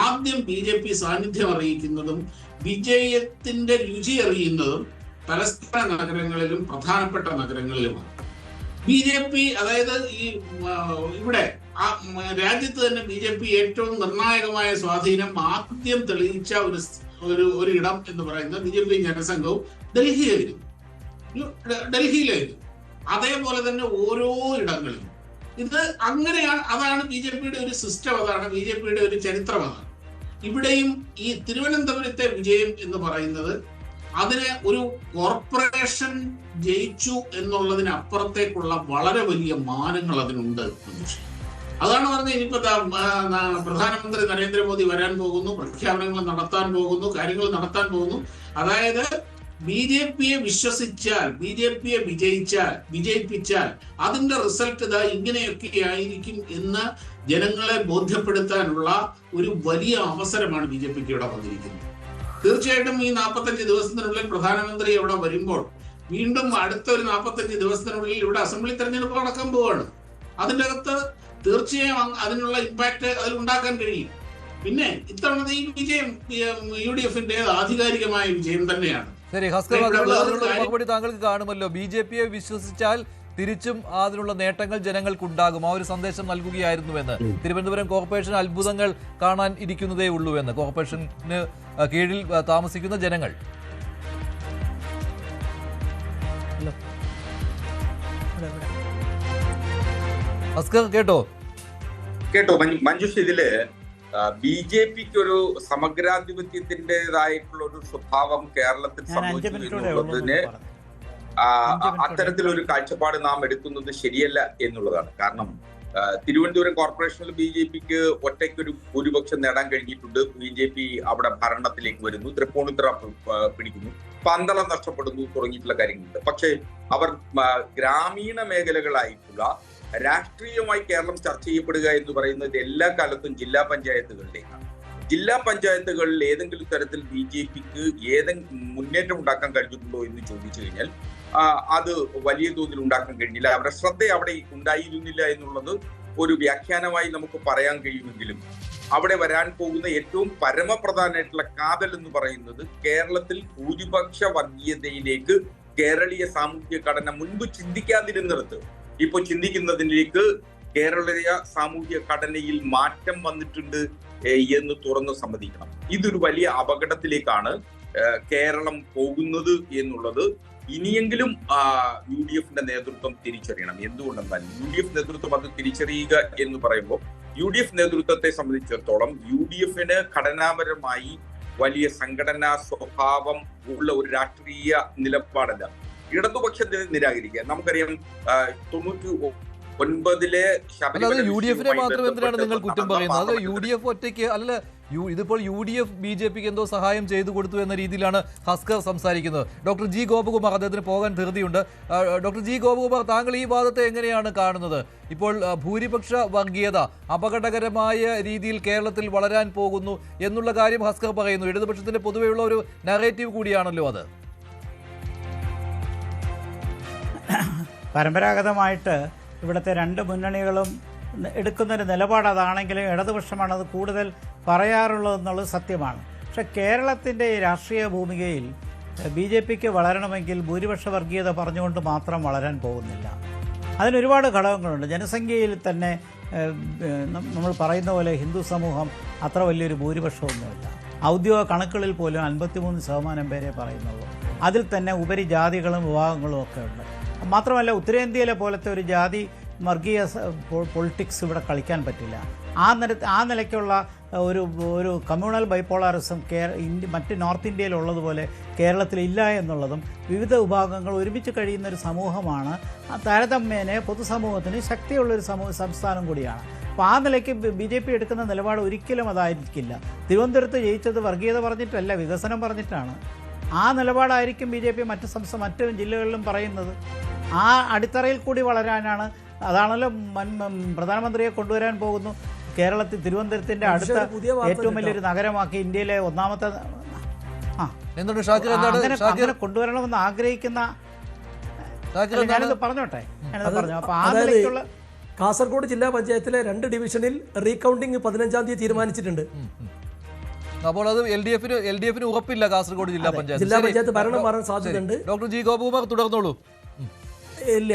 ആദ്യം BJP സാന്നിധ്യം അറിയിക്കുന്നതും വിജയത്തിന്റെ രുചി അറിയുന്നതും തലസ്ഥാന നഗരങ്ങളിലും പ്രധാനപ്പെട്ട നഗരങ്ങളിലുമാണ്. BJP അതായത് ഇവിടെ രാജ്യത്ത് തന്നെ BJP ഏറ്റവും നിർണായകമായ സ്വാധീനം ആദ്യം തെളിയിച്ച ഒരു ഇടം എന്ന് പറയുന്നത് BJP ജനസംഘവും ഡൽഹിയിലായിരുന്നു. അതേപോലെ തന്നെ ഓരോ ഇടങ്ങളിലും ഇത് അങ്ങനെയാണ്. അതാണ് BJP-യുടെ ഒരു സിസ്റ്റം, അതാണ് BJP-യുടെ ഒരു ചരിത്രം. അതാണ് ഇവിടെയും ഈ തിരുവനന്തപുരത്തെ വിജയം എന്ന് പറയുന്നത് അതിന് ഒരു കോർപ്പറേഷൻ ജയിച്ചു എന്നുള്ളതിനപ്പുറത്തേക്കുള്ള വളരെ വലിയ മാനങ്ങൾ അതിനുണ്ട്. അതാണ് പറഞ്ഞത്. ഇനിയിപ്പോ പ്രധാനമന്ത്രി നരേന്ദ്രമോദി വരാൻ പോകുന്നു, പ്രഖ്യാപനങ്ങൾ നടത്താൻ പോകുന്നു, കാര്യങ്ങൾ നടത്താൻ പോകുന്നു. അതായത് BJP-യെ വിശ്വസിച്ചാൽ, BJP-യെ വിജയിപ്പിച്ചാൽ അതിന്റെ റിസൾട്ട് ഇതാ ഇങ്ങനെയൊക്കെ ആയിരിക്കും എന്ന് ജനങ്ങളെ ബോധ്യപ്പെടുത്താനുള്ള ഒരു വലിയ അവസരമാണ് BJP-ക്ക് ഇവിടെ വന്നിരിക്കുന്നത്. തീർച്ചയായിട്ടും ഈ 45 ദിവസത്തിനുള്ളിൽ പ്രധാനമന്ത്രി ഇവിടെ വരുമ്പോൾ വീണ്ടും അടുത്ത ഒരു 45 ദിവസത്തിനുള്ളിൽ ഇവിടെ അസംബ്ലി തെരഞ്ഞെടുപ്പ് നടക്കാൻ പോവാണ്. അതിൻ്റെ അകത്ത് തീർച്ചയായും അതിനുള്ള ഇമ്പാക്ട് അതിൽ ഉണ്ടാക്കാൻ കഴിയും. പിന്നെ ഇത്തവണത്തെ ഈ വിജയം UDF-ന്റെ ആധികാരികമായ വിജയം തന്നെയാണ്. ശരി ഹസ്കർ, മറുപടി താങ്കൾക്ക് കാണുമല്ലോ. BJP-യെ വിശ്വസിച്ചാൽ തിരിച്ചും അതിനുള്ള നേട്ടങ്ങൾ ജനങ്ങൾക്കുണ്ടാകും, ആ ഒരു സന്ദേശം നൽകുകയായിരുന്നുവെന്ന്. തിരുവനന്തപുരം കോർപ്പറേഷൻ അത്ഭുതങ്ങൾ കാണാൻ ഇരിക്കുന്നതേ ഉള്ളൂ എന്ന് കോർപ്പറേഷന് കീഴിൽ താമസിക്കുന്ന ജനങ്ങൾ. ഹസ്കർ കേട്ടോ? മഞ്ജുഷ്, ഇതില് BJP-ക്ക് ഒരു സമഗ്രാധിപത്യത്തിൻ്റെതായിട്ടുള്ള ഒരു സ്വഭാവം കേരളത്തിൽ സംഭവിച്ചു എന്നുള്ളതിന് അത്തരത്തിലൊരു കാഴ്ചപ്പാട് നാം എടുക്കുന്നത് ശരിയല്ല എന്നുള്ളതാണ്. കാരണം തിരുവനന്തപുരം കോർപ്പറേഷനിൽ BJP-ക്ക് ഒറ്റയ്ക്കൊരു ഭൂരിപക്ഷം നേടാൻ കഴിഞ്ഞിട്ടുണ്ട്. BJP അവിടെ ഭരണത്തിലേക്ക് വരുന്നു, തൃപ്പൂണിത്തുറ പിടിക്കുന്നു, പന്തളം നഷ്ടപ്പെടുന്നു, തുടങ്ങിയിട്ടുള്ള കാര്യങ്ങളുണ്ട്. പക്ഷേ അവർ ഗ്രാമീണ മേഖലകളായിട്ടുള്ള രാഷ്ട്രീയമായി കേരളം ചർച്ച ചെയ്യപ്പെടുക എന്ന് പറയുന്നത് എല്ലാ കാലത്തും ജില്ലാ പഞ്ചായത്തുകളിലേക്കാണ്. ജില്ലാ പഞ്ചായത്തുകളിൽ ഏതെങ്കിലും തരത്തിൽ BJP-ക്ക് മുന്നേറ്റം ഉണ്ടാക്കാൻ കഴിഞ്ഞിട്ടുണ്ടോ എന്ന് ചോദിച്ചു കഴിഞ്ഞാൽ അത് വലിയ തോതിൽ ഉണ്ടാക്കാൻ കഴിഞ്ഞില്ല. അവരുടെ ശ്രദ്ധ അവിടെ ഉണ്ടായിരുന്നില്ല എന്നുള്ളത് ഒരു വ്യാഖ്യാനമായി നമുക്ക് പറയാൻ കഴിയുമെങ്കിലും അവിടെ വരാൻ പോകുന്ന ഏറ്റവും പരമപ്രധാനമായിട്ടുള്ള കാതൽ എന്ന് പറയുന്നത് കേരളത്തിൽ ഭൂരിപക്ഷ വർഗീയതയിലേക്ക് കേരളീയ സാമൂഹ്യ ഘടന മുൻപ് ചിന്തിക്കാതിരുന്നിടത്ത് ഇപ്പോൾ ചിന്തിക്കുന്നതിലേക്ക് കേരളീയ സാമൂഹ്യ ഘടനയിൽ മാറ്റം വന്നിട്ടുണ്ട് എന്ന് തുറന്ന് സമ്മതിക്കണം. ഇതൊരു വലിയ അപകടത്തിലേക്കാണ് കേരളം പോകുന്നത് എന്നുള്ളത് ഇനിയെങ്കിലും UDF-ന്റെ നേതൃത്വം തിരിച്ചറിയണം. എന്തുകൊണ്ടെന്നാൽ UDF നേതൃത്വം അത് തിരിച്ചറിയുക എന്ന് പറയുമ്പോൾ UDF നേതൃത്വത്തെ സംബന്ധിച്ചിടത്തോളം UDF-ന് ഘടനാപരമായി വലിയ സംഘടനാ സ്വഭാവം ഉള്ള ഒരു രാഷ്ട്രീയ നിലപാടല്ല. ഇടതുപക്ഷത്തെ നിരാകരിക്കുക. നമുക്കറിയാം 99-ലെ UDF-നെ മാത്രം എന്തിനാണ് നിങ്ങൾ കുറ്റം പറയുന്നത്? അത് UDF ഒറ്റയ്ക്ക് അല്ല, ഇതിപ്പോൾ UDF BJP-ക്ക് എന്തോ സഹായം ചെയ്തു കൊടുത്തു എന്ന രീതിയിലാണ് ഹസ്കർ സംസാരിക്കുന്നത്. ഡോക്ടർ ജി ഗോപകുമാർ, അദ്ദേഹത്തിന് പോകാൻ ധൃതിയുണ്ട്. ഡോക്ടർ ജി ഗോപകുമാർ, താങ്കൾ ഈ വാദത്തെ എങ്ങനെയാണ് കാണുന്നത്? ഇപ്പോൾ ഭൂരിപക്ഷ വർഗീയത അപകടകരമായ രീതിയിൽ കേരളത്തിൽ വളരാൻ പോകുന്നു എന്നുള്ള കാര്യം ഹസ്കർ പറയുന്നു. ഇടതുപക്ഷത്തിന്റെ പൊതുവെയുള്ള ഒരു നറേറ്റീവ് കൂടിയാണല്ലോ അത്. പരമ്പരാഗതമായിട്ട് ഇവിടുത്തെ രണ്ട് മുന്നണികളും എടുക്കുന്നൊരു നിലപാട് അതാണെങ്കിലും ഇടതുപക്ഷമാണ് അത് കൂടുതൽ പറയാറുള്ളതെന്നുള്ളത് സത്യമാണ്. പക്ഷേ കേരളത്തിൻ്റെ ഈ രാഷ്ട്രീയ ഭൂമികയിൽ BJP-ക്ക് വളരണമെങ്കിൽ ഭൂരിപക്ഷ വർഗീയത പറഞ്ഞുകൊണ്ട് മാത്രം വളരാൻ പോകുന്നില്ല. അതിനൊരുപാട് ഘടകങ്ങളുണ്ട്. ജനസംഖ്യയിൽ തന്നെ നമ്മൾ പറയുന്ന പോലെ ഹിന്ദു സമൂഹം അത്ര വലിയൊരു ഭൂരിപക്ഷമൊന്നുമില്ല. ഔദ്യോഗിക കണക്കുകളിൽ പോലും 53% പേരെ പറയുന്നുള്ളൂ. അതിൽ തന്നെ ഉപരി ജാതികളും വിഭാഗങ്ങളും ഒക്കെ ഉണ്ട്. മാത്രമല്ല ഉത്തരേന്ത്യയിലെ പോലത്തെ ഒരു ജാതി വർഗീയ പൊളിറ്റിക്സ് ഇവിടെ കളിക്കാൻ പറ്റില്ല. ആ നിലയ്ക്കുള്ള ഒരു കമ്മ്യൂണൽ ബൈപോളാറിസം മറ്റ് നോർത്ത് ഇന്ത്യയിലുള്ളതുപോലെ കേരളത്തിലില്ല എന്നുള്ളതും വിവിധ വിഭാഗങ്ങൾ ഒരുമിച്ച് കഴിയുന്ന ഒരു സമൂഹമാണ്. താരതമ്യേന പൊതുസമൂഹത്തിന് ശക്തിയുള്ളൊരു സംസ്ഥാനം കൂടിയാണ്. അപ്പോൾ ആ നിലയ്ക്ക് BJP എടുക്കുന്ന നിലപാട് ഒരിക്കലും അതായിരിക്കില്ല. തിരുവനന്തപുരത്ത് ജയിച്ചത് വർഗീയത പറഞ്ഞിട്ടല്ല, വികസനം പറഞ്ഞിട്ടാണ്. ആ നിലപാടായിരിക്കും BJP മറ്റ് ജില്ലകളിലും പറയുന്നത്. ആ അടിത്തറയിൽ കൂടി വളരാനാണ്. അതാണല്ലോ പ്രധാനമന്ത്രിയെ കൊണ്ടുവരാൻ പോകുന്നു. കേരളത്തിൽ തിരുവനന്തപുരത്തിന്റെ അടുത്ത ഏറ്റവും വലിയൊരു നഗരമാക്കി ഇന്ത്യയിലെ ഒന്നാമത്തെ അങ്ങനെ കൊണ്ടുവരണമെന്ന് ആഗ്രഹിക്കുന്ന ഞാനിത് പറഞ്ഞോട്ടെ. അപ്പൊ ആ നിലയ്ക്കുള്ള കാസർഗോഡ് ജില്ലാ പഞ്ചായത്തിലെ 2 ഡിവിഷനിൽ റീകൗണ്ടിംഗ് 15-ാം തീയതി തീരുമാനിച്ചിട്ടുണ്ട്. അപ്പോൾ അത് LDF-ന് ഉറപ്പില്ല കാസർഗോഡ് ജില്ലാ പഞ്ചായത്ത് ഭരണം മാറാൻ സാധ്യതയുണ്ട്. ഡോക്ടർ ജി ഗോപകുമാർ തുടർന്നോളൂ. ഇല്ല,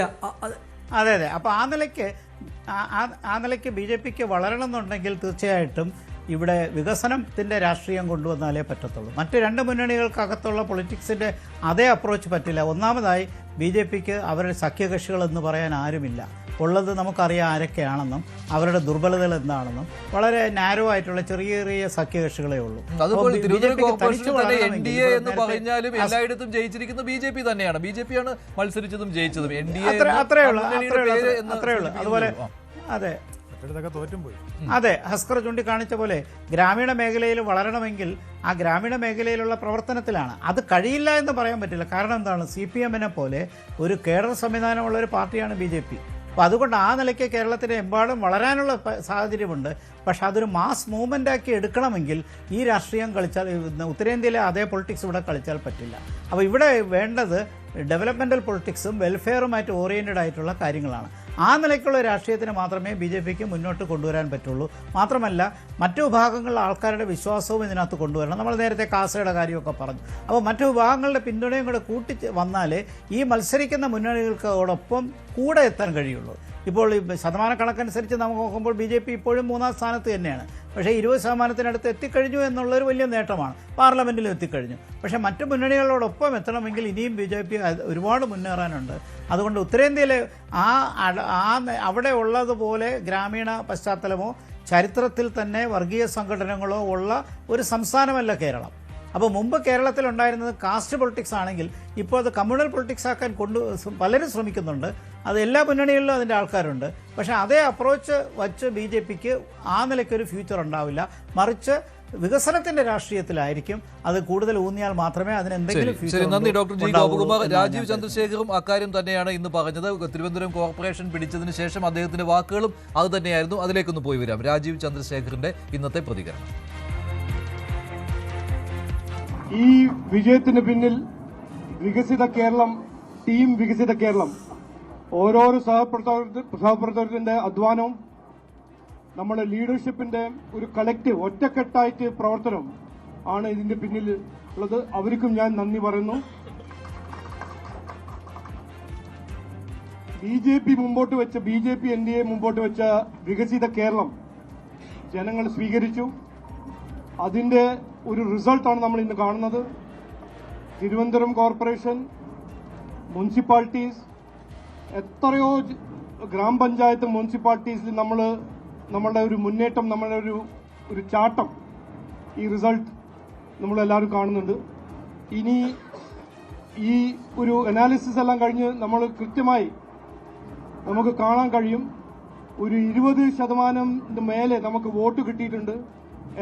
അതെ. അപ്പോൾ ആ നിലയ്ക്ക് BJP-ക്ക് വളരണമെന്നുണ്ടെങ്കിൽ തീർച്ചയായിട്ടും ഇവിടെ വികസനത്തിൻ്റെ രാഷ്ട്രീയം കൊണ്ടുവന്നാലേ പറ്റത്തുള്ളൂ. മറ്റ് 2 മുന്നണികൾക്കകത്തുള്ള പൊളിറ്റിക്സിൻ്റെ അതേ അപ്രോച്ച് പറ്റില്ല. ഒന്നാമതായി BJP-ക്ക് അവരുടെ സഖ്യകക്ഷികളെന്ന് പറയാൻ ആരുമില്ല. ഉള്ളത് നമുക്കറിയാം ആരൊക്കെയാണെന്നും അവരുടെ ദുർബലതകൾ എന്താണെന്നും. വളരെ നാരോ ആയിട്ടുള്ള ചെറിയ സഖ്യകക്ഷികളേ ഉള്ളൂ. NDA എന്ന് പറഞ്ഞാലും എല്ലായിടത്തും ജയിച്ചിരിക്കുന്ന BJP തന്നെയാണ്. BJP-യാണ് മത്സരിച്ചതും ജയിച്ചതും. അത്രേ ഉള്ളൂ. അതുപോലെ അതെ, ഇതൊക്കെ തോറ്റും പോയി. അതെ, ഹസ്കർ ചൂണ്ടിക്കാണിച്ച പോലെ ഗ്രാമീണ മേഖലയിൽ വളരണമെങ്കിൽ ആ ഗ്രാമീണ മേഖലയിലുള്ള പ്രവർത്തനത്തിലാണ്. അത് കഴിയില്ല എന്ന് പറയാൻ പറ്റില്ല. കാരണം എന്താണ്, CPM-നെ പോലെ ഒരു കേഡർ സംവിധാനമുള്ള ഒരു പാർട്ടിയാണ് BJP. അപ്പോൾ അതുകൊണ്ട് ആ നിലയ്ക്ക് കേരളത്തിൻ്റെ എമ്പാടും വളരാനുള്ള സാഹചര്യമുണ്ട്. പക്ഷെ അതൊരു മാസ് മൂവ്മെൻ്റ് ആക്കി എടുക്കണമെങ്കിൽ ഈ രാഷ്ട്രീയം കളിച്ചാൽ, ഉത്തരേന്ത്യയിലെ അതേ പൊളിറ്റിക്സ് ഇവിടെ കളിച്ചാൽ പറ്റില്ല. അപ്പോൾ ഇവിടെ വേണ്ടത് ഡെവലപ്മെൻ്റൽ പൊളിറ്റിക്സും വെൽഫെയറുമായിട്ട് ഓറിയൻറ്റഡ് ആയിട്ടുള്ള കാര്യങ്ങളാണ്. ആ നിലയ്ക്കുള്ള രാഷ്ട്രീയത്തിന് മാത്രമേ BJP-ക്ക് മുന്നോട്ട് കൊണ്ടുവരാൻ പറ്റുള്ളൂ. മാത്രമല്ല മറ്റു വിഭാഗങ്ങളിലെ ആൾക്കാരുടെ വിശ്വാസവും ഇതിനകത്ത് കൊണ്ടുവരണം. നമ്മൾ നേരത്തെ കാസയുടെ കാര്യമൊക്കെ പറഞ്ഞു. അപ്പോൾ മറ്റു വിഭാഗങ്ങളുടെ പിന്തുണയും കൂടെ കൂട്ടി വന്നാലേ ഈ മത്സരിക്കുന്ന മുന്നണികൾക്കോടൊപ്പം കൂടെ എത്താൻ കഴിയുള്ളൂ. ഇപ്പോൾ ഈ ശതമാനക്കണക്കനുസരിച്ച് നമുക്ക് നോക്കുമ്പോൾ BJP ഇപ്പോഴും 3-ാം സ്ഥാനത്ത് തന്നെയാണ്. പക്ഷേ 20% എത്തിക്കഴിഞ്ഞു എന്നുള്ളൊരു വലിയ നേട്ടമാണ്. പാർലമെൻറ്റിലും എത്തിക്കഴിഞ്ഞു. പക്ഷേ മറ്റു മുന്നണികളോടൊപ്പം എത്തണമെങ്കിൽ ഇനിയും BJP ഒരുപാട് മുന്നേറാനുണ്ട്. അതുകൊണ്ട് ഉത്തരേന്ത്യയിലെ അവിടെ ഉള്ളതുപോലെ ഗ്രാമീണ പശ്ചാത്തലമോ ചരിത്രത്തിൽ തന്നെ വർഗീയ സംഘടനകളോ ഉള്ള ഒരു സംസ്ഥാനമല്ല കേരളം. അപ്പോൾ മുമ്പ് കേരളത്തിലുണ്ടായിരുന്നത് കാസ്റ്റ് പൊളിറ്റിക്സ് ആണെങ്കിൽ ഇപ്പോൾ അത് കമ്മ്യൂണൽ പൊളിറ്റിക്സ് ആക്കാൻ പലരും ശ്രമിക്കുന്നുണ്ട്. അത് എല്ലാ മുന്നണികളിലും അതിൻ്റെ ആൾക്കാരുണ്ട്. പക്ഷേ അതേ അപ്രോച്ച് വച്ച് BJP-ക്ക് ആ നിലയ്ക്കൊരു ഫ്യൂച്ചർ ഉണ്ടാവില്ല. മറിച്ച് വികസനത്തിന്റെ രാഷ്ട്രീയത്തിലായിരിക്കും അത് കൂടുതൽ ഊന്നിയാൽ മാത്രമേ അതിന് എന്തെങ്കിലും ഫ്യൂച്ചർ. നന്ദി ഡോക്ടർ ജി ഗോപകുമാർ. രാജീവ് ചന്ദ്രശേഖറും അക്കാര്യം തന്നെയാണ് ഇന്ന് പറഞ്ഞത്. തിരുവനന്തപുരം കോർപ്പറേഷൻ പിടിച്ചതിന് ശേഷം അദ്ദേഹത്തിന്റെ വാക്കുകളും അത് തന്നെയായിരുന്നു. അതിലേക്കൊന്ന് പോയി വരാം. രാജീവ് ചന്ദ്രശേഖറിന്റെ ഇന്നത്തെ പ്രതികരണം. ഈ വിജയത്തിന് പിന്നിൽ വികസിത കേരളം, ടീം വികസിത കേരളം, ഓരോരോ സഹപ്രവർത്തകരുടെ അധ്വാനവും നമ്മുടെ ലീഡർഷിപ്പിന്റെ ഒരു കളക്റ്റീവ് ഒറ്റക്കെട്ടായിട്ട് പ്രവർത്തനം ആണ് ഇതിന്റെ പിന്നിൽ ഉള്ളത്. അവർക്കും ഞാൻ നന്ദി പറയുന്നു. BJP NDA മുമ്പോട്ട് വെച്ച വികസിത കേരളം ജനങ്ങൾ സ്വീകരിച്ചു. അതിന്റെ ഒരു റിസൾട്ടാണ് നമ്മൾ ഇന്ന് കാണുന്നത്. തിരുവനന്തപുരം കോർപ്പറേഷൻ, മുനിസിപ്പാലിറ്റീസ്, എത്രയോ ഗ്രാമപഞ്ചായത്ത് മുനിസിപ്പാലിറ്റീസിൽ നമ്മളുടെ ഒരു മുന്നേറ്റം, നമ്മളുടെ ഒരു ചാട്ടം, ഈ റിസൾട്ട് നമ്മളെല്ലാവരും കാണുന്നുണ്ട്. ഇനി ഈ ഒരു അനാലിസിസ് എല്ലാം കഴിഞ്ഞ് നമ്മൾ കൃത്യമായി നമുക്ക് കാണാൻ കഴിയും, ഒരു 20% മേലെ നമുക്ക് വോട്ട് കിട്ടിയിട്ടുണ്ട്.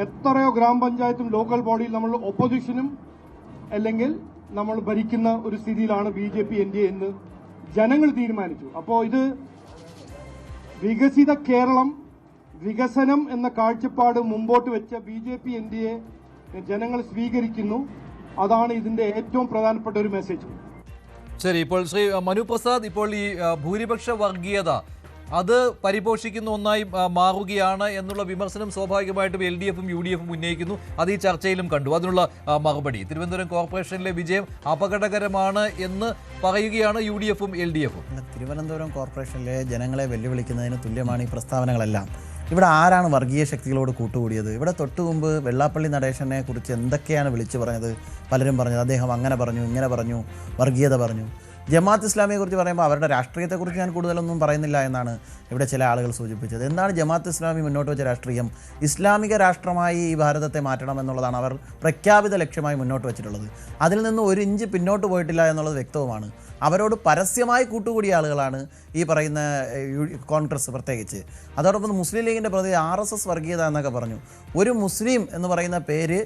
എത്രയോ ഗ്രാമപഞ്ചായത്തും ലോക്കൽ ബോഡിയിൽ നമ്മൾ ഒപ്പോസിഷനും അല്ലെങ്കിൽ നമ്മൾ ഭരിക്കുന്ന ഒരു സ്ഥിതിയിലാണ് BJP NDA എന്ന് ജനങ്ങൾ തീരുമാനിച്ചു. അപ്പോൾ ഇത് വികസിത കേരളം, വികസനം എന്ന കാഴ്ചപ്പാട് മുമ്പോട്ട് വെച്ച BJP NDA ജനങ്ങൾ സ്വീകരിക്കുന്നു. അതാണ് ഇതിന്റെ ഏറ്റവും പ്രധാനപ്പെട്ട ഒരു മെസ്സേജ്. ശരി, ഇപ്പോൾ ശ്രീ മനു പ്രസാദ്, ഇപ്പോൾ ഈ ഭൂരിപക്ഷ വർഗീയത അത് പരിപോഷിക്കുന്ന ഒന്നായി മാറുകയാണ് എന്നുള്ള വിമർശനം സ്വാഭാവികമായിട്ടും LDF-ഉം UDF-ഉം ഉന്നയിക്കുന്നു. അത് ഈ ചർച്ചയിലും കണ്ടു. അതിനുള്ള മറുപടി, തിരുവനന്തപുരം കോർപ്പറേഷനിലെ വിജയം അപകടകരമാണ് എന്ന് പറയുകയാണ് UDF-ഉം LDF-ഉം. തിരുവനന്തപുരം കോർപ്പറേഷനിലെ ജനങ്ങളെ വെല്ലുവിളിക്കുന്നതിന് തുല്യമാണ് ഈ പ്രസ്താവനകളെല്ലാം. ഇവിടെ ആരാണ് വർഗീയ ശക്തികളോട് കൂട്ടുകൂടിയത്? ഇവിടെ തൊട്ടു മുമ്പ് വെള്ളാപ്പള്ളി നടേശനെ കുറിച്ച് എന്തൊക്കെയാണ് വിളിച്ചു പറഞ്ഞത്? പലരും പറഞ്ഞത് അദ്ദേഹം അങ്ങനെ പറഞ്ഞു, ഇങ്ങനെ പറഞ്ഞു, വർഗീയത പറഞ്ഞു. ജമാഅത്ത് ഇസ്ലാമിയെ കുറിച്ച് പറയുമ്പോൾ അവരുടെ രാഷ്ട്രീയത്തെക്കുറിച്ച് ഞാൻ കൂടുതലൊന്നും പറയുന്നില്ല എന്നാണ് ഇവിടെ ചില ആളുകൾ സൂചിപ്പിച്ചത്. എന്താണ് ജമാഅത്ത് ഇസ്ലാമി മുന്നോട്ട് വെച്ച രാഷ്ട്രീയം? ഇസ്ലാമിക രാഷ്ട്രമായി ഈ ഭാരതത്തെ മാറ്റണം എന്നുള്ളതാണ് അവർ പ്രഖ്യാപിത ലക്ഷ്യമായി മുന്നോട്ട് വെച്ചിട്ടുള്ളത്. അതിൽ നിന്ന് ഒരു ഇഞ്ച് പിന്നോട്ട് പോയിട്ടില്ല എന്നുള്ളത് വ്യക്തവുമാണ്. അവരോട് പരസ്യമായി കൂട്ടുകൂടിയ ആളുകളാണ് ഈ പറയുന്ന കോൺഗ്രസ് പ്രത്യേകിച്ച്. അതോടൊപ്പം മുസ്ലിം ലീഗിൻ്റെ പ്രതി RSS വർഗീയത എന്നൊക്കെ പറഞ്ഞു. ഒരു മുസ്ലിം എന്ന് പറയുന്ന പേര്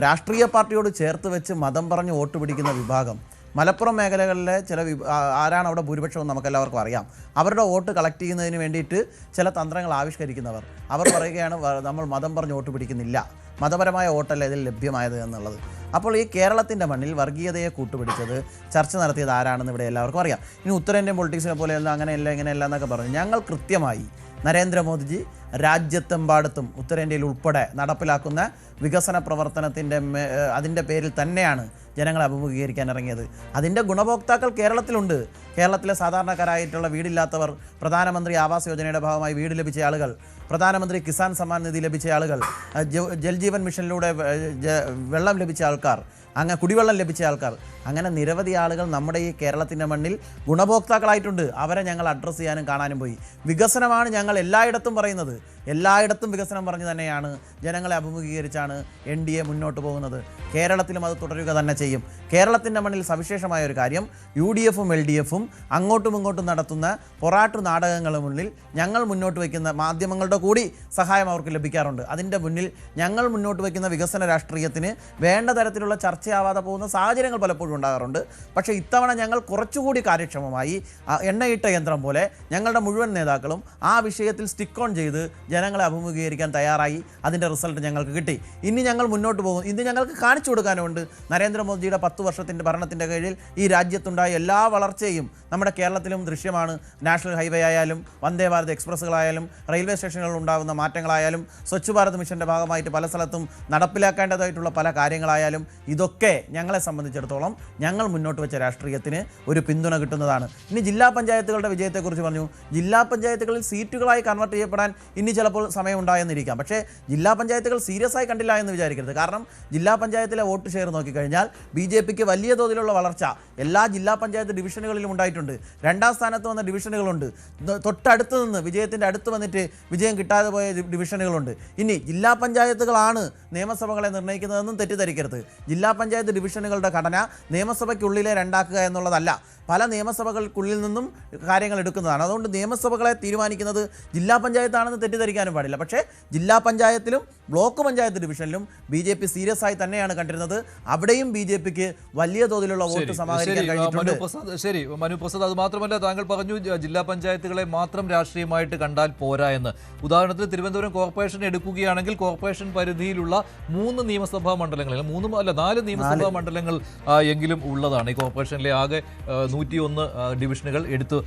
രാഷ്ട്രീയ പാർട്ടിയോട് ചേർത്ത് വെച്ച് മതം പറഞ്ഞ് വോട്ട് പിടിക്കുന്ന വിഭാഗം, മലപ്പുറം മേഖലകളിലെ ആരാണ് അവിടെ ഭൂരിപക്ഷം നമുക്കെല്ലാവർക്കും അറിയാം. അവരുടെ വോട്ട് കളക്ട് ചെയ്യുന്നതിന് വേണ്ടിയിട്ട് ചില തന്ത്രങ്ങൾ ആവിഷ്കരിക്കുന്നവർ, അവർ പറയുകയാണ് നമ്മൾ മതം പറഞ്ഞ് വോട്ട് പിടിക്കുന്നില്ല, മതപരമായ വോട്ടല്ല ഇതിൽ ലഭ്യമായത് എന്നുള്ളത്. അപ്പോൾ ഈ കേരളത്തിൻ്റെ മണ്ണിൽ വർഗീയതയെ കൂട്ടുപിടിച്ചത്, ചർച്ച നടത്തിയത് ആരാണെന്ന് ഇവിടെ എല്ലാവർക്കും അറിയാം. ഇനി ഉത്തരേന്ത്യൻ പൊളിറ്റിക്സിനെ പോലെയല്ല, അങ്ങനെയല്ല ഇങ്ങനെയല്ല എന്നൊക്കെ പറഞ്ഞു. ഞങ്ങൾ കൃത്യമായി നരേന്ദ്രമോദിജി രാജ്യത്തെമ്പാടത്തും ഉത്തരേന്ത്യയിൽ ഉൾപ്പെടെ നടപ്പിലാക്കുന്ന വികസന പ്രവർത്തനത്തിൻ്റെ അതിൻ്റെ പേരിൽ തന്നെയാണ് ജനങ്ങളെ അഭിമുഖീകരിക്കാൻ ഇറങ്ങിയത്. അതിൻ്റെ ഗുണഭോക്താക്കൾ കേരളത്തിലുണ്ട്. കേരളത്തിലെ സാധാരണക്കാരായിട്ടുള്ള വീടില്ലാത്തവർ, പ്രധാനമന്ത്രി ആവാസ് യോജനയുടെ ഭാഗമായി വീട് ലഭിച്ച ആളുകൾ, പ്രധാനമന്ത്രി കിസാൻ സമ്മാൻ നിധി ലഭിച്ച ആളുകൾ, ജൽജീവൻ മിഷനിലൂടെ വെള്ളം ലഭിച്ച ആൾക്കാർ, അങ്ങനെ കുടിവെള്ളം ലഭിച്ച ആൾക്കാർ, അങ്ങനെ നിരവധി ആളുകൾ നമ്മുടെ ഈ കേരളത്തിൻ്റെ മണ്ണിൽ ഗുണഭോക്താക്കളായിട്ടുണ്ട്. അവരെ ഞങ്ങൾ അഡ്രസ്സ് ചെയ്യാനും കാണാനും പോയി. വികസനമാണ് ഞങ്ങൾ എല്ലായിടത്തും പറയുന്നത്. എല്ലായിടത്തും വികസനം പറഞ്ഞു തന്നെയാണ്, ജനങ്ങളെ അഭിമുഖീകരിച്ചാണ് NDA മുന്നോട്ട് പോകുന്നത്. കേരളത്തിലും അത് തുടരുക തന്നെ ചെയ്യും. കേരളത്തിൻ്റെ മണ്ണിൽ സവിശേഷമായ ഒരു കാര്യം, UDF-ഉം LDF-ഉം അങ്ങോട്ടും ഇങ്ങോട്ടും നടത്തുന്ന പൊറാട്ടു നാടകങ്ങളുടെ മുന്നിൽ ഞങ്ങൾ മുന്നോട്ട് വയ്ക്കുന്ന മാധ്യമങ്ങളുടെ കൂടി സഹായം അവർക്ക് ലഭിക്കാറുണ്ട്. അതിൻ്റെ മുന്നിൽ ഞങ്ങൾ മുന്നോട്ട് വയ്ക്കുന്ന വികസന രാഷ്ട്രീയത്തിന് വേണ്ട തരത്തിലുള്ള ചർച്ചയാവാതെ പോകുന്ന സാഹചര്യങ്ങൾ പലപ്പോഴും ഉണ്ടാകാറുണ്ട്. പക്ഷേ ഇത്തവണ ഞങ്ങൾ കുറച്ചുകൂടി കാര്യക്ഷമമായി എണ്ണയിട്ട യന്ത്രം പോലെ ഞങ്ങളുടെ മുഴുവൻ നേതാക്കളും ആ വിഷയത്തിൽ സ്റ്റിക്ക് ഓൺ ചെയ്ത് ജനങ്ങളെ അഭിമുഖീകരിക്കാൻ തയ്യാറായി. അതിൻ്റെ റിസൾട്ട് ഞങ്ങൾക്ക് കിട്ടി. ഇനി ഞങ്ങൾ മുന്നോട്ട് പോകും. ഇന്ന് ഞങ്ങൾക്ക് കാണിച്ചു കൊടുക്കാനുമുണ്ട്. നരേന്ദ്രമോദിയുടെ 10 വർഷത്തിൻ്റെ ഭരണത്തിൻ്റെ കീഴിൽ ഈ രാജ്യത്തുണ്ടായ എല്ലാ വളർച്ചയും നമ്മുടെ കേരളത്തിലും ദൃശ്യമാണ്. നാഷണൽ ഹൈവേ ആയാലും വന്ദേ ഭാരത് എക്സ്പ്രസ്സുകളായാലും റെയിൽവേ സ്റ്റേഷനുകളിൽ ഉണ്ടാകുന്ന മാറ്റങ്ങളായാലും സ്വച്ഛ് ഭാരത് മിഷൻ്റെ ഭാഗമായിട്ട് പല സ്ഥലത്തും നടപ്പിലാക്കേണ്ടതായിട്ടുള്ള പല കാര്യങ്ങളായാലും ഇതൊക്കെ ഞങ്ങളെ സംബന്ധിച്ചിടത്തോളം ഞങ്ങൾ മുന്നോട്ട് വെച്ച രാഷ്ട്രീയത്തിന് ഒരു പിന്തുണ കിട്ടുന്നതാണ്. ഇനി ജില്ലാ പഞ്ചായത്തുകളുടെ വിജയത്തെക്കുറിച്ച് പറഞ്ഞു. ജില്ലാ പഞ്ചായത്തുകളിൽ സീറ്റുകളായി കൺവേർട്ട് ചെയ്യപ്പെടാൻ ഇനി ചിലപ്പോൾ സമയം ഉണ്ടായെന്നിരിക്കാം. പക്ഷേ ജില്ലാ പഞ്ചായത്തുകൾ സീരിയസ് ആയി കണ്ടില്ല എന്ന് വിചാരിക്കരുത്. കാരണം ജില്ലാ പഞ്ചായത്തിലെ വോട്ട് ഷെയർ നോക്കിക്കഴിഞ്ഞാൽ BJPക്ക് വലിയ തോതിലുള്ള വളർച്ച എല്ലാ ജില്ലാ പഞ്ചായത്ത് ഡിവിഷനുകളിലും ഉണ്ടായിട്ടുണ്ട്. 2ാം സ്ഥാനത്ത് വന്ന ഡിവിഷനുകളുണ്ട്. തൊട്ടടുത്ത് നിന്ന് വിജയത്തിൻ്റെ അടുത്ത് വന്നിട്ട് വിജയം കിട്ടാതെ പോയ ഡിവിഷനുകളുണ്ട്. ഇനി ജില്ലാ പഞ്ചായത്തുകളാണ് നിയമസഭകളെ നിർണ്ണയിക്കുന്നതെന്നും തെറ്റിദ്ധരിക്കരുത്. ജില്ലാ പഞ്ചായത്ത് ഡിവിഷനുകളുടെ ഘടന നിയമസഭയ്ക്കുള്ളിലെ 2ആക്കുക എന്നുള്ളതല്ല, പല നിയമസഭകൾക്കുള്ളിൽ നിന്നും കാര്യങ്ങൾ എടുക്കുന്നതാണ്. അതുകൊണ്ട് നിയമസഭകളെ തീരുമാനിക്കുന്നത് ജില്ലാ പഞ്ചായത്താണെന്ന് തെറ്റിദ്ധരിക്കാനും പാടില്ല. പക്ഷേ ജില്ലാ പഞ്ചായത്തിലും ബ്ലോക്ക് പഞ്ചായത്ത് ഡിവിഷനിലും BJP സീരിയസ് ആയി തന്നെയാണ് കണ്ടിരുന്നത്. അവിടെയും BJPക്ക് വലിയ തോതിലുള്ള വോട്ട് സമാഹരിക്കാൻ കഴിഞ്ഞിട്ടുണ്ട്. ശരി മനു പ്രസാദ്, അത് മാത്രമല്ല താങ്കൾ പറഞ്ഞു ജില്ലാ പഞ്ചായത്തുകളെ മാത്രം രാഷ്ട്രീയമായിട്ട് കണ്ടാൽ പോരാ എന്ന്. ഉദാഹരണത്തിന് തിരുവനന്തപുരം കോർപ്പറേഷൻ എടുക്കുകയാണെങ്കിൽ കോർപ്പറേഷൻ പരിധിയിലുള്ള 3 നിയമസഭാ മണ്ഡലങ്ങളിൽ 4 നിയമസഭാ മണ്ഡലങ്ങൾ എങ്കിലും ഉള്ളതാണ് ഈ കോർപ്പറേഷനിലെ ആകെ 101 ഡിവിഷനുകൾ എടുത്ത്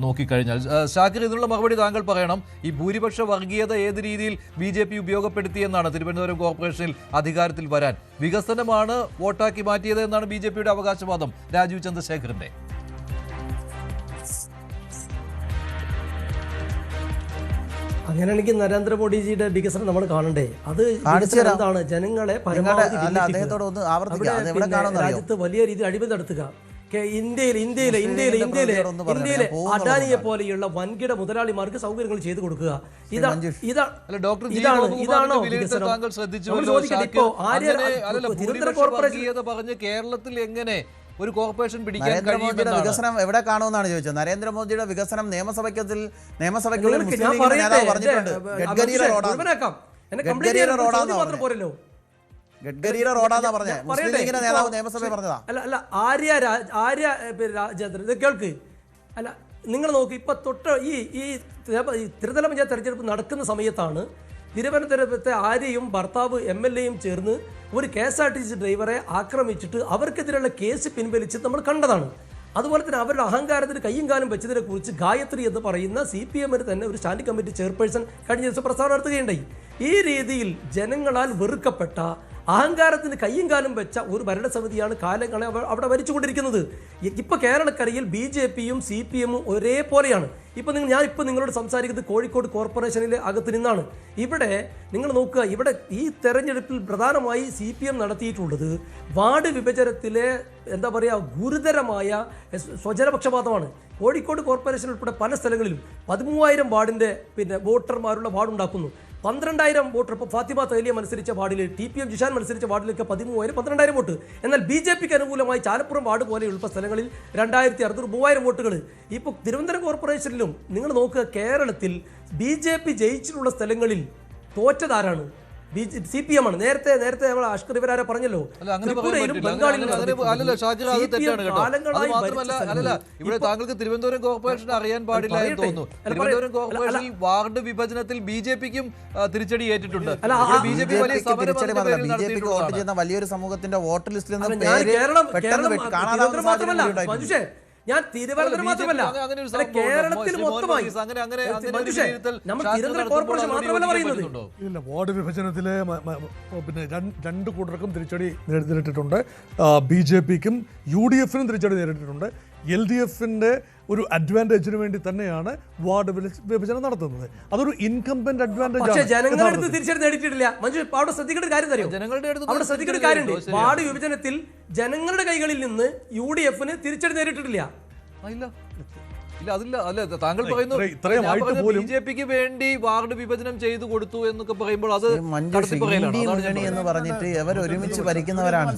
നോക്കിക്കഴിഞ്ഞാൽ. ഷാക്കിർ, ഇതിനുള്ള മറുപടി താങ്കൾ പറയണം. ഈ ഭൂരിപക്ഷ വർഗീയത ഏത് രീതിയിൽ BJP ഉപയോഗപ്പെടുത്തിയെന്നാണ് തിരുവനന്തപുരം കോർപ്പറേഷനിൽ അധികാരത്തിൽ വരാൻ? വികസനമാണ് വോട്ടാക്കി മാറ്റിയത് എന്നാണ് BJPയുടെ അവകാശവാദം, രാജീവ് ചന്ദ്രശേഖറിന്റെ. അങ്ങനെയാണെങ്കിൽ നരേന്ദ്രമോദിജിയുടെ വികസനം നമ്മൾ കാണണ്ടേ? അത് എന്താണ്? ജനങ്ങളെ പരമാവധി രാജ്യത്ത് വലിയ രീതിയിൽ അഴിമതി നടത്തുക. ഇന്ത്യയിലെ അഡാനിയെ പോലെയുള്ള വൻകിട മുതലാളിമാർക്ക് സൗകര്യങ്ങൾ ചെയ്തു കൊടുക്കുക. ഇതാണോ പറഞ്ഞ് കേരളത്തിൽ എങ്ങനെ ഒരു കോർപ്പറേഷൻ നരേന്ദ്രമോദിയുടെ വികസനം എവിടെ കാണുമെന്നാണ് ചോദിച്ചത്. നരേന്ദ്രമോദിയുടെ വികസനം നിയമസഭയ്ക്കുള്ളിൽ പറഞ്ഞിട്ടുണ്ട്. ഗഡ്കരിയുടെ റോഡാന്നാ പറഞ്ഞത്. മുസ്ലിം ലീഗിന്റെ നേതാവ് നിയമസഭയിൽ പറഞ്ഞതാ. അല്ല ആര്യ രാജേന്ദ്രൻ ഇത് കേൾക്ക്. അല്ല നിങ്ങൾ നോക്ക്, ഇപ്പൊ തൊട്ട് ഈ ത്രിതല പഞ്ചായത്ത് തെരഞ്ഞെടുപ്പ് നടക്കുന്ന സമയത്താണ് തിരുവനന്തപുരത്തെ ആര്യയും ഭർത്താവ് MLA-യും ചേർന്ന് ഒരു KSRTC ഡ്രൈവറെ ആക്രമിച്ചിട്ട് അവർക്കെതിരെയുള്ള കേസ് പിൻവലിച്ച് നമ്മൾ കണ്ടതാണ്. അതുപോലെ തന്നെ അവരുടെ അഹങ്കാരത്തിന് കയ്യും കാലും വെച്ചതിനെ കുറിച്ച് ഗായത്രി എന്ന് പറയുന്ന CPM-ന് തന്നെ ഒരു സ്റ്റാൻഡിംഗ് കമ്മിറ്റി ചെയർപേഴ്സൺ കഴിഞ്ഞ ദിവസം പ്രസ്താവന നടത്തുകയുണ്ടായി. ഈ രീതിയിൽ ജനങ്ങളാൽ വെറുക്കപ്പെട്ട അഹങ്കാരത്തിന് കയ്യും കാലും വെച്ച ഒരു ഭരണസമിതിയാണ് കാലങ്ങളെ അവിടെ ഭരിച്ചുകൊണ്ടിരിക്കുന്നത്. ഇപ്പോൾ കേരളക്കരയിൽ BJP-യും CPM-ഉം ഒരേപോലെയാണ്. ഞാനിപ്പോൾ നിങ്ങളോട് സംസാരിക്കുന്നത് കോഴിക്കോട് കോർപ്പറേഷനിലെ അകത്ത് നിന്നാണ്. ഇവിടെ നിങ്ങൾ നോക്കുക, ഇവിടെ ഈ തെരഞ്ഞെടുപ്പിൽ പ്രധാനമായി CPM നടത്തിയിട്ടുള്ളത് വാർഡ് വിഭജനത്തിലെ ഗുരുതരമായ സ്വജനപക്ഷപാതമാണ്. കോഴിക്കോട് കോർപ്പറേഷൻ ഉൾപ്പെടെ പല സ്ഥലങ്ങളിലും 13,000 വാർഡിൻ്റെ വോട്ടർമാരുള്ള വാർഡുണ്ടാക്കുന്നു. 12,000 വോട്ട്. ഇപ്പോൾ ഫാത്തിമ തഹലിയ മത്സരിച്ച വാർഡിൽ, TPM ജിഷാൻ മത്സരിച്ച വാർഡിലൊക്കെ 13,000 12,000 വോട്ട്. എന്നാൽ BJPക്ക് അനുകൂലമായി ചാലപ്പുറം വാർഡ് പോലെയുള്ള സ്ഥലങ്ങളിൽ 2,600 3,000 വോട്ടുകൾ. ഇപ്പോൾ തിരുവനന്തപുരം കോർപ്പറേഷനിലും നിങ്ങൾ നോക്കുക, കേരളത്തിൽ BJP ജയിച്ചിട്ടുള്ള സ്ഥലങ്ങളിൽ തോറ്റതാരാണ്? CPM ആണ്. നേരത്തെ നമ്മൾ അഷ്കർ ഇവരാരെ പറഞ്ഞല്ലോ, ത്രിപുരയിലും ബംഗാളിലും. ഇവിടെ താങ്കൾക്ക് തിരുവനന്തപുരം കോർപ്പറേഷൻ അറിയാൻ പാടില്ല എന്ന് തോന്നുന്നു. തിരുവനന്തപുരം കോർപ്പറേഷനിൽ വാർഡ് വിഭജനത്തിൽ BJPക്കും തിരിച്ചടി ഏറ്റിട്ടുണ്ട്. BJP വോട്ട് ചെയ്യുന്ന വലിയൊരു സമൂഹത്തിന്റെ വോട്ട് ലിസ്റ്റിൽ നിന്ന് ഞാൻ തിരുവനന്തപുരം മാത്രമല്ല, കേരളത്തിൽ മൊത്തമായി നമ്മൾ തിരുവനന്തപുരം കോർപ്പറേഷൻ മാത്രമല്ല പറയുന്നത്. ഇല്ല, വാർഡ് വിഭജനത്തിലെ രണ്ട് കൂട്ടർക്കും തിരിച്ചടി നേരിട്ടിട്ടുണ്ട്. BJPക്കും UDF-നും തിരിച്ചടി നേരിട്ടിട്ടുണ്ട്. LDFിൻ്റെ ഒരു അഡ്വാൻറ്റേജിന് വേണ്ടി തന്നെയാണ് വാർഡ് വിഭജനം നടത്തുന്നത്. അതൊരു ഇൻകംബന്റ് അഡ്വാൻറ്റേജ് പക്ഷേ ആണ്. ജനങ്ങളുടെ അടുത്ത് തിരിച്ചറിഞ്ഞ് നേടിയിട്ടില്ല. മഞ്ജു, അവിടെ ശ്രദ്ധിക്കേണ്ട ഒരു കാര്യം തരുമോ? ജനങ്ങളുടെ അടുത്ത് അവിടെ ശ്രദ്ധിക്കേണ്ട ഒരു കാര്യമുണ്ട്. വാർഡ് വിഭജനത്തിൽ ജനങ്ങളുടെ കൈകളിൽ നിന്ന് UDFന് തിരിച്ചടി നേരിട്ടിട്ടില്ല. ഇല്ല ഇല്ല, അതില്ല. അല്ല, താങ്കൾ പറയുന്നു BJPക്ക് വേണ്ടി വാർഡ് വിഭജനം ചെയ്തു കൊടുത്തു എന്നൊക്കെ പറയുമ്പോൾ അത് എന്ന് പറഞ്ഞിട്ട് ഇവർ ഒരുമിച്ച് ഭരിക്കുന്നവരാണ്.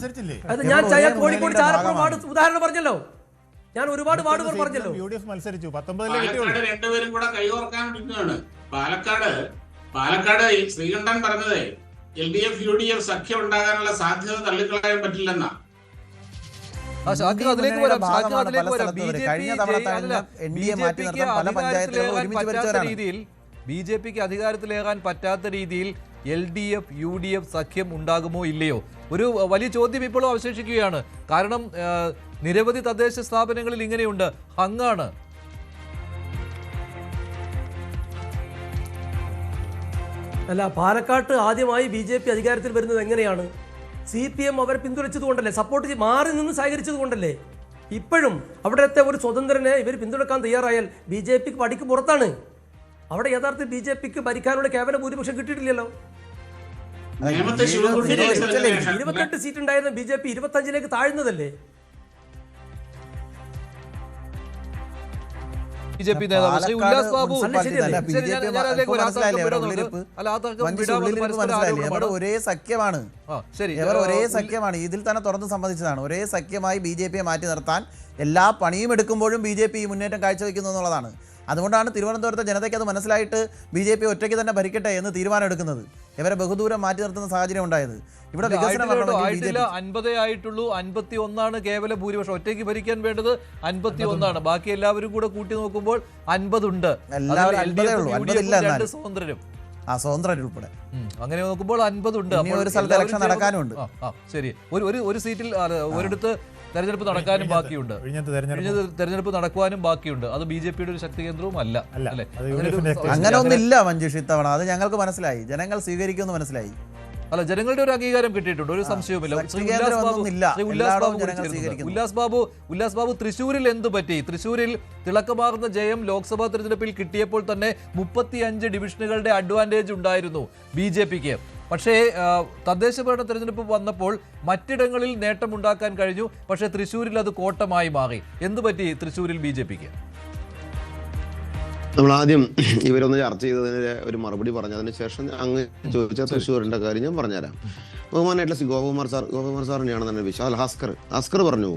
അത് ഞാൻ കോഴിക്കോട് ചാലപ്പുഴ വാർഡ് ഉദാഹരണം പറഞ്ഞല്ലോ. ഞാൻ ഒരുപാട് വാർഡുകൾ പറഞ്ഞല്ലോ. UDF മത്സരിച്ചു. 19 രണ്ടുപേരും കൂടെ കൈകോർക്കാൻ നിൽക്കുകയാണ്. പാലക്കാട് ശ്രീകണ്ഠൻ പറഞ്ഞത് LDF UDF സഖ്യം ഉണ്ടാകാനുള്ള സാധ്യത തള്ളിക്കളയാൻ പറ്റില്ലെന്നാ. BJPക്ക് അധികാരത്തിലേറാൻ പറ്റാത്ത രീതിയിൽ LDF UDF സഖ്യം ഉണ്ടാകുമോ ഇല്ലയോ? ഒരു വലിയ ചോദ്യം ഇപ്പോഴും അവശേഷിക്കുകയാണ്. കാരണം നിരവധി തദ്ദേശ സ്ഥാപനങ്ങളിൽ ഇങ്ങനെയുണ്ട്. ഹങ്ങാണ്. അല്ല, പാലക്കാട്ട് ആദ്യമായി BJP അധികാരത്തിൽ വരുന്നത് എങ്ങനെയാണ്? CPM അവരെ പിന്തുണച്ചതുകൊണ്ടല്ലേ, സപ്പോർട്ട് മാറി നിന്ന് സഹകരിച്ചത് കൊണ്ടല്ലേ. ഇപ്പോഴും അവിടുത്തെ ഒരു സ്വതന്ത്രനെ ഇവർ പിന്തുണക്കാൻ തയ്യാറായാൽ BJPക്ക് പടിക്ക് പുറത്താണ്. അവിടെ യഥാർത്ഥ BJPക്ക് ഭരിക്കാനുള്ള കേവല ഭൂരിപക്ഷം കിട്ടിയിട്ടില്ലല്ലോ. 28 സീറ്റ് ഉണ്ടായിരുന്ന BJP 25ലേക്ക് താഴ്ന്നതല്ലേ. BJP നേതാവ് ശ്രീ ഉല്ലാസ് ബാബു ഒരേ സഖ്യമാണ്. ഒരേ സഖ്യമാണ്. ഇതിൽ തന്നെ തുറന്ന് സമ്മതിച്ചതാണ്. ഒരേ സഖ്യമായി BJPയെ മാറ്റി നിർത്താൻ എല്ലാ പണിയും എടുക്കുമ്പോഴും BJP ഈ മുന്നേറ്റം കാഴ്ചവെക്കുന്നു എന്നുള്ളതാണ്. അതുകൊണ്ടാണ് തിരുവനന്തപുരത്തെ ജനതയ്ക്ക് അത് മനസ്സിലായിട്ട് BJP ഒറ്റയ്ക്ക് തന്നെ ഭരിക്കട്ടെ എന്ന് തീരുമാനം എടുക്കുന്നത്. ഇവരെ ബഹുദൂരം മാറ്റി നിർത്തുന്ന സാഹചര്യം ഉണ്ടായത്. ഇവിടെ വികസനം 50 ആയിട്ടുള്ളൂ. 51 കേവല ഭൂരിപക്ഷം. ഒറ്റയ്ക്ക് ഭരിക്കാൻ വേണ്ടത് 51. ബാക്കി എല്ലാവരും കൂടെ കൂട്ടി നോക്കുമ്പോൾ 50 ഉണ്ട്. സ്വതന്ത്രരും ഉൾപ്പെടെ അങ്ങനെ നോക്കുമ്പോൾ 50 ഉണ്ട്. ഒരു സ്ഥലത്ത് ഇലക്ഷൻ നടക്കാനുണ്ട്. ശരി, ഒരു സീറ്റിൽ ഒരിടത്ത് തെരഞ്ഞെടുപ്പ് നടക്കാനും ബാക്കിയുണ്ട്. തെരഞ്ഞെടുപ്പ് നടക്കുവാനും ബാക്കിയുണ്ട്. അത് BJPയുടെ ഒരു ശക്തി കേന്ദ്രവും അല്ല. അങ്ങനെ ഒന്നില്ല മഞ്ജുഷ് ഇത്തവണ. അത് ഞങ്ങൾക്ക് മനസ്സിലായി. ജനങ്ങൾ സ്വീകരിക്കുമെന്ന് മനസ്സിലായി. അല്ല, ജനങ്ങളുടെ ഒരു അംഗീകാരം കിട്ടിയിട്ടുണ്ട്, ഒരു സംശയവുമില്ല. ഉല്ലാസ് ബാബു, തൃശ്ശൂരിൽ എന്തു പറ്റി? തൃശ്ശൂരിൽ തിളക്കമാർന്ന ജയം ലോക്സഭാ തെരഞ്ഞെടുപ്പിൽ കിട്ടിയപ്പോൾ തന്നെ 35 ഡിവിഷനുകളുടെ അഡ്വാൻറ്റേജ് ഉണ്ടായിരുന്നു BJPക്ക്. പക്ഷേ തദ്ദേശ ഭരണ തെരഞ്ഞെടുപ്പ് വന്നപ്പോൾ മറ്റിടങ്ങളിൽ നേട്ടമുണ്ടാക്കാൻ കഴിഞ്ഞു. പക്ഷേ തൃശ്ശൂരിൽ അത് കോട്ടമായി മാറി. എന്തു പറ്റി തൃശ്ശൂരിൽ BJPക്ക്? നമ്മൾ ആദ്യം ഇവരൊന്ന് ചർച്ച ചെയ്തതിന് ഒരു മറുപടി പറഞ്ഞതിന് ശേഷം അങ്ങ് ചോദിച്ച തൃശ്ശൂരിന്റെ കാര്യം ഞാൻ പറഞ്ഞുതരാം. ബഹുമാനായിട്ടുള്ള ഗോപകുമാർ സാറിനെയാണ് തന്നെ വിശാൽ ഹാസ്കർ പറഞ്ഞു,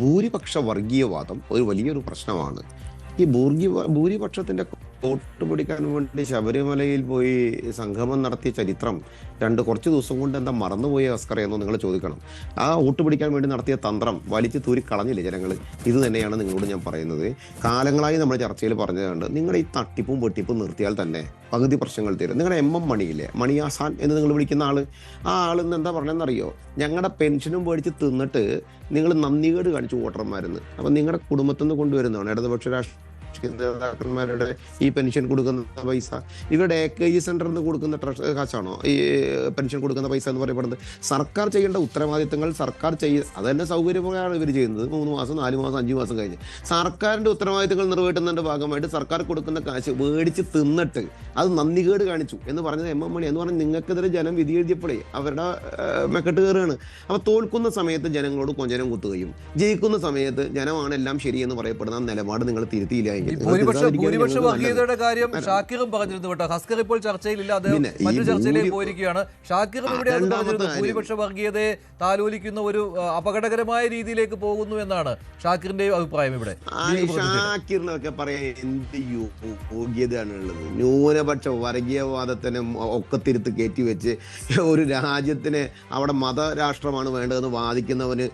ഭൂരിപക്ഷ വർഗീയവാദം ഒരു വലിയൊരു പ്രശ്നമാണ്. ഈ ഭൂരിപക്ഷത്തിന്റെ വോട്ട് പിടിക്കാൻ വേണ്ടി ശബരിമലയിൽ പോയി സംഗമം നടത്തിയ ചരിത്രം കുറച്ച് ദിവസം കൊണ്ട് എന്താ മറന്നുപോയ അസ്കറയെന്നോ നിങ്ങൾ ചോദിക്കണം. ആ വോട്ട് പിടിക്കാൻ വേണ്ടി നടത്തിയ തന്ത്രം വലിച്ചു തൂരി കളഞ്ഞില്ലേ ജനങ്ങൾ? ഇത് തന്നെയാണ് നിങ്ങളോട് ഞാൻ പറയുന്നത്. കാലങ്ങളായി നമ്മൾ ചർച്ചയിൽ പറഞ്ഞതുകൊണ്ട് നിങ്ങളുടെ ഈ തട്ടിപ്പും വെട്ടിപ്പും നിർത്തിയാൽ തന്നെ പകുതി പ്രശ്നങ്ങൾ തീരും. നിങ്ങളുടെ MM മണിയില്ലേ, മണി ആസാൻ എന്ന് നിങ്ങൾ വിളിക്കുന്ന ആള്, ആ ആളിന്ന് എന്താ പറഞ്ഞതെന്നറിയോ? ഞങ്ങളുടെ പെൻഷനും മേടിച്ച് തിന്നിട്ട് നിങ്ങൾ നന്ദികേട് കാണിച്ചു വോട്ടർമാരെന്ന്. അപ്പം നിങ്ങളുടെ കുടുംബത്തിൽ നിന്ന് കൊണ്ടുവരുന്നതാണ് ഇടതുപക്ഷ നേതാക്കന്മാരുടെ ഈ പെൻഷൻ കൊടുക്കുന്ന പൈസ. ഇവരുടെ AKG സെന്ററിൽ നിന്ന് കൊടുക്കുന്ന കാശാണോ ഈ പെൻഷൻ കൊടുക്കുന്ന പൈസ എന്ന് പറയപ്പെടുന്നത്? സർക്കാർ ചെയ്യേണ്ട ഉത്തരവാദിത്തങ്ങൾ സർക്കാർ അത് തന്നെ സൗകര്യമാണ് ഇവർ ചെയ്യുന്നത്. 3 മാസം 4 മാസം 5 മാസം കഴിഞ്ഞ് സർക്കാരിന്റെ ഉത്തരവാദിത്തങ്ങൾ നിറവേറ്റുന്നതിന്റെ ഭാഗമായിട്ട് സർക്കാർ കൊടുക്കുന്ന കാശ് മേടിച്ച് തിന്നിട്ട് അത് നന്ദികേട് കാണിച്ചു എന്ന് പറഞ്ഞത് MM മണി എന്ന് പറഞ്ഞാൽ നിങ്ങൾക്കെതിരെ ജനം വിധി എഴുതിയപ്പോഴേ അവരുടെ മെക്കെട്ട് കയറുകയാണ്. അപ്പോൾ തോൽക്കുന്ന സമയത്ത് ജനങ്ങളോട് കൊഞ്ചനം കുത്തുകയും ജയിക്കുന്ന സമയത്ത് ജനമാണ് എല്ലാം ശരിയെന്ന് പറയപ്പെടുന്ന നിലപാട് നിങ്ങൾ തിരുത്തിയില്ല. ഭൂരിപക്ഷ വർഗീയതയുടെ കാര്യം ഷാക്കിറും പറഞ്ഞിരുന്നു കേട്ടോ. ഹസ്കർ ഇപ്പോൾ ചർച്ചയിലില്ല, അദ്ദേഹം മറ്റു ചർച്ചയിലേക്ക് പോയിരിക്കുകയാണ്. ഷാക്കിറും ഇവിടെ പറഞ്ഞിരുന്നു ഭൂരിപക്ഷ വർഗീയതയെ താലോലിക്കുന്ന ഒരു അപകടകരമായ രീതിയിലേക്ക് പോകുന്നു എന്നാണ് ഷാക്കിറിന്റെ അഭിപ്രായം. ഇവിടെ ഷാക്കിറിനൊക്കെ പറയാൻ എന്ത് യോഗ്യതയാണുള്ളത്? ന്യൂനപക്ഷ വർഗീയവാദത്തിനെ ഒക്കെ തിരുത്ത് കയറ്റി വെച്ച് ഒരു രാജ്യത്തിന് അവിടെ മതരാഷ്ട്രമാണ് വേണ്ടതെന്ന് വാദിക്കുന്നവന്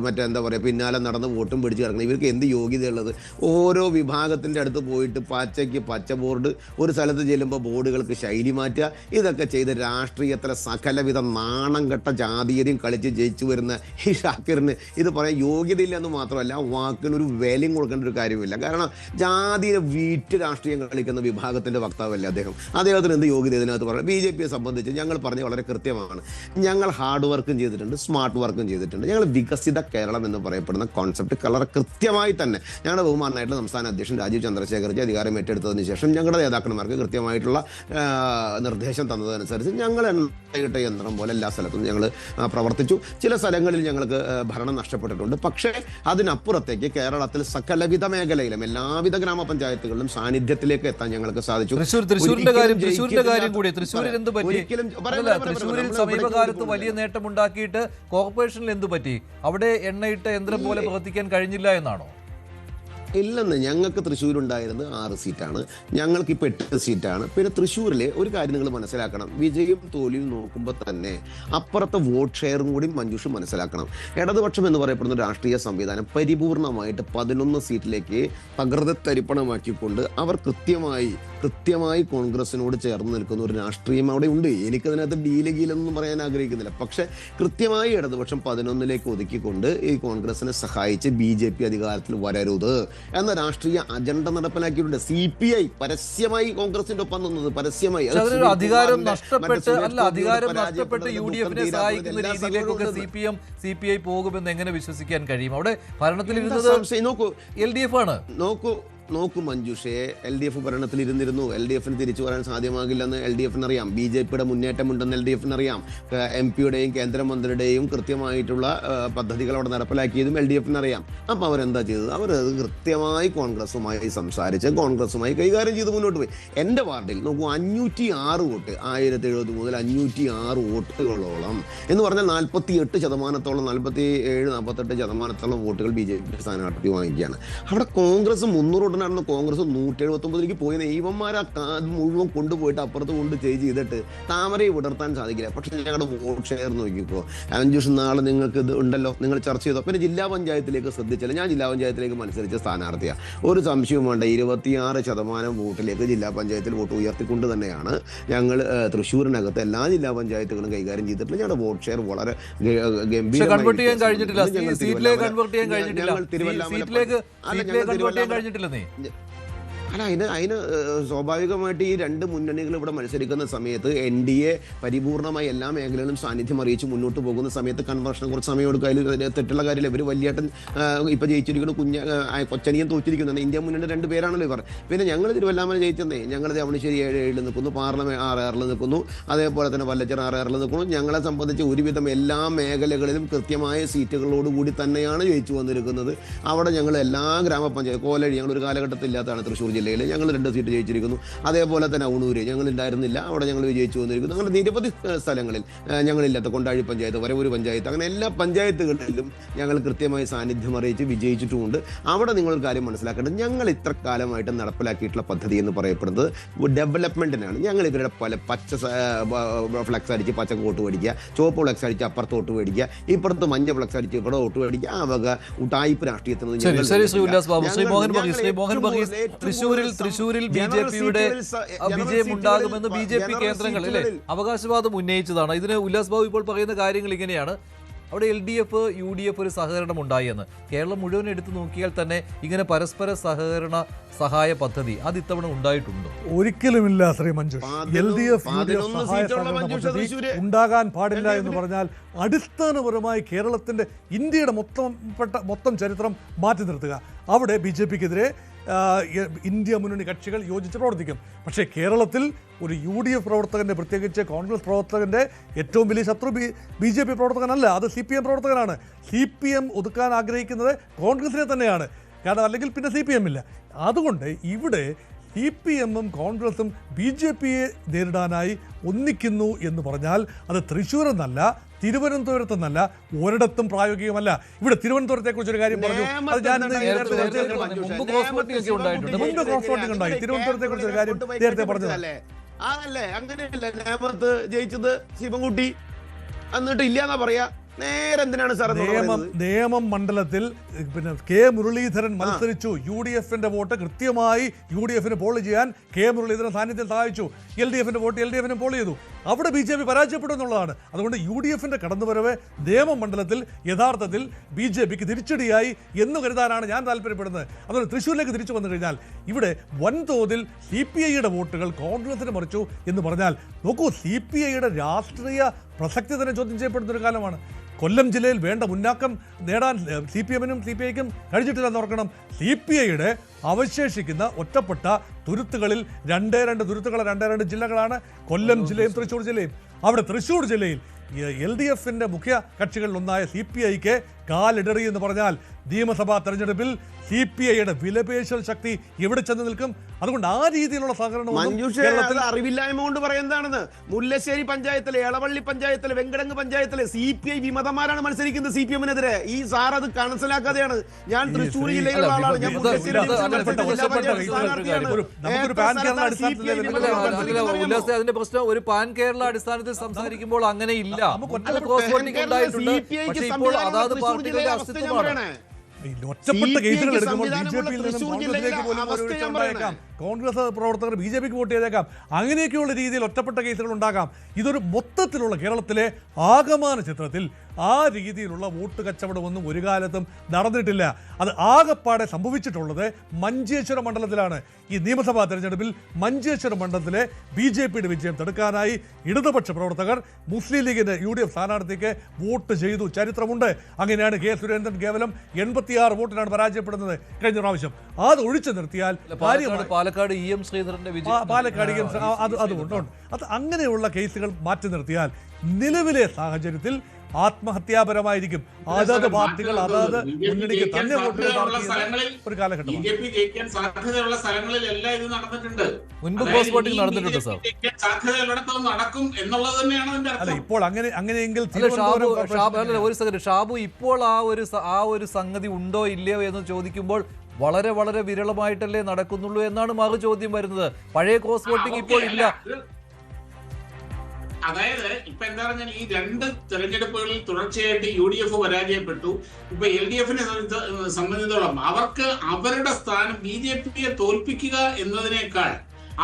മറ്റെന്താ പറയുക പിന്നാലെ നടന്ന് വോട്ടും പിടിച്ച് കിടക്കുന്നത്. ഇവർക്ക് എന്ത് യോഗ്യതയുള്ളത്? ഓരോ വിഭാഗത്തിൻ്റെ അടുത്ത് പോയിട്ട് പച്ചയ്ക്ക് പച്ച ബോർഡ്, ഒരു സ്ഥലത്ത് ചെല്ലുമ്പോൾ ബോർഡുകൾക്ക് ശൈലി മാറ്റുക, ഇതൊക്കെ ചെയ്ത് രാഷ്ട്രീയത്തിലെ സകലവിധ നാണം കെട്ട ജാതീയതയും കളിച്ച് ജയിച്ചു വരുന്ന ഈ ഷാക്കിറിന് ഇത് പറയാൻ യോഗ്യതയില്ല എന്ന് മാത്രമല്ല വാക്കിനൊരു വിലയും കൊടുക്കേണ്ട ഒരു കാര്യമില്ല. കാരണം ജാതിയെ വീറ്റ് രാഷ്ട്രീയം കളിക്കുന്ന വിഭാഗത്തിൻ്റെ പാർട്ടിയുടെ വക്താവല്ലേ അദ്ദേഹത്തിന് എന്ത് യോഗ്യത ഇതിനകത്ത് പറഞ്ഞു? BJPയെ സംബന്ധിച്ച് ഞങ്ങൾ പറഞ്ഞ വളരെ കൃത്യമാണ്. ഞങ്ങൾ ഹാർഡ് വർക്കും ചെയ്തിട്ടുണ്ട്, സ്മാർട്ട് വർക്കും ചെയ്തിട്ടുണ്ട്. ഞങ്ങൾ വികസിത കേരളം എന്ന് പറയപ്പെടുന്ന കോൺസെപ്റ്റ് വളരെ കൃത്യമായി തന്നെ ഞങ്ങളുടെ ബഹുമാനായിട്ടുള്ള സംസ്ഥാന അധ്യക്ഷൻ രാജീവ് ചന്ദ്രശേഖർജി അധികാരം ഏറ്റെടുത്തതിന് ശേഷം ഞങ്ങളുടെ നേതാക്കന്മാർക്ക് കൃത്യമായിട്ടുള്ള നിർദ്ദേശം തന്നതനുസരിച്ച് ഞങ്ങൾ എണ്ണയിട്ട യന്ത്രം പോലെ എല്ലാ സ്ഥലത്തും ഞങ്ങൾ പ്രവർത്തിച്ചു. ചില സ്ഥലങ്ങളിൽ ഞങ്ങൾക്ക് ഭരണം നഷ്ടപ്പെട്ടിട്ടുണ്ട്. പക്ഷേ അതിനപ്പുറത്തേക്ക് കേരളത്തിൽ സകലവിധ മേഖലയിലും എല്ലാവിധ ഗ്രാമപഞ്ചായത്തുകളിലും സാന്നിധ്യത്തിലേക്ക് എത്താൻ ഞങ്ങൾക്ക് സാധിച്ചു. തൃശ്ശൂരിന്റെ കാര്യം കൂടി തൃശ്ശൂരിൽ എന്ത് പറ്റി? തൃശ്ശൂരിൽ സമീപകാലത്ത് വലിയ നേട്ടമുണ്ടാക്കിയിട്ട് കോർപ്പറേഷനിൽ എന്ത് പറ്റി? അവിടെ എണ്ണയിട്ട യന്ത്രം പോലെ പ്രവർത്തിക്കാൻ കഴിഞ്ഞില്ല എന്നാണോ? ഇല്ലെന്ന്. ഞങ്ങൾക്ക് തൃശ്ശൂരുണ്ടായിരുന്നത് 6 സീറ്റാണ്, ഞങ്ങൾക്ക് ഇപ്പോൾ 8 സീറ്റാണ്. പിന്നെ തൃശ്ശൂരിലെ ഒരു കാര്യം നിങ്ങൾ മനസ്സിലാക്കണം, വിജയും തോൽവിയും നോക്കുമ്പോൾ തന്നെ അപ്പുറത്തെ വോട്ട് ഷെയറും കൂടി മഞ്ജുഷ് മനസ്സിലാക്കണം. ഇടതുപക്ഷം എന്ന് പറയപ്പെടുന്ന രാഷ്ട്രീയ സംവിധാനം പരിപൂർണമായിട്ട് 11 സീറ്റിലേക്ക് തകൃതത്തരിപ്പണമാക്കിക്കൊണ്ട് അവർ കൃത്യമായി കോൺഗ്രസിനോട് ചേർന്ന് നിൽക്കുന്ന ഒരു രാഷ്ട്രീയം അവിടെ ഉണ്ട്. എനിക്കതിനകത്ത് ഡീലഗീലൊന്നും പറയാൻ ആഗ്രഹിക്കുന്നില്ല. പക്ഷെ കൃത്യമായി ഇടതുപക്ഷം 11ലേക്ക് ഒതുക്കിക്കൊണ്ട് ഈ കോൺഗ്രസിനെ സഹായിച്ച് BJP അധികാരത്തിൽ വരരുത് എന്ന രാഷ്ട്രീയ അജണ്ട നടപ്പിലാക്കിയിട്ടുണ്ട്. CPI പരസ്യമായി കോൺഗ്രസിന്റെ ഒപ്പം നിന്നത്, പരസ്യമായി അധികാരം നഷ്ടപ്പെട്ട് UDFനെ സഹായിക്കുന്ന രീതിയിലേക്കൊക്കെ CPI പോകുമെന്ന് എങ്ങനെ വിശ്വസിക്കാൻ കഴിയും? അവിടെ ഭരണത്തിലിരുന്നത് LDF ആണ്. നോക്കൂ മഞ്ജുഷേ, LDF ഭരണത്തിൽ ഇരുന്നിരുന്നു. LDFന് തിരിച്ചു വരാൻ സാധ്യമാകില്ലെന്ന് LDFന് അറിയാം. BJPയുടെ മുന്നേറ്റമുണ്ടെന്ന് LDFന് അറിയാം. MP-യുടെയും കേന്ദ്രമന്ത്രിയുടെയും കൃത്യമായിട്ടുള്ള പദ്ധതികൾ അവിടെ നടപ്പിലാക്കിയതും LDFന് അറിയാം. അപ്പോൾ അവരെന്താ ചെയ്തത്? അവരത് കൃത്യമായി കോൺഗ്രസുമായി സംസാരിച്ച് കോൺഗ്രസുമായി കൈകാര്യം ചെയ്ത് മുന്നോട്ട് പോയി. എൻ്റെ വാർഡിൽ നോക്കൂ, 506 വോട്ട്, 1070 മുതൽ 506 വോട്ടുകളോളം എന്ന് പറഞ്ഞാൽ 48%, 47-48% വോട്ടുകൾ BJP സ്ഥാനാർത്ഥി വാങ്ങിക്കുകയാണ്. അവിടെ കോൺഗ്രസ് 300 നടന്ന കോൺഗ്രസ് 179ലേക്ക് പോയി. ഇവന്മാരെ മുഴുവൻ കൊണ്ടുപോയിട്ട് അപ്പുറത്ത് കൊണ്ട് ചെയ്തിട്ട് താമരയെ വിടർത്താൻ സാധിക്കില്ല. പക്ഷെ ഞങ്ങളുടെ വോട്ട് ഷെയർ നോക്കിക്കോ. അഞ്ചുഷം നാളെ നിങ്ങൾക്ക് ഇത് ഉണ്ടല്ലോ, നിങ്ങൾ ചർച്ച ചെയ്തോ. പിന്നെ ജില്ലാ പഞ്ചായത്തിലേക്ക് ശ്രദ്ധിച്ചാൽ ഞാൻ ജില്ലാ പഞ്ചായത്തിലേക്ക് മത്സരിച്ച സ്ഥാനാർത്ഥിയാണ്. ഒരു സംശയവും വേണ്ട, 26% വോട്ടിലേക്ക് ജില്ലാ പഞ്ചായത്തിൽ വോട്ട് ഉയർത്തിക്കൊണ്ട് തന്നെയാണ് ഞങ്ങൾ തൃശ്ശൂരിനകത്ത് എല്ലാ ജില്ലാ പഞ്ചായത്തുകളും കൈകാര്യം ചെയ്തിട്ടുള്ള ഞങ്ങളുടെ വോട്ട് ഷെയർ വളരെ ഗംഭീരമായി. അല്ല, അതിന് സ്വാഭാവികമായിട്ട് ഈ 2 മുന്നണികൾ ഇവിടെ മത്സരിക്കുന്ന സമയത്ത് NDA പരിപൂർണമായി എല്ലാ മേഖലകളിലും സാന്നിധ്യം അറിയിച്ച് മുന്നോട്ട് പോകുന്ന സമയത്ത് കൺവേർഷന് കുറച്ച് സമയം എടുക്കുക. അതിൽ തെറ്റുള്ള കാര്യമില്ല. ഇവർ വലിയേട്ടൻ ഇപ്പം ജയിച്ചിരിക്കുന്നു, കൊച്ചനിയും തോറ്റിരിക്കുന്നുണ്ട്. ഇന്ത്യ മുന്നണി 2 പേരാണല്ലോ ഇവർ. പിന്നെ ഞങ്ങൾ തിരുവല്ലാമല ജയിച്ചെന്നേ, ഞങ്ങൾ അവണിശ്ശേരി 7-7 നിൽക്കുന്നു, പാർലമെന്റ് 6-6 നിൽക്കുന്നു, അതേപോലെ തന്നെ വല്ലച്ചർ 6-6 നിൽക്കുന്നു. ഞങ്ങളെ സംബന്ധിച്ച് ഒരുവിധം എല്ലാ മേഖലകളിലും കൃത്യമായ സീറ്റുകളോടുകൂടി തന്നെയാണ് ജയിച്ചു വന്നിരിക്കുന്നത്. അവിടെ ഞങ്ങൾ എല്ലാ ഗ്രാമപഞ്ചായത്ത് കോലഴി ഞങ്ങൾ ഒരു കാലഘട്ടത്തിൽ ഇല്ലാത്തതാണ് തൃശ്ശൂർ ജില്ലയിൽ ഞങ്ങൾ 2 സീറ്റ് ജയിച്ചിരിക്കുന്നു. അതേപോലെ തന്നെ ഊണൂര് ഞങ്ങൾ ഉണ്ടായിരുന്നില്ല, അവിടെ ഞങ്ങൾ വിജയിച്ചു വന്നിരിക്കുന്നു. അങ്ങനെ നിരവധി സ്ഥലങ്ങളിൽ ഞങ്ങളില്ലാത്ത കൊണ്ടാഴി പഞ്ചായത്ത്, വരവൂര് പഞ്ചായത്ത്, അങ്ങനെ എല്ലാ പഞ്ചായത്തുകളിലും ഞങ്ങൾ കൃത്യമായി സാന്നിധ്യം അറിയിച്ച് വിജയിച്ചിട്ടുമുണ്ട്. അവിടെ നിങ്ങളൊരു കാര്യം മനസ്സിലാക്കേണ്ടത്, ഞങ്ങൾ ഇത്ര കാലമായിട്ട് നടപ്പിലാക്കിയിട്ടുള്ള പദ്ധതി എന്ന് പറയപ്പെടുന്നത് ഡെവലപ്മെന്റിനാണ്. ഞങ്ങൾ ഇവരുടെ പച്ച ഫ്ലക്സ് അടിച്ച് പച്ച വോട്ട് മേടിക്കുക, ചുവപ്പ് ഫ്ലക്സ് അടിച്ച് അപ്പുറത്ത് വോട്ട് മേടിക്കുക, ഇപ്പുറത്ത് മഞ്ഞ ഫ്ലക്സ് അടിച്ച് ഇവിടെ വോട്ട് മേടിക്കുക. ആ വക ഉടായിപ്പ് രാഷ്ട്രീയത്തിന് തൃശ്ശൂരിൽ BJPയുടെ വിജയം ഉണ്ടാകുമെന്ന് BJP കേന്ദ്രങ്ങൾ അവകാശവാദം ഉന്നയിച്ചതാണ്. ഇതിന് ഉല്ലാസ് ബാബു ഇപ്പോൾ പറയുന്ന കാര്യങ്ങൾ ഇങ്ങനെയാണ്. അവിടെ LDF UDF ഒരു സഹകരണം ഉണ്ടായി എന്ന്. കേരളം മുഴുവൻ എടുത്തു നോക്കിയാൽ തന്നെ ഇങ്ങനെ പരസ്പര സഹായ പദ്ധതി അത് ഇത്തവണ ഉണ്ടായിട്ടുണ്ടോ? ഒരിക്കലുമില്ല ശ്രീ മഞ്ജുഷ്. LDF UDF സഹായ സഹകരണ പദ്ധതി ഉണ്ടാകാൻ പാടില്ല എന്ന് പറഞ്ഞാൽ അടിസ്ഥാനപരമായി കേരളത്തിന്റെ ഇന്ത്യയുടെ മൊത്തം ചരിത്രം മാറ്റി നിർത്തുക. അവിടെ BJPക്കെതിരെ ഇന്ത്യ മുന്നണി കക്ഷികൾ യോജിച്ച് പ്രവർത്തിക്കും. പക്ഷേ കേരളത്തിൽ ഒരു UDF പ്രവർത്തകൻ്റെ, പ്രത്യേകിച്ച് കോൺഗ്രസ് പ്രവർത്തകൻ്റെ ഏറ്റവും വലിയ ശത്രു BJP പ്രവർത്തകനല്ല, അത് CPM പ്രവർത്തകനാണ്. CPM ഒതുക്കാൻ ആഗ്രഹിക്കുന്നത് കോൺഗ്രസിനെ തന്നെയാണ്. കാരണം അല്ലെങ്കിൽ പിന്നെ CPM ഇല്ല. അതുകൊണ്ട് ഇവിടെ CPM-ഉം കോൺഗ്രസും BJPയെ നേരിടാനായി ഒന്നിക്കുന്നു എന്ന് പറഞ്ഞാൽ അത് തൃശ്ശൂരെന്നല്ല, തിരുവനന്തപുരത്തെന്നല്ല, ഒരിടത്തും പ്രായോഗികമല്ല. ഇവിടെ തിരുവനന്തപുരത്തെ കുറിച്ചൊരു കാര്യം പറഞ്ഞു, അത് ഞാൻ മുമ്പ് ക്രോസ് വോട്ടിംഗ് ഉണ്ടായി. തിരുവനന്തപുരത്തെ കുറിച്ചൊരു കാര്യം നേരത്തെ പറഞ്ഞതല്ലേ? അതല്ലേ, അങ്ങനെയല്ല നേമത്ത് ജയിച്ചത് ശിവൻകുട്ടി, എന്നിട്ട് ഇല്ലാന്നാ പറയാ. നേരെ എന്തിനാണ് സാർ നേമം മണ്ഡലത്തിൽ പിന്നെ K. മുരളീധരൻ മത്സരിച്ചു. UDFന്റെ വോട്ട് കൃത്യമായി UDFന് പോൾ ചെയ്യാൻ K. മുരളീധരൻ സാന്നിധ്യം സഹായിച്ചു. LDFന്റെ വോട്ട് LDFന് പോൾ ചെയ്തു. അവിടെ BJP പരാജയപ്പെടും എന്നുള്ളതാണ്. അതുകൊണ്ട് UDFന്റെ കടന്നുവരവ് നിയമമണ്ഡലത്തിൽ യഥാർത്ഥത്തിൽ BJPക്ക് തിരിച്ചടിയായി എന്ന് കരുതാനാണ് ഞാൻ താല്പര്യപ്പെടുന്നത്. അതുകൊണ്ട് തൃശ്ശൂരിലേക്ക് തിരിച്ചു വന്നു കഴിഞ്ഞാൽ ഇവിടെ വൻതോതിൽ CPIയുടെ വോട്ടുകൾ കോൺഗ്രസിന് മറിച്ചു എന്ന് പറഞ്ഞാൽ നോക്കൂ, CPIയുടെ രാഷ്ട്രീയ പ്രസക്തി തന്നെ ചോദ്യം ചെയ്യപ്പെടുന്ന ഒരു കാലമാണ്. കൊല്ലം ജില്ലയിൽ വേണ്ട മുന്നാക്കം നേടാൻ CPMനും CPIക്കും കഴിഞ്ഞിട്ടില്ലെന്ന് ഓർക്കണം. CPIയുടെ അവശേഷിക്കുന്ന ഒറ്റപ്പെട്ട തുരുത്തുകളിൽ രണ്ടേ രണ്ട് ജില്ലകളാണ് കൊല്ലം ജില്ലയും തൃശ്ശൂർ ജില്ലയും. അവിടെ തൃശ്ശൂർ ജില്ലയിൽ LDFന്റെ മുഖ്യ കക്ഷികളിലൊന്നായ CPIക്ക് കാലിടറി എന്ന് പറഞ്ഞാൽ നിയമസഭാ തെരഞ്ഞെടുപ്പിൽ CPIയുടെ വിലപേശൽ ശക്തി എവിടെ ചെന്ന് നിൽക്കും? അതുകൊണ്ട് ആ രീതിയിലുള്ള സഹകരണം അറിവില്ലായ്മ കൊണ്ട് പറയുന്നതാണെന്ന്. മുല്ലശ്ശേരി പഞ്ചായത്തിലെ, എളവള്ളി പഞ്ചായത്തിലെ, വെങ്കടങ്ങ് പഞ്ചായത്തിലെ CPI വിമതന്മാരാണ് മത്സരിക്കുന്നത് CPMനെതിരെ. ഈ സാർ അത് മനസ്സിലാക്കാതെയാണ്. ഞാൻ തൃശ്ശൂർ ജില്ലയിലുള്ള ആളാണ്. ഞാൻ അതിന്റെ പ്രശ്നം ഒരു പാൻ കേരള അടിസ്ഥാനത്തിൽ സംസാരിക്കുമ്പോൾ അങ്ങനെ ഇല്ല. ക്രോസ് വോട്ടിംഗ് ഉണ്ടായിട്ടുണ്ട്. പക്ഷേ ഇപ്പോൾ അതാത് പാർട്ടികളുടെ അസ്തിത്വമാണ്. ഒറ്റപ്പെട്ട കേസുകൾ എടുക്കുമ്പോൾ BJPയിൽ നിന്നും കോൺഗ്രസിലേക്ക് പോലും ഉണ്ടായേക്കാം. കോൺഗ്രസ് പ്രവർത്തകർ BJPക്ക് വോട്ട് ചെയ്തേക്കാം. അങ്ങനെയൊക്കെയുള്ള രീതിയിൽ ഒറ്റപ്പെട്ട കേസുകൾ ഉണ്ടാകാം. ഇതൊരു മൊത്തത്തിലുള്ള കേരളത്തിലെ ആകമാന ചിത്രത്തിൽ ആ രീതിയിലുള്ള വോട്ട് കച്ചവടമൊന്നും ഒരു കാലത്തും നടന്നിട്ടില്ല. അത് ആകപ്പാടെ സംഭവിച്ചിട്ടുള്ളത് മഞ്ചേശ്വരം മണ്ഡലത്തിലാണ്. ഈ നിയമസഭാ തെരഞ്ഞെടുപ്പിൽ മഞ്ചേശ്വരം മണ്ഡലത്തിലെ BJPയുടെ വിജയം തടുക്കാനായി ഇടതുപക്ഷ പ്രവർത്തകർ മുസ്ലിം ലീഗിന്റെ UDF സ്ഥാനാർത്ഥിക്ക് വോട്ട് ചെയ്തു. ചരിത്രമുണ്ട്. അങ്ങനെയാണ് K. സുരേന്ദ്രൻ കേവലം 86 വോട്ടിനാണ് പരാജയപ്പെടുന്നത് കഴിഞ്ഞ പ്രാവശ്യം. അത് ഒഴിച്ചു നിർത്തിയാൽ പാലക്കാട് EM ശ്രീധരന്റെ വിജയം, പാലക്കാട് അതുകൊണ്ടുണ്ട്. അത് അങ്ങനെയുള്ള കേസുകൾ മാറ്റി നിർത്തിയാൽ നിലവിലെ സാഹചര്യത്തിൽ ആത്മഹത്യാപരമായിരിക്കും. അതാത് പാർട്ടികൾ അതാത് മുന്നണിക്ക് തന്നെ ഒരു കാലഘട്ടം. മുൻപ് ക്രോസ് വോട്ടിംഗ് നടന്നിട്ടുണ്ട് സാർ. അല്ല, ഇപ്പോൾ അങ്ങനെയെങ്കിൽ ഒരു സെക്കൻഡ് ഷാബു, ഇപ്പോൾ ആ ഒരു സംഗതി ഉണ്ടോ ഇല്ലയോ എന്ന് ചോദിക്കുമ്പോൾ വളരെ വളരെ വിരളമായിട്ടല്ലേ നടക്കുന്നുള്ളൂ എന്നാണ് മറു ചോദ്യം വരുന്നത്. പഴയ ക്രോസ് വോട്ടിംഗ് ഇപ്പോൾ ഇല്ല. അതായത് ഇപ്പൊ എന്താ പറഞ്ഞാൽ ഈ രണ്ട് തെരഞ്ഞെടുപ്പുകളിൽ തുടർച്ചയായിട്ട് UDF പരാജയപ്പെട്ടു. ഇപ്പൊ LDFനെ സംബന്ധിച്ചിടത്തോളം അവർക്ക് അവരുടെ സ്ഥാനം BJPയെ തോൽപ്പിക്കുക എന്നതിനേക്കാൾ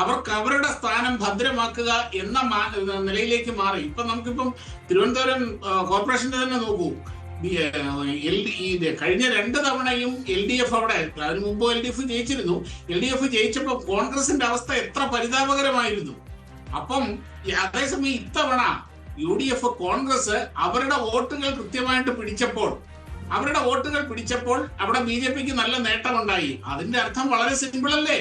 അവർക്ക് അവരുടെ സ്ഥാനം ഭദ്രമാക്കുക എന്ന നിലയിലേക്ക് മാറി. ഇപ്പൊ നമുക്കിപ്പം തിരുവനന്തപുരം കോർപ്പറേഷന്റെ തന്നെ നോക്കൂ. കഴിഞ്ഞ 2 തവണയും LDF അവിടെ, അതിനു മുമ്പ് LDF ജയിച്ചിരുന്നു. LDF ജയിച്ചപ്പോൾ കോൺഗ്രസിന്റെ അവസ്ഥ എത്ര പരിതാപകരമായിരുന്നു. അപ്പം അതേസമയം ഇത്തവണ UDF കോൺഗ്രസ് അവരുടെ വോട്ടുകൾ കൃത്യമായിട്ട് പിടിച്ചപ്പോൾ അവിടെ BJPക്ക് നല്ല നേട്ടമുണ്ടായി. അതിന്റെ അർത്ഥം വളരെ സിമ്പിൾ അല്ലേ?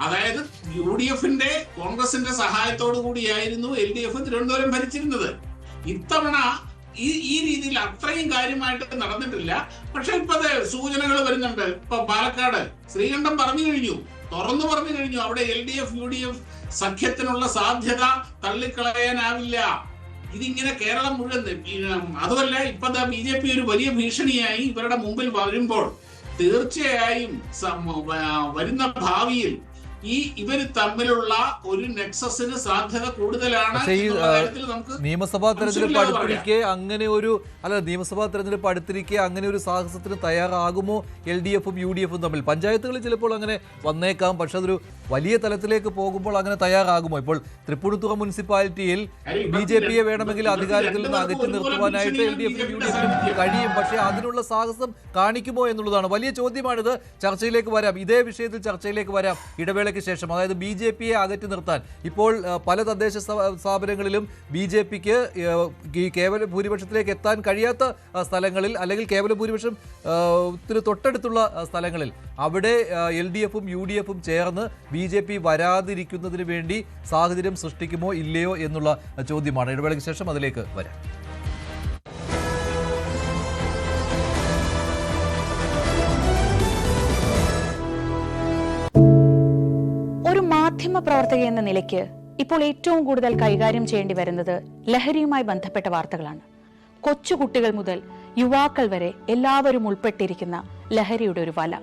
അതായത് UDFന്റെ കോൺഗ്രസിന്റെ സഹായത്തോടു കൂടിയായിരുന്നു LDF തിരുവനന്തപുരം ഭരിച്ചിരുന്നത്. ഇത്തവണ ഈ രീതിയിൽ അത്രയും കാര്യമായിട്ട് നടന്നിട്ടില്ല. പക്ഷെ ഇപ്പൊ സൂചനകൾ വരുന്നുണ്ട്. ഇപ്പൊ പാലക്കാട് ശ്രീകണ്ഠൻ തുറന്നു പറഞ്ഞു കഴിഞ്ഞു അവിടെ LDF UDF സഖ്യത്തിനുള്ള സാധ്യത തള്ളിക്കളയാനാവില്ല. ഇതിങ്ങനെ കേരളം മുഴുവൻ. അതുമല്ല, ഇപ്പൊ BJP ഒരു വലിയ ഭീഷണിയായി ഇവരുടെ മുമ്പിൽ വരുമ്പോൾ തീർച്ചയായും വരുന്ന ഭാവിയിൽ ഇവര് തമ്മിലുള്ള ഒരു നെക്സസിന് സാധ്യത കൂടുതലാണ്. നിയമസഭാ തെരഞ്ഞെടുപ്പ് അടുത്തിരിക്കെ അങ്ങനെ ഒരു സാഹസത്തിന് തയ്യാറാകുമോ LDFും UDFും തമ്മിൽ? പഞ്ചായത്തുകളിൽ ചിലപ്പോൾ അങ്ങനെ വന്നേക്കാം. പക്ഷെ അതൊരു വലിയ തലത്തിലേക്ക് പോകുമ്പോൾ അങ്ങനെ തയ്യാറാകുമോ? ഇപ്പോൾ തൃപ്പൂണിത്തുറ മുനിസിപ്പാലിറ്റിയിൽ BJPയെ വേണമെങ്കിൽ അധികാരത്തിൽ നിന്ന് അകറ്റി നിർത്തുവാനായിട്ട് LDFും UDFും കഴിയും. പക്ഷെ അതിനുള്ള സാഹസം കാണിക്കുമോ എന്നുള്ളതാണ് വലിയ ചോദ്യമാണിത്. ചർച്ചയിലേക്ക് വരാം, ഇതേ വിഷയത്തിൽ ചർച്ചയിലേക്ക് വരാം ഇടവേള ശേഷം. അതായത് BJPയെ അകറ്റി നിർത്താൻ ഇപ്പോൾ പല തദ്ദേശ സ്ഥാപനങ്ങളിലും BJPക്ക് ഈ കേവല ഭൂരിപക്ഷത്തിലേക്ക് എത്താൻ കഴിയാത്ത സ്ഥലങ്ങളിൽ, അല്ലെങ്കിൽ കേവല ഭൂരിപക്ഷത്തിന് തൊട്ടടുത്തുള്ള സ്ഥലങ്ങളിൽ അവിടെ LDFും UDFും ചേർന്ന് BJP വരാതിരിക്കുന്നതിന് വേണ്ടി സാഹചര്യം സൃഷ്ടിക്കുമോ ഇല്ലയോ എന്നുള്ള ചോദ്യമാണ്. ഇടവേളയ്ക്ക് ശേഷം അതിലേക്ക് വരാം. മാധ്യമപ്രവർത്തക എന്ന നിലയ്ക്ക് ഇപ്പോൾ ഏറ്റവും കൂടുതൽ കൈകാര്യം ചെയ്യേണ്ടി വരുന്നത് ലഹരിയുമായി ബന്ധപ്പെട്ട വാർത്തകളാണ്. കൊച്ചുകുട്ടികൾ മുതൽ യുവാക്കൾ വരെ എല്ലാവരും ഉൾപ്പെട്ടിരിക്കുന്ന ലഹരിയുടെ ഒരു വല.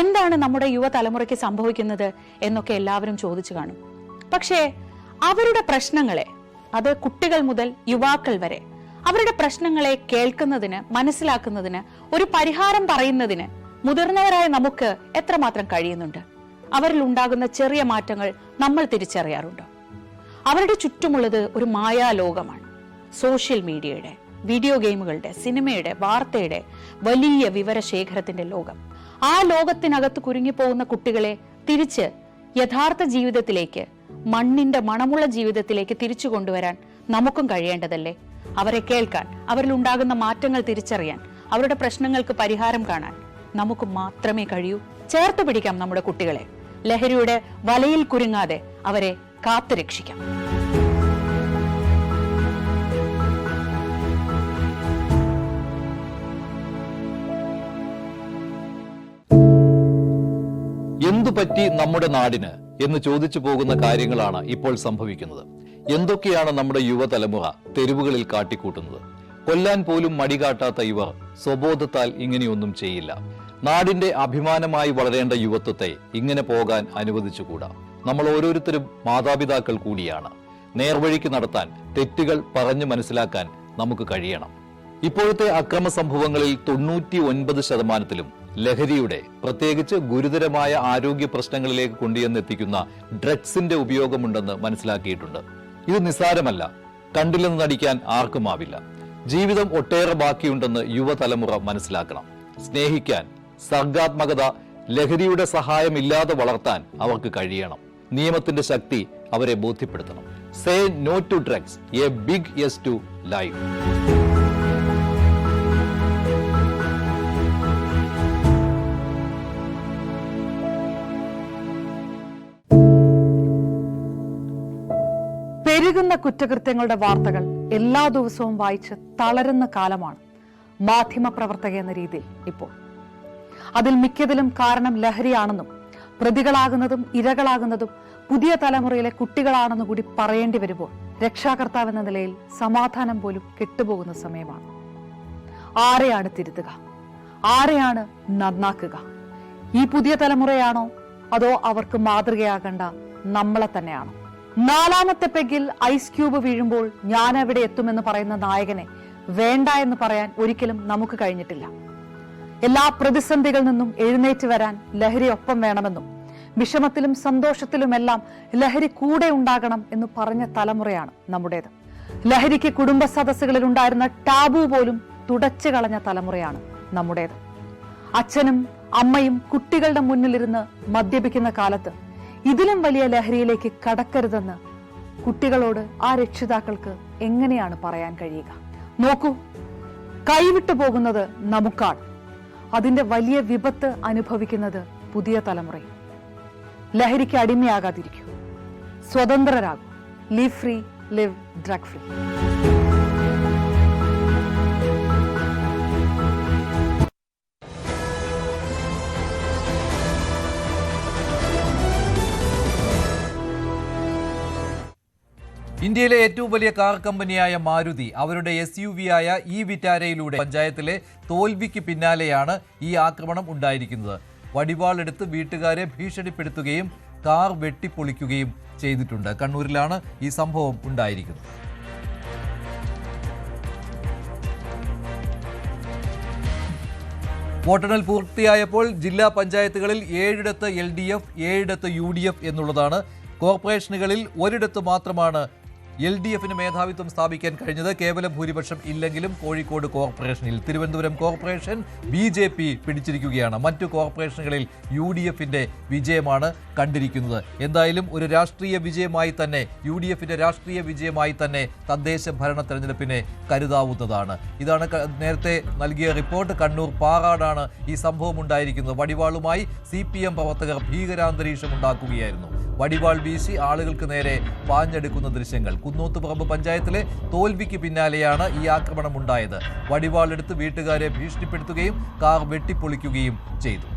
എന്താണ് നമ്മുടെ യുവതലമുറയ്ക്ക് സംഭവിക്കുന്നത് എന്നൊക്കെ എല്ലാവരും ചോദിച്ചു കാണും. പക്ഷേ അവരുടെ പ്രശ്നങ്ങളെ, അത് കുട്ടികൾ മുതൽ യുവാക്കൾ വരെ, അവരുടെ പ്രശ്നങ്ങളെ കേൾക്കുന്നതിന്, മനസ്സിലാക്കുന്നതിന്, ഒരു പരിഹാരം പറയുന്നതിന് മുതിർന്നവരായ നമുക്ക് എത്രമാത്രം കഴിയുന്നുണ്ട്? അവരിൽ ഉണ്ടാകുന്ന ചെറിയ മാറ്റങ്ങൾ നമ്മൾ തിരിച്ചറിയാറുണ്ടോ? അവരുടെ ചുറ്റുമുള്ളത് ഒരു മായാലോകമാണ്. സോഷ്യൽ മീഡിയയുടെ, വീഡിയോ ഗെയിമുകളുടെ, സിനിമയുടെ, വാർത്തയുടെ വലിയ വിവരശേഖരത്തിന്റെ ലോകം. ആ ലോകത്തിനകത്ത് കുരുങ്ങിപ്പോകുന്ന കുട്ടികളെ തിരിച്ച് യഥാർത്ഥ ജീവിതത്തിലേക്ക്, മണ്ണിന്റെ മണമുള്ള ജീവിതത്തിലേക്ക് തിരിച്ചു കൊണ്ടുവരാൻ നമുക്കും കഴിയേണ്ടതല്ലേ? അവരെ കേൾക്കാൻ, അവരിൽ ഉണ്ടാകുന്ന മാറ്റങ്ങൾ തിരിച്ചറിയാൻ, അവരുടെ പ്രശ്നങ്ങൾക്ക് പരിഹാരം കാണാൻ നമുക്ക് മാത്രമേ കഴിയൂ. ചേർത്ത് പിടിക്കാം നമ്മുടെ കുട്ടികളെ. ലഹരിയുടെ വലയിൽ കുരുങ്ങാതെ അവരെ കാത്തുരക്ഷിക്കാം. എന്തു പറ്റി നമ്മുടെ നാടിന് എന്ന് ചോദിച്ചു പോകുന്ന കാര്യങ്ങളാണ് ഇപ്പോൾ സംഭവിക്കുന്നത്. എന്തൊക്കെയാണ് നമ്മുടെ യുവതലമുറ തെരുവുകളിൽ കാട്ടിക്കൂട്ടുന്നത്? കൊല്ലാൻ പോലും മടികാട്ടാത്ത ഇവർ സ്വബോധത്താൽ ഇങ്ങനെയൊന്നും ചെയ്യില്ല. നാടിന്റെ അഭിമാനമായി വളരേണ്ട യുവത്വത്തെ ഇങ്ങനെ പോകാൻ അനുവദിച്ചുകൂടാ. നമ്മൾ ഓരോരുത്തരും മാതാപിതാക്കൾ കൂടിയാണ്. നേർവഴിക്ക് നടത്താൻ, തെറ്റുകൾ പറഞ്ഞു മനസ്സിലാക്കാൻ നമുക്ക് കഴിയണം. ഇപ്പോഴത്തെ അക്രമ സംഭവങ്ങളിൽ 99% ലഹരിയുടെ, പ്രത്യേകിച്ച് ഗുരുതരമായ ആരോഗ്യ പ്രശ്നങ്ങളിലേക്ക് കൊണ്ടുവന്നെത്തിക്കുന്ന ഡ്രഗ്സിന്റെ ഉപയോഗമുണ്ടെന്ന് മനസ്സിലാക്കിയിട്ടുണ്ട്. ഇത് നിസ്സാരമല്ല. കണ്ടില്ലെന്ന് നടിക്കാൻ ആർക്കുമാവില്ല. ജീവിതം ഒട്ടേറെ ബാക്കിയുണ്ടെന്ന് യുവതലമുറ മനസ്സിലാക്കണം. സ്നേഹിക്കാൻ, സർഗാത്മകത, ലഹരിയുടെ സഹായമില്ലാതെ വളർത്താൻ അവർക്ക് കഴിയണം. നിയമത്തിന്റെ ശക്തി അവരെ ബോധ്യപ്പെടുത്തണം. Say no to drugs, a big yes to life. പെരുകുന്ന കുറ്റകൃത്യങ്ങളുടെ വാർത്തകൾ എല്ലാ ദിവസവും വായിച്ച് തളരുന്ന കാലമാണ് മാധ്യമപ്രവർത്തക എന്ന രീതിയിൽ ഇപ്പോൾ. അതിൽ മിക്കതിലും കാരണം ലഹരിയാണെന്നും പ്രതികളാകുന്നതും ഇരകളാകുന്നതും പുതിയ തലമുറയിലെ കുട്ടികളാണെന്ന് കൂടി പറയേണ്ടി വരുമ്പോൾ രക്ഷാകർത്താവ് എന്ന നിലയിൽ സമാധാനം പോലും കെട്ടുപോകുന്ന സമയമാണ്. ആരെയാണ് തിരുത്തുക? ആരെയാണ് നന്നാക്കുക? ഈ പുതിയ തലമുറയാണോ, അതോ അവർക്ക് മാതൃകയാകേണ്ട നമ്മളെ തന്നെയാണോ? 4ാമത്തെ പെഗിൽ ഐസ് ക്യൂബ് വീഴുമ്പോൾ ഞാൻ എവിടെ എത്തുമെന്ന് പറയുന്ന നായകനെ വേണ്ട എന്ന് പറയാൻ ഒരിക്കലും നമുക്ക് കഴിഞ്ഞിട്ടില്ല. എല്ലാ പ്രതിസന്ധികളിൽ നിന്നും എഴുന്നേറ്റ് വരാൻ ലഹരി ഒപ്പം വേണമെന്നും വിഷമത്തിലും സന്തോഷത്തിലുമെല്ലാം ലഹരി കൂടെ ഉണ്ടാകണം എന്ന് പറഞ്ഞ തലമുറയാണ് നമ്മുടേത്. ലഹരിക്ക് കുടുംബ സദസ്സുകളിൽ ഉണ്ടായിരുന്ന ടാബു പോലും തുടച്ചു കളഞ്ഞ തലമുറയാണ് നമ്മുടേത്. അച്ഛനും അമ്മയും കുട്ടികളുടെ മുന്നിലിരുന്ന് മദ്യപിക്കുന്ന കാലത്ത് ഇതിലും വലിയ ലഹരിയിലേക്ക് കടക്കരുതെന്ന് കുട്ടികളോട് ആ രക്ഷിതാക്കൾക്ക് എങ്ങനെയാണ് പറയാൻ കഴിയുക? നോക്കൂ, കൈവിട്ടു പോകുന്നത് നമുക്കാണ്. അതിന്റെ വലിയ വിപത്ത് അനുഭവിക്കുന്നത് പുതിയ തലമുറയും. ലഹരിക്ക് അടിമയാകാതിരിക്കൂ, സ്വതന്ത്രരാകൂ. Live free, live drug free. ഇന്ത്യയിലെ ഏറ്റവും വലിയ കാർ കമ്പനിയായ മാരുതി അവരുടെ SUV ആയ ഈ വിറ്റാരയിലൂടെ പഞ്ചായത്തിലെ തോൽവിക്ക് പിന്നാലെയാണ് ഈ ആക്രമണം ഉണ്ടായിരിക്കുന്നത്. വടിവാളെടുത്ത് വീട്ടുകാരെ ഭീഷണിപ്പെടുത്തുകയും കാർ വെട്ടിപ്പൊളിക്കുകയും ചെയ്തിട്ടുണ്ട്. കണ്ണൂരിലാണ് ഈ സംഭവം ഉണ്ടായിരിക്കുന്നത്. വോട്ടെണ്ണൽ പൂർത്തിയായപ്പോൾ ജില്ലാ പഞ്ചായത്തുകളിൽ 7ഇടത്ത് LDF, 7ഇടത്ത് UDF എന്നുള്ളതാണ്. കോർപ്പറേഷനുകളിൽ ഒരിടത്ത് മാത്രമാണ് LDFന് മേധാവിത്വം സ്ഥാപിക്കാൻ കഴിഞ്ഞത്. കേവല ഭൂരിപക്ഷം ഇല്ലെങ്കിലും കോഴിക്കോട് കോർപ്പറേഷനിൽ, തിരുവനന്തപുരം കോർപ്പറേഷൻ BJP പിടിച്ചിരിക്കുകയാണ്. മറ്റു കോർപ്പറേഷനുകളിൽ UDFന്റെ വിജയമാണ് കണ്ടിരിക്കുന്നത്. എന്തായാലും ഒരു രാഷ്ട്രീയ വിജയമായി തന്നെ, UDFന്റെ രാഷ്ട്രീയ വിജയമായി തന്നെ തദ്ദേശ ഭരണ തെരഞ്ഞെടുപ്പിനെ കരുതാവുന്നതാണ്. ഇതാണ് നേരത്തെ നൽകിയ റിപ്പോർട്ട്. കണ്ണൂർ പാറാടാണ് ഈ സംഭവം ഉണ്ടായിരിക്കുന്നത്. വടിവാളുമായി CPM പ്രവർത്തകർ ഭീകരാന്തരീക്ഷം ഉണ്ടാക്കുകയായിരുന്നു. വടിവാൾ വീശി ആളുകൾക്ക് നേരെ പാഞ്ഞെടുക്കുന്ന ദൃശ്യങ്ങൾ. കുന്നോത്തുപറമ്പ് പഞ്ചായത്തിലെ തോൽവിക്ക് പിന്നാലെയാണ് ഈ ആക്രമണം ഉണ്ടായത്. വടിവാളെടുത്ത് വീട്ടുകാരെ ഭീഷണിപ്പെടുത്തുകയും കാർ വെട്ടിപ്പൊളിക്കുകയും ചെയ്തു.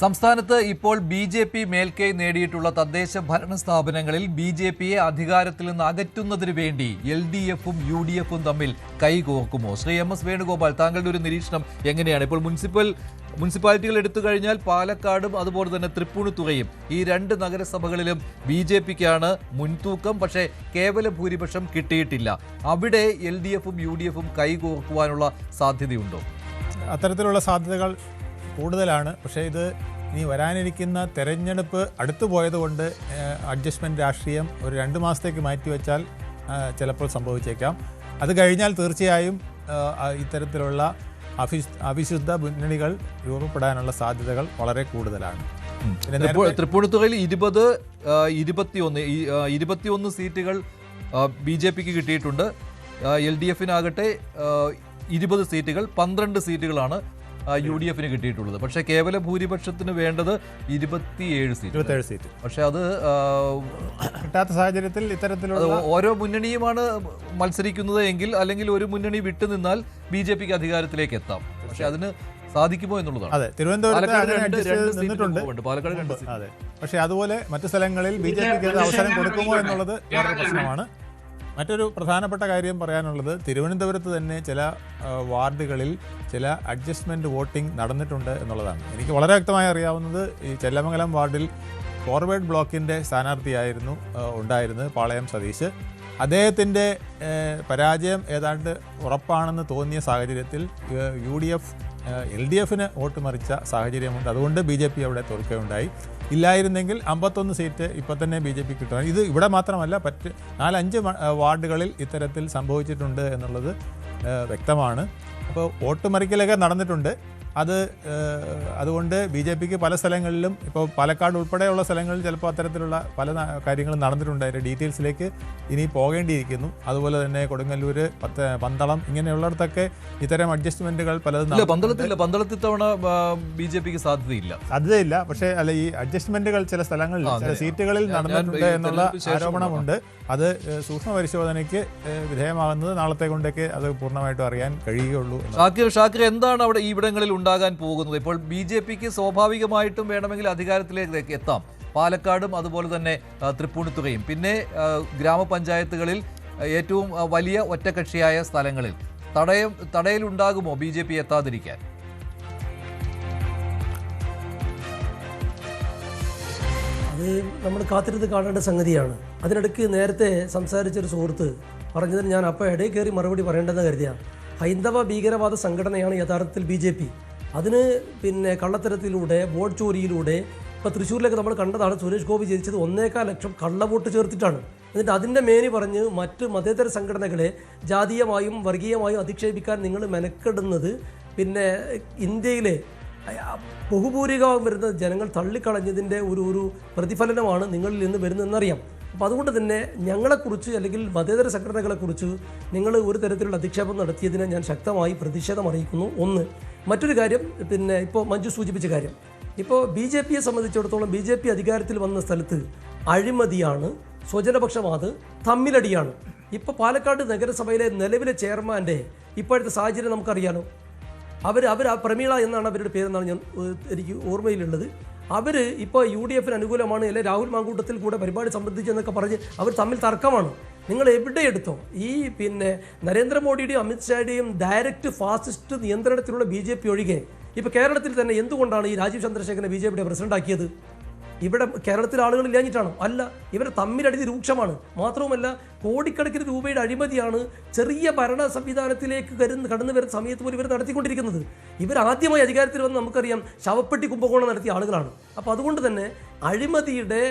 സംസ്ഥാനത്ത് ഇപ്പോൾ BJP മേൽക്കൈ നേടിയിട്ടുള്ള തദ്ദേശ ഭരണ സ്ഥാപനങ്ങളിൽ BJPയെ അധികാരത്തിൽ നിന്ന് അകറ്റുന്നതിന് വേണ്ടി LDFും UDFും തമ്മിൽ കൈകോർക്കുമോ? ശ്രീ MS വേണുഗോപാൽ, താങ്കളുടെ ഒരു നിരീക്ഷണം എങ്ങനെയാണ്? ഇപ്പോൾ മുനിസിപ്പാലിറ്റികൾ എടുത്തു കഴിഞ്ഞാൽ പാലക്കാടും അതുപോലെ തന്നെ തൃപ്പൂണിത്തുറയും ഈ രണ്ട് നഗരസഭകളിലും BJPക്കാണ് മുൻതൂക്കം. പക്ഷേ കേവല ഭൂരിപക്ഷം കിട്ടിയിട്ടില്ല. അവിടെ LDFും UDFും കൈകോർക്കുവാനുള്ള സാധ്യതയുണ്ടോ? അത്തരത്തിലുള്ള സാധ്യതകൾ കൂടുതലാണ്. പക്ഷേ ഇത് ഇനി വരാനിരിക്കുന്ന തെരഞ്ഞെടുപ്പ് അടുത്തു പോയതുകൊണ്ട് അഡ്ജസ്റ്റ്മെൻറ്റ് രാഷ്ട്രീയം ഒരു 2 മാസത്തേക്ക് മാറ്റിവെച്ചാൽ ചിലപ്പോൾ സംഭവിച്ചേക്കാം. അത് കഴിഞ്ഞാൽ തീർച്ചയായും ഇത്തരത്തിലുള്ള അവിശുദ്ധ മുന്നണികൾ രൂപപ്പെടാനുള്ള സാധ്യതകൾ വളരെ കൂടുതലാണ്. തൃപ്പൂണിത്തുറയിൽ 21 സീറ്റുകൾ BJPക്ക് കിട്ടിയിട്ടുണ്ട്. LDFിനാകട്ടെ 20 സീറ്റുകൾ, 12 സീറ്റുകളാണ് UDFിന് കിട്ടിയിട്ടുള്ളത്. പക്ഷേ കേവല ഭൂരിപക്ഷത്തിന് വേണ്ടത് 27 സീറ്റ്. പക്ഷെ അത് കിട്ടാത്ത സാഹചര്യത്തിൽ ഇത്തരത്തിലുള്ള ഓരോ മുന്നണിയുമാണ് മത്സരിക്കുന്നത് എങ്കിൽ, അല്ലെങ്കിൽ ഒരു മുന്നണി വിട്ടുനിന്നാൽ BJPക്ക് അധികാരത്തിലേക്ക് എത്താം. പക്ഷെ അതിന് സാധിക്കുമോ എന്നുള്ളതാണ്. അതെ, തിരുവനന്തപുരത്ത് പാലക്കാട് 2 സീറ്റ്. അതെ, പക്ഷേ അതുപോലെ മറ്റു സ്ഥലങ്ങളിൽ BJPക്ക് അവസരം കൊടുക്കുമോ എന്നുള്ളത് വേറെ പ്രശ്നമാണ്. മറ്റൊരു പ്രധാനപ്പെട്ട കാര്യം പറയാനുള്ളത്, തിരുവനന്തപുരത്ത് തന്നെ ചില വാർഡുകളിൽ ചില അഡ്ജസ്റ്റ്മെൻറ്റ് വോട്ടിംഗ് നടന്നിട്ടുണ്ട് എന്നുള്ളതാണ്. എനിക്ക് വളരെ വ്യക്തമായി അറിയാവുന്നത് ഈ ചെല്ലമംഗലം വാർഡിൽ ഫോർവേഡ് ബ്ലോക്കിൻ്റെ സ്ഥാനാർത്ഥിയായിരുന്നു ഉണ്ടായിരുന്നത് പാളയം സതീഷ്. അദ്ദേഹത്തിൻ്റെ പരാജയം ഏതാണ്ട് ഉറപ്പാണെന്ന് തോന്നിയ സാഹചര്യത്തിൽ UDF LDFിന് വോട്ട് മറിച്ച സാഹചര്യമുണ്ട്. അതുകൊണ്ട് BJP അവിടെ തോൽക്കുകയുണ്ടായി. ഇല്ലായിരുന്നെങ്കിൽ 51 സീറ്റ് ഇപ്പോൾ തന്നെ BJP കിട്ടും. ഇത് ഇവിടെ മാത്രമല്ല, 4-5 വാർഡുകളിൽ ഇത്തരത്തിൽ സംഭവിച്ചിട്ടുണ്ട് എന്നുള്ളത് വ്യക്തമാണ്. അപ്പോൾ വോട്ട് മറിക്കലൊക്കെ നടന്നിട്ടുണ്ട്. അതുകൊണ്ട് BJPക്ക് പല സ്ഥലങ്ങളിലും, ഇപ്പോൾ പാലക്കാട് ഉൾപ്പെടെയുള്ള സ്ഥലങ്ങളിൽ ചിലപ്പോൾ അത്തരത്തിലുള്ള പല കാര്യങ്ങളും നടന്നിട്ടുണ്ട്. അതിൻ്റെ ഡീറ്റെയിൽസിലേക്ക് ഇനി പോകേണ്ടിയിരിക്കുന്നു. അതുപോലെ തന്നെ കൊടുങ്ങല്ലൂർ, പന്തളം ഇങ്ങനെയുള്ളിടത്തൊക്കെ ഇത്തരം അഡ്ജസ്റ്റ്മെൻറ്റുകൾ പലതും പന്തളത്തിൽ തവണ BJPക്ക് സാധ്യതയില്ല. പക്ഷേ ഈ അഡ്ജസ്റ്റ്മെൻറ്റുകൾ ചില സ്ഥലങ്ങളിൽ, ചില സീറ്റുകളിൽ നടന്നിട്ടുണ്ട് എന്നുള്ള ആരോപണമുണ്ട്. അത് സൂക്ഷ്മ പരിശോധനയ്ക്ക് വിധേയമാകുന്നത് നാളത്തെ കൊണ്ടൊക്കെ അത് പൂർണ്ണമായിട്ടും അറിയാൻ കഴിയുകയുള്ളൂ. ഷാക്കിർ, എന്താണ് അവിടെ ഇവിടങ്ങളിൽ ഉണ്ടാകാൻ പോകുന്നത്? ഇപ്പോൾ BJPക്ക് സ്വാഭാവികമായിട്ടും വേണമെങ്കിൽ അധികാരത്തിലേക്ക് എത്താം. പാലക്കാടും അതുപോലെ തന്നെ തൃപ്പൂണിത്തുറയും, പിന്നെ ഗ്രാമപഞ്ചായത്തുകളിൽ ഏറ്റവും വലിയ ഒറ്റക്കക്ഷിയായ സ്ഥലങ്ങളിൽ തടയലുണ്ടാകുമോ BJP എത്താതിരിക്കാൻ? അത് നമ്മൾ കാത്തിരുന്ന് കാണേണ്ട സംഗതിയാണ്. അതിനിടയ്ക്ക് നേരത്തെ സംസാരിച്ചൊരു സുഹൃത്ത് പറഞ്ഞതിന് ഞാൻ അപ്പോൾ ഇടയിൽ കയറി മറുപടി പറയേണ്ടതെന്ന് കരുതിയാണ്. ഹൈന്ദവ ഭീകരവാദ സംഘടനയാണ് യഥാർത്ഥത്തിൽ BJP. അതിന് കള്ളത്തരത്തിലൂടെ, വോട്ട് ചോരിയിലൂടെ, ഇപ്പോൾ തൃശ്ശൂരിലൊക്കെ നമ്മൾ കണ്ടതാണ്, സുരേഷ് ഗോപി ജയിച്ചത് 1.25 ലക്ഷം കള്ളവോട്ട് ചേർത്തിട്ടാണ്. എന്നിട്ട് അതിൻ്റെ മേനി പറഞ്ഞ് മറ്റ് മതേതര സംഘടനകളെ ജാതീയമായും വർഗീയമായും അധിക്ഷേപിക്കാൻ നിങ്ങൾ മെനക്കെടുന്നത് ഇന്ത്യയിലെ ബഹുഭൂരിഭാഗം വരുന്ന ജനങ്ങൾ തള്ളിക്കളഞ്ഞതിൻ്റെ ഒരു പ്രതിഫലനമാണ് നിങ്ങളിൽ നിന്ന് വരുന്നതെന്നറിയാം. അപ്പോൾ അതുകൊണ്ട് തന്നെ ഞങ്ങളെക്കുറിച്ച്, അല്ലെങ്കിൽ മതേതര സംഘടനകളെക്കുറിച്ച് നിങ്ങൾ ഒരു തരത്തിലുള്ള അധിക്ഷേപം നടത്തിയതിനെ ഞാൻ ശക്തമായി പ്രതിഷേധം അറിയിക്കുന്നു. ഒന്ന്. മറ്റൊരു കാര്യം, ഇപ്പോൾ മഞ്ജു സൂചിപ്പിച്ച കാര്യം, ഇപ്പോൾ BJPയെ സംബന്ധിച്ചിടത്തോളം BJP അധികാരത്തിൽ വന്ന സ്ഥലത്ത് അഴിമതിയാണ്, സ്വജനപക്ഷമാണ്, തമ്മിലടിയാണ്. ഇപ്പോൾ പാലക്കാട് നഗരസഭയിലെ നിലവിലെ ചെയർമാൻ്റെ ഇപ്പോഴത്തെ സാഹചര്യം നമുക്കറിയാലോ. അവർ പ്രമീള എന്നാണ് അവരുടെ പേരെന്നാണ് എനിക്ക് ഓർമ്മയിലുള്ളത്. അവർ ഇപ്പോൾ UDFിന് അനുകൂലമാണ്, അല്ലെ രാഹുൽ മാങ്കൂട്ടത്തിൽ കൂടെ പരിപാടി സംബന്ധിച്ചെന്നൊക്കെ പറഞ്ഞ് അവർ തമ്മിൽ തർക്കമാണ്. നിങ്ങൾ എവിടെ എടുത്തോ ഈ നരേന്ദ്രമോദിയുടെയും അമിത്ഷായുടെയും ഡയറക്റ്റ് ഫാസിസ്റ്റ് നിയന്ത്രണത്തിലുള്ള BJP ഒഴികെ ഇപ്പോൾ കേരളത്തിൽ തന്നെ എന്തുകൊണ്ടാണ് ഈ രാജീവ് ചന്ദ്രശേഖരനെ BJPയുടെ പ്രസിഡന്റാക്കിയത്? ഇവിടെ കേരളത്തിലെ ആളുകൾ ഇല്ലാഞ്ഞിട്ടാണോ? അല്ല, ഇവർ തമ്മിലടി രൂക്ഷമാണ്. മാത്രവുമല്ല, കോടിക്കണക്കിന് രൂപയുടെ അഴിമതിയാണ് ചെറിയ ഭരണ സംവിധാനത്തിലേക്ക് കടന്നു വരുന്ന സമയത്ത് പോലും ഇവർ നടത്തിക്കൊണ്ടിരിക്കുന്നത്. ഇവർ ആദ്യമായി അധികാരത്തിൽ വന്ന് നമുക്കറിയാം ശവപ്പെട്ടി കുംഭകോണം നടത്തിയ ആളുകളാണ്. അപ്പോൾ അതുകൊണ്ട് തന്നെ അഴിമതിയുടെ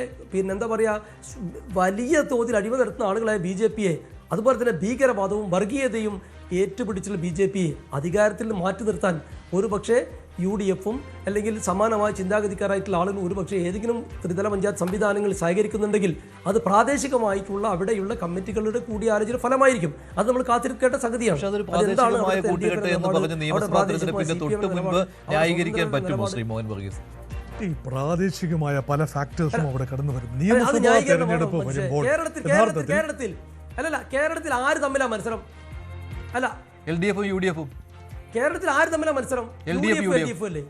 വലിയ തോതിൽ അഴിമതി നടത്തുന്ന ആളുകളായ BJPയെ, അതുപോലെ തന്നെ ഭീകരവാദവും വർഗീയതയും ഏറ്റുപിടിച്ചുള്ള BJPയെ അധികാരത്തിൽ മാറ്റി നിർത്താൻ ഒരുപക്ഷെ UDFും അല്ലെങ്കിൽ സമാനമായ ചിന്താഗതിക്കാരായിട്ടുള്ള ആളുകൾ ഒരുപക്ഷെ ഏതെങ്കിലും ത്രിതല പഞ്ചായത്ത് സംവിധാനങ്ങൾ സഹകരിക്കുന്നുണ്ടെങ്കിൽ അത് പ്രാദേശികമായിട്ടുള്ള അവിടെയുള്ള കമ്മിറ്റികളുടെ കൂടിയാലോചന ഫലമായിരിക്കും. അത് നമ്മൾ കാത്തിരിക്കേണ്ട സംഗതിയാണ്. ഈ പ്രാദേശികമായ പല ഫാക്ടേഴ്സും അവിടെ കടന്നു വരും. നിയമസഭാ തെരഞ്ഞെടുപ്പ് വരുമ്പോൾ കേരളത്തിൽ ആര് തമ്മിലാ മത്സരം? അല്ല, LDFും UDFും കേരളത്തിൽ ആര് തമ്മിലാ മത്സരം? LDF അല്ലേ?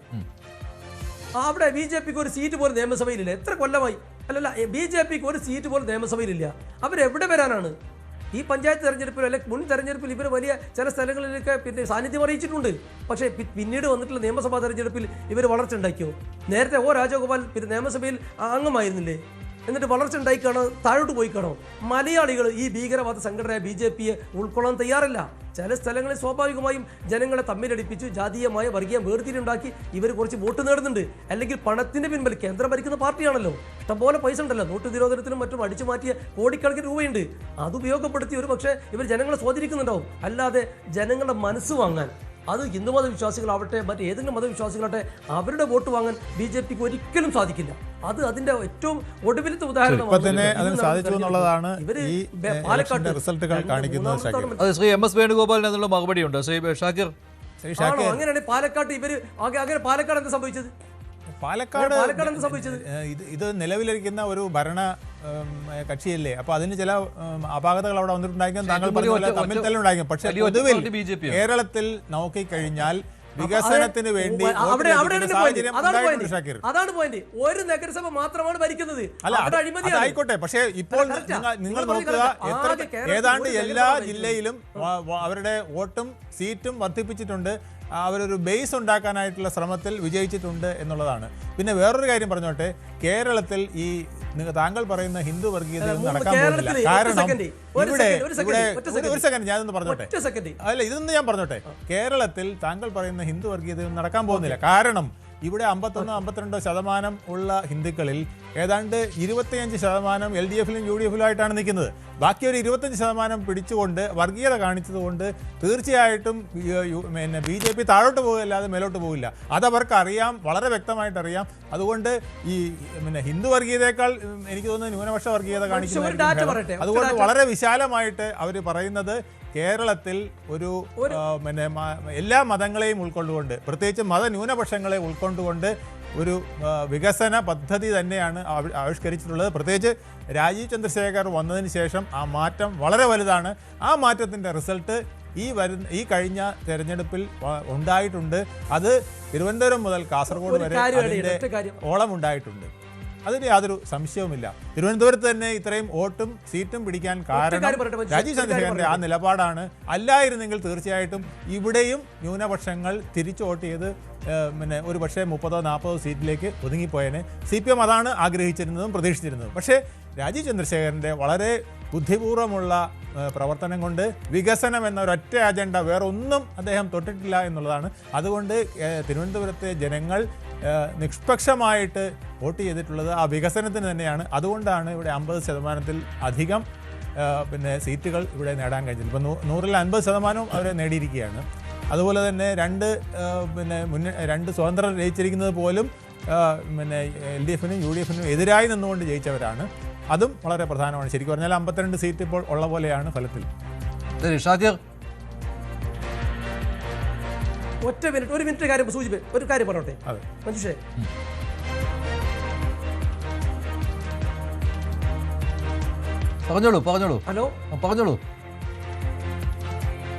അവിടെ BJPക്ക് ഒരു സീറ്റ് പോലും നിയമസഭയിലില്ല. എത്ര കൊല്ലമായി? അല്ലല്ല, BJPക്ക് ഒരു സീറ്റ് പോലും നിയമസഭയിലില്ല. അവരെവിടെ വരാനാണ്? ഈ പഞ്ചായത്ത് തെരഞ്ഞെടുപ്പിൽ അല്ലെങ്കിൽ മുൻ തെരഞ്ഞെടുപ്പിൽ ഇവർ വലിയ ചില സ്ഥലങ്ങളിലൊക്കെ പിന്നെ സാന്നിധ്യം അറിയിച്ചിട്ടുണ്ട്. പക്ഷേ പിന്നീട് വന്നിട്ടുള്ള നിയമസഭാ തെരഞ്ഞെടുപ്പിൽ ഇവർ വളർച്ച ഉണ്ടാക്കിയോ? നേരത്തെ രാജഗോപാൽ പിന്നെ നിയമസഭയിൽ അംഗമായിരുന്നില്ലേ? എന്നിട്ട് വളർച്ച ഉണ്ടായിക്കാണോ താഴോട്ട് പോയിക്കാണോ? മലയാളികൾ ഈ ഭീകരവാദ സംഘടനയായ BJPയെ ഉൾക്കൊള്ളാൻ തയ്യാറല്ല. ചില സ്ഥലങ്ങളിൽ സ്വാഭാവികമായും ജനങ്ങളെ തമ്മിലടിപ്പിച്ചു ജാതീയമായ വർഗീയ വേർതിരിവുണ്ടാക്കി ഇവർ കുറച്ച് വോട്ട് നേടുന്നുണ്ട്. അല്ലെങ്കിൽ പണത്തിന്റെ പിൻബൽ കേന്ദ്രം ഭരിക്കുന്ന പാർട്ടിയാണല്ലോ, ഇഷ്ടംപോലെ പൈസ ഉണ്ടല്ലോ, നോട്ട് നിരോധനത്തിനും മറ്റും അടിച്ചു മാറ്റിയ കോടിക്കണക്കിന് രൂപയുണ്ട്. അത് ഉപയോഗപ്പെടുത്തി ഒരു പക്ഷേ ഇവർ ജനങ്ങളെ സ്വാധീനിക്കുന്നുണ്ടാവും. അല്ലാതെ ജനങ്ങളുടെ മനസ്സ് വാങ്ങാൻ, അത് ഹിന്ദു മതവിശ്വാസികളാവട്ടെ മറ്റേതെങ്കിലും മതവിശ്വാസികളാവട്ടെ, അവരുടെ വോട്ട് വാങ്ങാൻ BJPക്ക് ഒരിക്കലും സാധിക്കില്ല. അത് അതിന്റെ ഏറ്റവും ഒടുവിലത്തെ ഉദാഹരണമാണ്. അത് ശ്രീ MS വേണുഗോപാലിന് അതിനുള്ള മറുപടിയുണ്ട്. ശ്രീ ഷാക്കിർ, അങ്ങനെയാണ് പാലക്കാട് ഇവര് അങ്ങനെ പാലക്കാട് എന്താ സംഭവിച്ചത്? പാലക്കാട് എന്താ സംഭവിച്ചത്? ഇത് നിലവിലിരിക്കുന്ന ഒരു ഭരണ കക്ഷിയല്ലേ, അപ്പൊ അതിന് ചില അപാകതകൾ അവിടെ വന്നിട്ടുണ്ടായിരിക്കും. താങ്കൾ പറഞ്ഞ തമ്മിൽ തന്നെ ഉണ്ടായിരിക്കും. പക്ഷേ പൊതുവിൽ കേരളത്തിൽ നോക്കിക്കഴിഞ്ഞാൽ വികസനത്തിന് വേണ്ടി അതാണ് പോയിന്റ്. ഒരു നഗരസഭ മാത്രമാണ് ഭരിക്കുന്നത്. ആയിക്കോട്ടെ, പക്ഷേ ഇപ്പോൾ നിങ്ങൾ നോക്കുക, ഏതാണ്ട് എല്ലാ ജില്ലയിലും അവരുടെ വോട്ടും സീറ്റും വർദ്ധിപ്പിച്ചിട്ടുണ്ട്. അവരൊരു ബേസ് ഉണ്ടാക്കാനായിട്ടുള്ള ശ്രമത്തിൽ വിജയിച്ചിട്ടുണ്ട് എന്നുള്ളതാണ്. പിന്നെ വേറൊരു കാര്യം പറഞ്ഞോട്ടെ, കേരളത്തിൽ ഈ താങ്കൾ പറയുന്ന ഹിന്ദു വർഗീയത നടക്കാൻ പോകുന്നില്ല. കാരണം ഒരു സെക്കൻഡ് ഞാനൊന്ന് പറഞ്ഞോട്ടെ. അല്ല, ഇതൊന്നും ഞാൻ പറഞ്ഞോട്ടെ. കേരളത്തിൽ താങ്കൾ പറയുന്ന ഹിന്ദു വർഗീയത നടക്കാൻ പോകുന്നില്ല. കാരണം ഇവിടെ 51-52% ഉള്ള ഹിന്ദുക്കളിൽ ഏതാണ്ട് 25% LDFിലും UDFിലും ആയിട്ടാണ് നിൽക്കുന്നത്. ബാക്കി ഒരു 25% പിടിച്ചുകൊണ്ട് വർഗീയത കാണിച്ചതുകൊണ്ട് തീർച്ചയായിട്ടും പിന്നെ BJP താഴോട്ട് പോകുകയല്ലാതെ മേലോട്ട് പോകില്ല. അതവർക്ക് അറിയാം, വളരെ വ്യക്തമായിട്ട് അറിയാം. അതുകൊണ്ട് ഈ പിന്നെ ഹിന്ദു വർഗീയതയേക്കാൾ എനിക്ക് തോന്നുന്നു ന്യൂനപക്ഷ വർഗീയത കാണിക്കുന്നത്. അതുകൊണ്ട് വളരെ വിശാലമായിട്ട് അവർ പറയുന്നത് കേരളത്തിൽ ഒരു പിന്നെ എല്ലാ മതങ്ങളെയും ഉൾക്കൊണ്ടുകൊണ്ട്, പ്രത്യേകിച്ച് മതന്യൂനപക്ഷങ്ങളെ ഉൾക്കൊണ്ടുകൊണ്ട് ഒരു വികസന പദ്ധതി തന്നെയാണ് ആവിഷ്കരിച്ചിട്ടുള്ളത്. പ്രത്യേകിച്ച് രാജീവ് ചന്ദ്രശേഖർ വന്നതിന് ശേഷം ആ മാറ്റം വളരെ വലുതാണ്. ആ മാറ്റത്തിൻ്റെ റിസൾട്ട് ഈ കഴിഞ്ഞ തെരഞ്ഞെടുപ്പിൽ ഉണ്ടായിട്ടുണ്ട്. അത് തിരുവനന്തപുരം മുതൽ കാസർഗോഡ് വരെ അതിൻ്റെ ഓളം ഉണ്ടായിട്ടുണ്ട്. അതിന് യാതൊരു സംശയവുമില്ല. തിരുവനന്തപുരത്ത് തന്നെ ഇത്രയും വോട്ടും സീറ്റും പിടിക്കാൻ കാരണം രാജീവ് ചന്ദ്രശേഖരന്റെ ആ നിലപാടാണ്. അല്ലായിരുന്നെങ്കിൽ തീർച്ചയായിട്ടും ഇവിടെയും ന്യൂനപക്ഷങ്ങൾ തിരിച്ചു വോട്ട് ചെയ്ത് പിന്നെ ഒരു പക്ഷേ 30-40 സീറ്റിലേക്ക് ഒതുങ്ങിപ്പോയതിന്. CPM അതാണ് ആഗ്രഹിച്ചിരുന്നതും പ്രതീക്ഷിച്ചിരുന്നതും. പക്ഷേ രാജീവ് ചന്ദ്രശേഖരന്റെ വളരെ ബുദ്ധിപൂർവ്വമുള്ള പ്രവർത്തനം കൊണ്ട് വികസനം എന്ന ഒരൊറ്റ അജണ്ട വേറെ ഒന്നും അദ്ദേഹം തൊട്ടിട്ടില്ല എന്നുള്ളതാണ്. അതുകൊണ്ട് തിരുവനന്തപുരത്തെ ജനങ്ങൾ നിഷ്പക്ഷമായിട്ട് വോട്ട് ചെയ്തിട്ടുള്ളത് ആ വികസനത്തിന് തന്നെയാണ്. അതുകൊണ്ടാണ് ഇവിടെ 50%-ൽ അധികം പിന്നെ സീറ്റുകൾ ഇവിടെ നേടാൻ കഴിഞ്ഞത്. ഇപ്പം 100-ൽ 50% അവർ നേടിയിരിക്കുകയാണ്. അതുപോലെ തന്നെ രണ്ട് സ്വതന്ത്രർ ജയിച്ചിരിക്കുന്നത് പോലും പിന്നെ LDFിനും UDFിനും എതിരായി നിന്നുകൊണ്ട് ജയിച്ചവരാണ്. അതും വളരെ പ്രധാനമാണ്. ശരിക്കും പറഞ്ഞാൽ 52 സീറ്റ് ഇപ്പോൾ ഉള്ള പോലെയാണ് ഫലത്തിൽ. ഒരു മിനിറ്റ് കാര്യം ഒരു കാര്യം പറഞ്ഞോട്ടെ മഞ്ജുഷേ. പറഞ്ഞോളൂ. ഹലോ, പറഞ്ഞോളൂ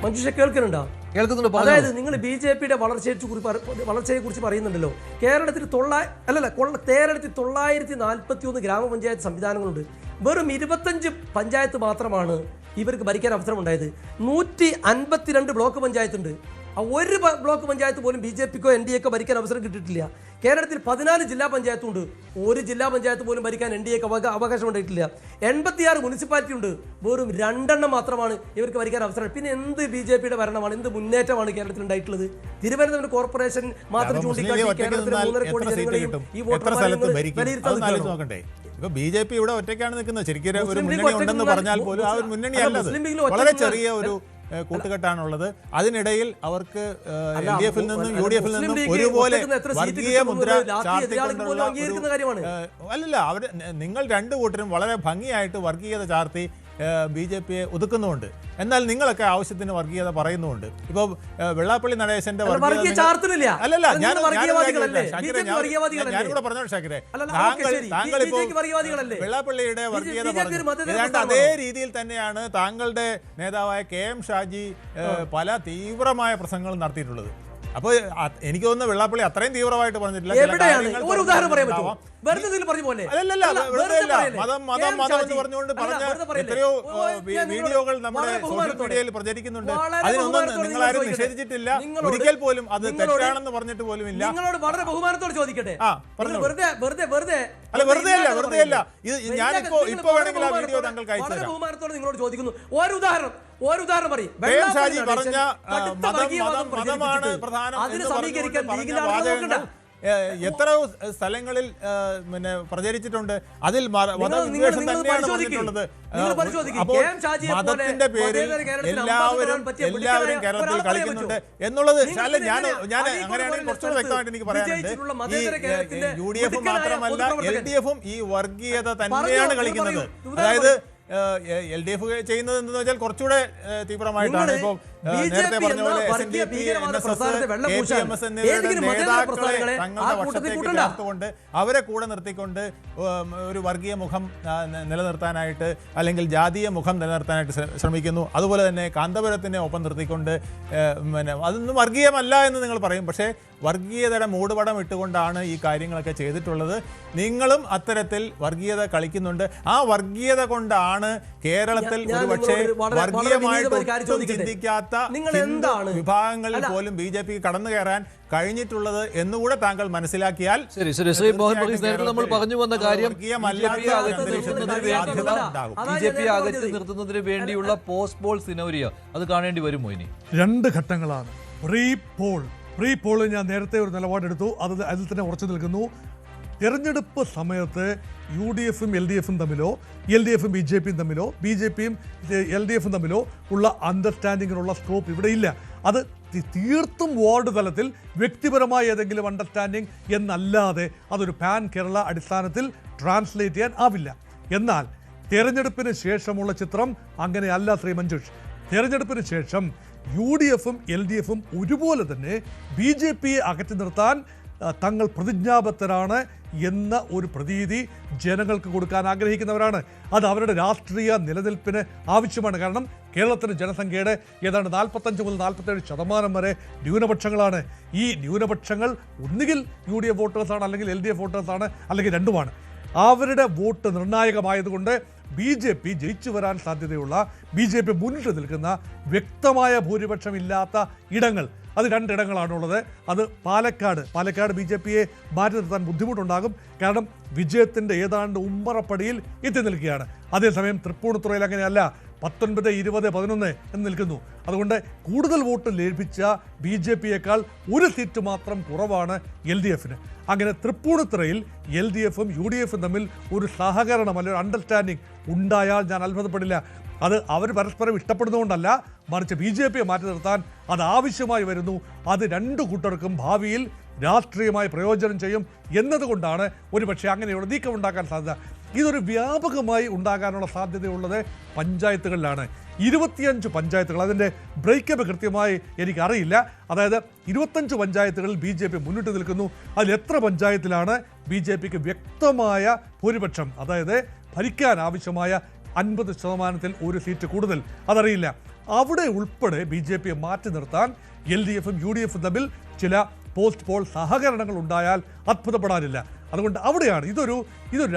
മഞ്ജുഷ, കേൾക്കുന്നുണ്ടോ? കേൾക്കുന്നുണ്ട്. അതായത് നിങ്ങൾ BJPയുടെ വളർച്ചയെ കുറിച്ച് പറയുന്നുണ്ടല്ലോ. കേരളത്തിൽ 941 ഗ്രാമപഞ്ചായത്ത് സംവിധാനങ്ങളുണ്ട്. വെറും 25 പഞ്ചായത്ത് മാത്രമാണ് ഇവർക്ക് ഭരിക്കാൻ അവസരമുണ്ടായത്. 152 ബ്ലോക്ക് പഞ്ചായത്തുണ്ട്. ഒരു ബ്ലോക്ക് പഞ്ചായത്ത് പോലും BJPക്കോ NDAക്കോ ഭരിക്കാൻ അവസരം കിട്ടിയിട്ടില്ല. കേരളത്തിൽ 14 ജില്ലാ പഞ്ചായത്തുണ്ട്. ഒരു ജില്ലാ പഞ്ചായത്ത് പോലും ഭരിക്കാൻ NDAക്ക് അവകാശം ഉണ്ടായിട്ടില്ല. 86 മുനിസിപ്പാലിറ്റി ഉണ്ട്. വെറും 2 മാത്രമാണ് ഇവർക്ക് ഭരിക്കാൻ അവസരം. പിന്നെ എന്ത് BJPയുടെ ഭരണമാണ്, എന്ത് മുന്നേറ്റമാണ് കേരളത്തിൽ ഉണ്ടായിട്ടുള്ളത്? തിരുവനന്തപുരം കോർപ്പറേഷൻ മാത്രം ചൂണ്ടിക്കാട്ടി കേരളത്തിൽ 3.5 കോടി ജനങ്ങളെയും ഈ നോക്കണ്ടേ? ഇപ്പൊ BJP ഇവിടെ ഒറ്റയ്ക്കാണ് നിൽക്കുന്നത്. ശരിക്കും ഒരു മുന്നണി ഉണ്ടെന്ന് പറഞ്ഞാൽ പോലും ആ ഒരു മുന്നണി അല്ലത്. വളരെ ചെറിയ ഒരു കൂട്ടുകെട്ടാണുള്ളത്. അതിനിടയിൽ അവർക്ക് LDFിൽ നിന്നും UDFിൽ നിന്നും ഒരുപോലെ വർഗീയ മുദ്ര ചാർത്തിക്കൊണ്ടുള്ള അല്ലല്ല, അവർ നിങ്ങൾ രണ്ടു കൂട്ടരും വളരെ ഭംഗിയായിട്ട് വർഗീയത ചാർത്തി BJPയെ ഒതുക്കുന്നുമുണ്ട്. എന്നാൽ നിങ്ങളൊക്കെ ആവശ്യത്തിന് വർഗീയത പറയുന്നുമുണ്ട്. ഇപ്പോൾ വെള്ളാപ്പള്ളി നടേശന്റെ അല്ലല്ല, ഞാനിവിടെ പറഞ്ഞോളൂ ഷാക്കിരെ, താങ്കളിപ്പോ വെള്ളാപ്പള്ളിയുടെ വർഗീയത പറഞ്ഞു. അതേ രീതിയിൽ തന്നെയാണ് താങ്കളുടെ നേതാവായ KM ഷാജി പല തീവ്രമായ പ്രസംഗങ്ങളും നടത്തിയിട്ടുള്ളത്. അപ്പോൾ എനിക്ക് തോന്നുന്നു വെള്ളാപ്പള്ളി അത്രയും തീവ്രമായിട്ട് പറഞ്ഞിട്ടില്ല. ചില എവിടെയാണ് കാര്യങ്ങൾ ഒരു ഉദാഹരണം പറയാൻ പറഞ്ഞിട്ടുണ്ടാവാം. പറ്റുമോ? വെറുതെ ഇതിൽ പറഞ്ഞു പോലെ അല്ലല്ല, വെറുതെ അല്ല. മതം എന്ന് പറഞ്ഞുകൊണ്ട് പറഞ്ഞ എത്രയോ വീഡിയോകൾ നമ്മുടെ സോഷ്യൽ മീഡിയയിൽ പ്രചരിക്കുന്നുണ്ട്. അതിനൊന്നും നിങ്ങളാരും നിഷേധിച്ചിട്ടില്ല. ഒരിക്കൽ പോലും അത് തെറ്റാണെന്ന് പറഞ്ഞിട്ട് പോലും ഇല്ല. നിങ്ങളോട് വളരെ ബഹുമാനത്തോട് ചോദിക്കട്ടെ, അല്ല വെറുതെ അല്ല. ഇത് ഞാനിപ്പോ വേണമെങ്കിൽ ആ വീഡിയോ താങ്കൾക്ക് അയച്ചു തരാം. ബഹുമാനത്തോട് നിങ്ങളോട് ചോദിക്കുന്നു, ഒരു ഉദാഹരണം പറയും. ഷാജി പറഞ്ഞ മതമാണ് പ്രധാനം എന്ന് പറഞ്ഞ വാചകങ്ങൾ എത്ര സ്ഥലങ്ങളിൽ പിന്നെ പ്രചരിച്ചിട്ടുണ്ട്. അതിൽ മതവിദ്വേഷം തന്നെയാണ് പറഞ്ഞിട്ടുള്ളത്. അപ്പോൾ മതത്തിന്റെ പേരിൽ എല്ലാവരും കേരളത്തിൽ കളിക്കുന്നുണ്ട് എന്നുള്ളത് അല്ല. ഞാൻ അങ്ങനെയാണെങ്കിൽ കുറച്ചുകൂടെ വ്യക്തമായിട്ട് എനിക്ക് പറയാനുണ്ട്. ഈ UDF മാത്രമല്ല LDF ഈ വർഗീയത തന്നെയാണ് കളിക്കുന്നത്. അതായത് LDF ചെയ്യുന്നത് എന്തെന്ന് വെച്ചാൽ കുറച്ചുകൂടെ തീവ്രമായിട്ടാണ്. ഇപ്പോൾ നേരത്തെ പറഞ്ഞ പോലെ SNDP, NSS, KPMS എന്നിവരുടെ നേതാക്കളെ തങ്ങളുടെ പക്ഷത്തേക്ക് ചേർത്തുകൊണ്ട് അവരെ കൂടെ നിർത്തിക്കൊണ്ട് ഒരു വർഗീയ മുഖം നിലനിർത്താനായിട്ട് അല്ലെങ്കിൽ ജാതീയ മുഖം നിലനിർത്താനായിട്ട് ശ്രമിക്കുന്നു. അതുപോലെ തന്നെ കാന്തപുരത്തിനെ ഒപ്പം നിർത്തിക്കൊണ്ട് പിന്നെ അതൊന്നും വർഗീയമല്ല എന്ന് നിങ്ങൾ പറയും. പക്ഷേ വർഗീയതയുടെ മൂടുപടം ഇട്ടുകൊണ്ടാണ് ഈ കാര്യങ്ങളൊക്കെ ചെയ്തിട്ടുള്ളത്. നിങ്ങളും അത്തരത്തിൽ വർഗീയത കളിക്കുന്നുണ്ട്. ആ വർഗീയത കൊണ്ടാണ് കേരളത്തിൽ ഒരുപക്ഷെ വർഗീയമായിട്ട് ചിന്തിക്കാത്ത വിഭാഗങ്ങളിൽ പോലും BJP കടന്നു കയറാൻ കഴിഞ്ഞിട്ടുള്ളത് എന്നുകൂടെ താങ്കൾ മനസ്സിലാക്കിയാൽ ശരി. ശ്രീ മോഹൻ ബഗീസ്, നേരത്തെ നമ്മൾ പറഞ്ഞു വന്ന കാര്യം BJP അകറ്റി നിർത്തുന്നതിന് വേണ്ടിയുള്ള പോസ്റ്റ് പോൾ സിനോരിയ അത് കാണേണ്ടി വരുമോ ഇനി? 2 ഘട്ടങ്ങളാണ്. പ്രീ പോൾ ഞാൻ നേരത്തെ ഒരു നിലപാടെടുത്തു, അതിൽ തന്നെ ഉറച്ചു നിൽക്കുന്നു. തെരഞ്ഞെടുപ്പ് സമയത്ത് UDFും LDFും തമ്മിലോ LDFും BJPയും തമ്മിലോ BJPയും LDFും തമ്മിലോ ഉള്ള അണ്ടർസ്റ്റാൻഡിങ്ങിനുള്ള സ്കോപ്പ് ഇവിടെ ഇല്ല. അത് തീർത്തും വാർഡ് തലത്തിൽ വ്യക്തിപരമായ ഏതെങ്കിലും അണ്ടർസ്റ്റാൻഡിങ് എന്നല്ലാതെ അതൊരു പാൻ കേരള അടിസ്ഥാനത്തിൽ ട്രാൻസ്ലേറ്റ് ചെയ്യാൻ ആവില്ല. എന്നാൽ തെരഞ്ഞെടുപ്പിന് ശേഷമുള്ള ചിത്രം അങ്ങനെയല്ല ശ്രീ മഞ്ജുഷ്. തെരഞ്ഞെടുപ്പിന് ശേഷം UDFും LDFും ഒരുപോലെ തന്നെ BJPയെ അകറ്റി നിർത്താൻ തങ്ങൾ പ്രതിജ്ഞാബദ്ധരാണ് എന്ന ഒരു പ്രതീതി ജനങ്ങൾക്ക് കൊടുക്കാൻ ആഗ്രഹിക്കുന്നവരാണ്. അത് അവരുടെ രാഷ്ട്രീയ നിലനിൽപ്പിന് ആവശ്യമാണ്. കാരണം കേരളത്തിൻ്റെ ജനസംഖ്യയുടെ ഏതാണ്ട് 45 മുതൽ 47% വരെ ന്യൂനപക്ഷങ്ങളാണ്. ഈ ന്യൂനപക്ഷങ്ങൾ ഒന്നുകിൽ UDF വോട്ടേഴ്സാണ്, അല്ലെങ്കിൽ LDF വോട്ടേഴ്സാണ്, അല്ലെങ്കിൽ രണ്ടുമാണ്. അവരുടെ വോട്ട് നിർണായകമായതുകൊണ്ട് BJP ജയിച്ചു വരാൻ സാധ്യതയുള്ള BJP മുന്നിട്ട് നിൽക്കുന്ന വ്യക്തമായ ഭൂരിപക്ഷം ഇല്ലാത്ത ഇടങ്ങൾ, അത് 2 ഇടങ്ങളാണുള്ളത്. അത് പാലക്കാട് BJPയെ മാറ്റി നിർത്താൻ ബുദ്ധിമുട്ടുണ്ടാകും. കാരണം വിജയത്തിൻ്റെ ഏതാണ്ട് ഉമ്മറപ്പടിയിൽ എത്തി നിൽക്കുകയാണ്. അതേസമയം തൃപ്പൂണിത്തുറയിൽ അങ്ങനെയല്ല, 19, 20, 11 എന്ന് നിൽക്കുന്നു. അതുകൊണ്ട് കൂടുതൽ വോട്ട് ലഭിച്ച BJPയേക്കാൾ ഒരു സീറ്റ് മാത്രം കുറവാണ് LDFന്. അങ്ങനെ തൃപ്പൂണിത്തുറയിൽ LDFും UDFും തമ്മിൽ ഒരു സഹകരണം അല്ലെങ്കിൽ ഒരു അണ്ടർസ്റ്റാൻഡിങ് ഉണ്ടായാൽ ഞാൻ അത്ഭുതപ്പെടില്ല. അത് അവർ പരസ്പരം ഇഷ്ടപ്പെടുന്നതുകൊണ്ടല്ല, മറിച്ച് BJPയെ മാറ്റി നിർത്താൻ അത് ആവശ്യമായി വരുന്നു. അത് 2 കൂട്ടർക്കും ഭാവിയിൽ രാഷ്ട്രീയമായി പ്രയോജനം ചെയ്യും എന്നതുകൊണ്ടാണ് ഒരുപക്ഷെ അങ്ങനെയുള്ള നീക്കം ഉണ്ടാക്കാൻ സാധ്യത. ഇതൊരു വ്യാപകമായി ഉണ്ടാകാനുള്ള സാധ്യതയുള്ളത് പഞ്ചായത്തുകളിലാണ്. 25 പഞ്ചായത്തുകൾ, അതിൻ്റെ ബ്രേക്കപ്പ് കൃത്യമായി എനിക്കറിയില്ല. അതായത് 25 പഞ്ചായത്തുകളിൽ BJP മുന്നിട്ട് നിൽക്കുന്നു. അതിൽ എത്ര പഞ്ചായത്തിലാണ് BJPക്ക് വ്യക്തമായ ഭൂരിപക്ഷം, അതായത് ഭരിക്കാൻ ആവശ്യമായ 50%-ൽ ഒരു സീറ്റ് കൂടുതൽ, അതറിയില്ല. അവിടെ ഉൾപ്പെടെ BJPയെ മാറ്റി നിർത്താൻ LDFും UDFും തമ്മിൽ ചില പോസ്റ്റ് പോൾ സഹകരണങ്ങൾ ഉണ്ടായാൽ അത്ഭുതപ്പെടാനില്ല. അതുകൊണ്ട് അവിടെയാണ് ഇതൊരു